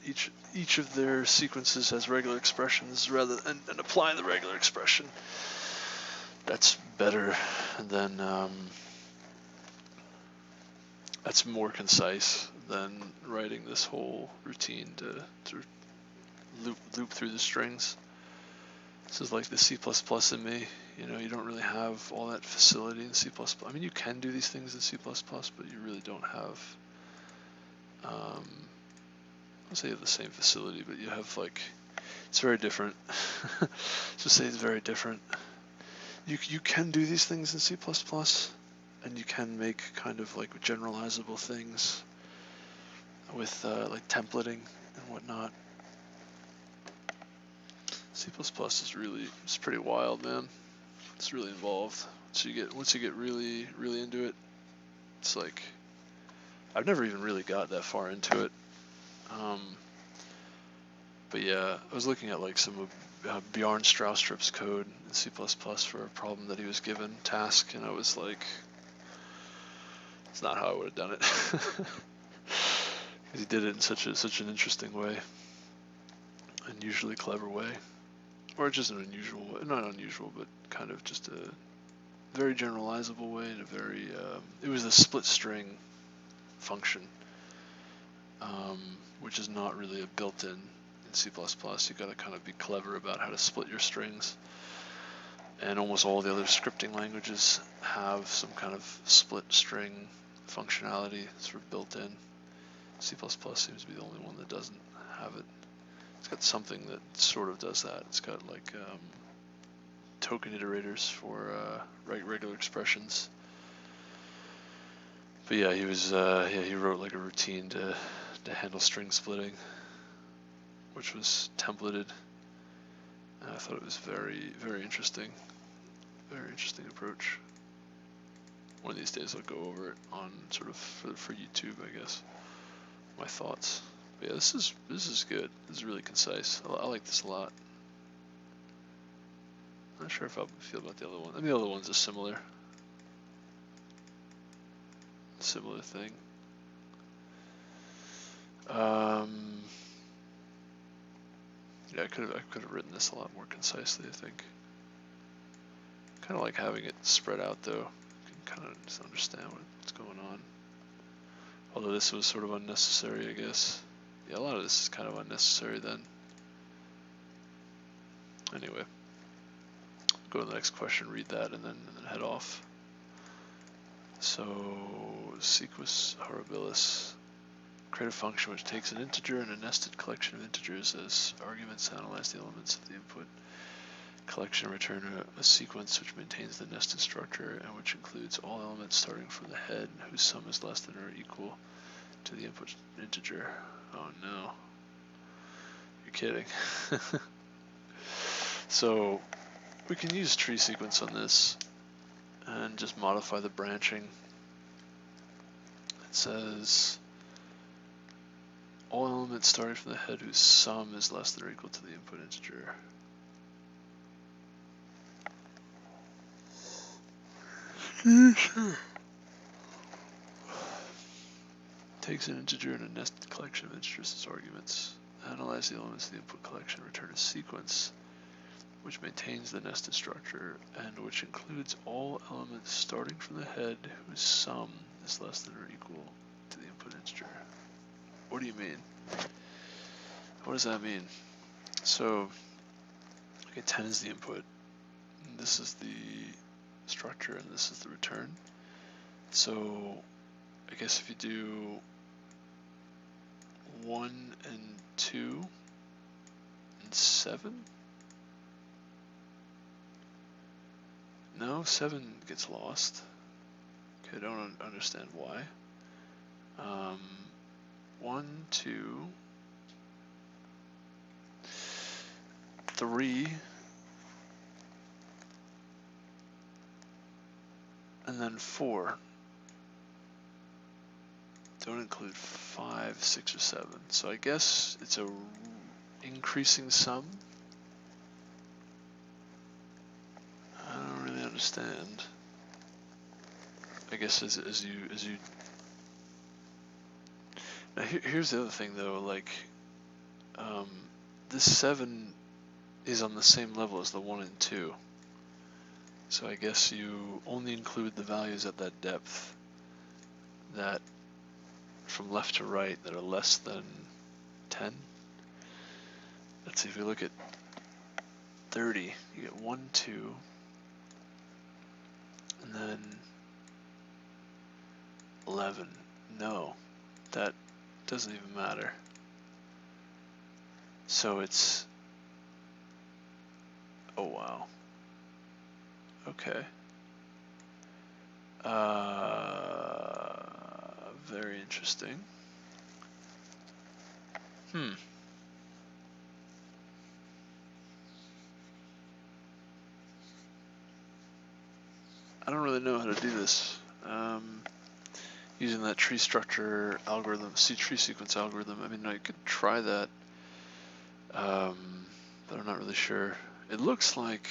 each of their sequences as regular expressions rather and apply the regular expression, that's better than that's more concise than writing this whole routine to loop through the strings. This is like the C++ in me. You know, you don't really have all that facility in C++. I mean, you can do these things in C++, but you really don't have, I'll say you have the same facility, but you have like, it's very different. Just say it's very different. You can do these things in C++, and you can make kind of like generalizable things with like templating and whatnot. C++ is pretty wild, man. It's really involved. Once you get really into it, it's like I've never even really got that far into it. But yeah, I was looking at like some of Bjorn Stroustrup's code in C++ for a problem that he was given, task, and I was like, it's not how I would have done it. Because he did it in such an interesting way, unusually clever way, or just an unusual way, not unusual, but kind of just a very generalizable way, and a very it was a split string function, which is not really a built-in in C++. You got to kind of be clever about how to split your strings, and almost all the other scripting languages have some kind of split string functionality sort of built in. C++ seems to be the only one that doesn't have it. It's got something that sort of does that. It's got like token iterators for regular expressions. But yeah, he wrote like a routine to handle string splitting, which was templated. And I thought it was very interesting. Very interesting approach. One of these days I'll go over it on sort of for YouTube, I guess. My thoughts. But yeah, this is good. This is really concise. I like this a lot. I'm not sure if I feel about the other one. I mean, the other one's a similar thing. Yeah, I could have written this a lot more concisely, I think. Kind of like having it spread out though. You can kind of just understand what's going on. Although this was sort of unnecessary, I guess. Yeah, a lot of this is kind of unnecessary then. Anyway, go to the next question, read that, and then head off. So, sequus horribilis. Create a function which takes an integer and a nested collection of integers as arguments, analyze the elements of the input collection, and return a sequence which maintains the nested structure and which includes all elements starting from the head whose sum is less than or equal to the input integer. Oh no. You're kidding. So we can use tree sequence on this and just modify the branching. It says all elements starting from the head whose sum is less than or equal to the input integer. Takes an integer and a nested collection of integers as arguments. Analyze the elements of the input collection, return a sequence which maintains the nested structure and which includes all elements starting from the head whose sum is less than or equal to the input integer. What do you mean? What does that mean? So, okay, 10 is the input, and this is the structure, and this is the return. So, I guess if you do 1 and 2 and 7, no, 7 gets lost. Okay, I don't understand why. 1, 2, 3, and then 4. Don't include 5, 6, or 7. So I guess it's a increasing sum. I don't really understand. I guess as you now here's the other thing though, like this 7 is on the same level as the 1 and 2. So I guess you only include the values at that depth that from left to right that are less than 10. Let's see, if we look at 30, you get 1, 2, and then 11. No, that doesn't even matter. So it's, oh wow. Okay. Very interesting. I don't really know how to do this. Using that tree structure algorithm, tree sequence algorithm. I mean, I could try that, but I'm not really sure. It looks like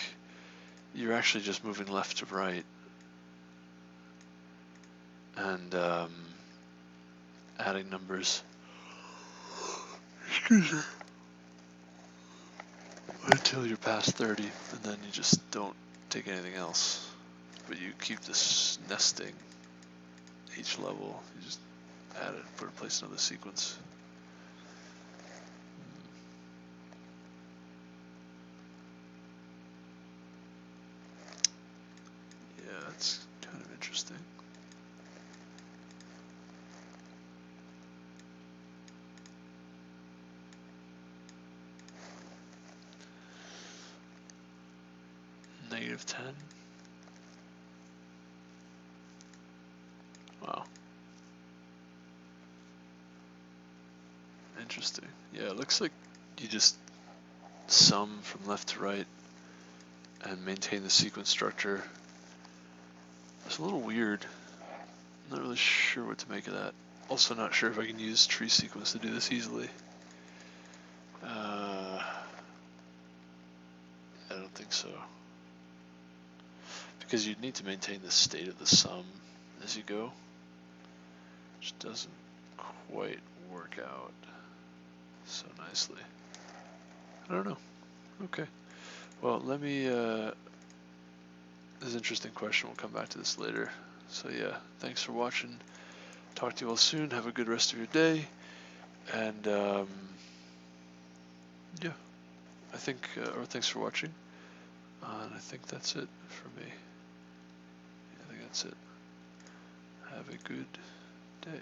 you're actually just moving left to right and adding numbers. Excuse me. Until you're past 30, and then you just don't take anything else. But you keep this nesting. Each level, you just add it, put in place another sequence. Yeah, it's kind of interesting. -10. Wow. Interesting. Yeah, it looks like you just sum from left to right and maintain the sequence structure. It's a little weird. I'm not really sure what to make of that. Also not sure if I can use tree sequence to do this easily. I don't think so. Because you'd need to maintain the state of the sum as you go, which doesn't quite work out so nicely. I don't know. Okay. Well, let me, this is an interesting question. We'll come back to this later. So yeah, thanks for watching. Talk to you all soon. Have a good rest of your day. And yeah, I think, or thanks for watching. And I think that's it for me. I think that's it. Have a good day.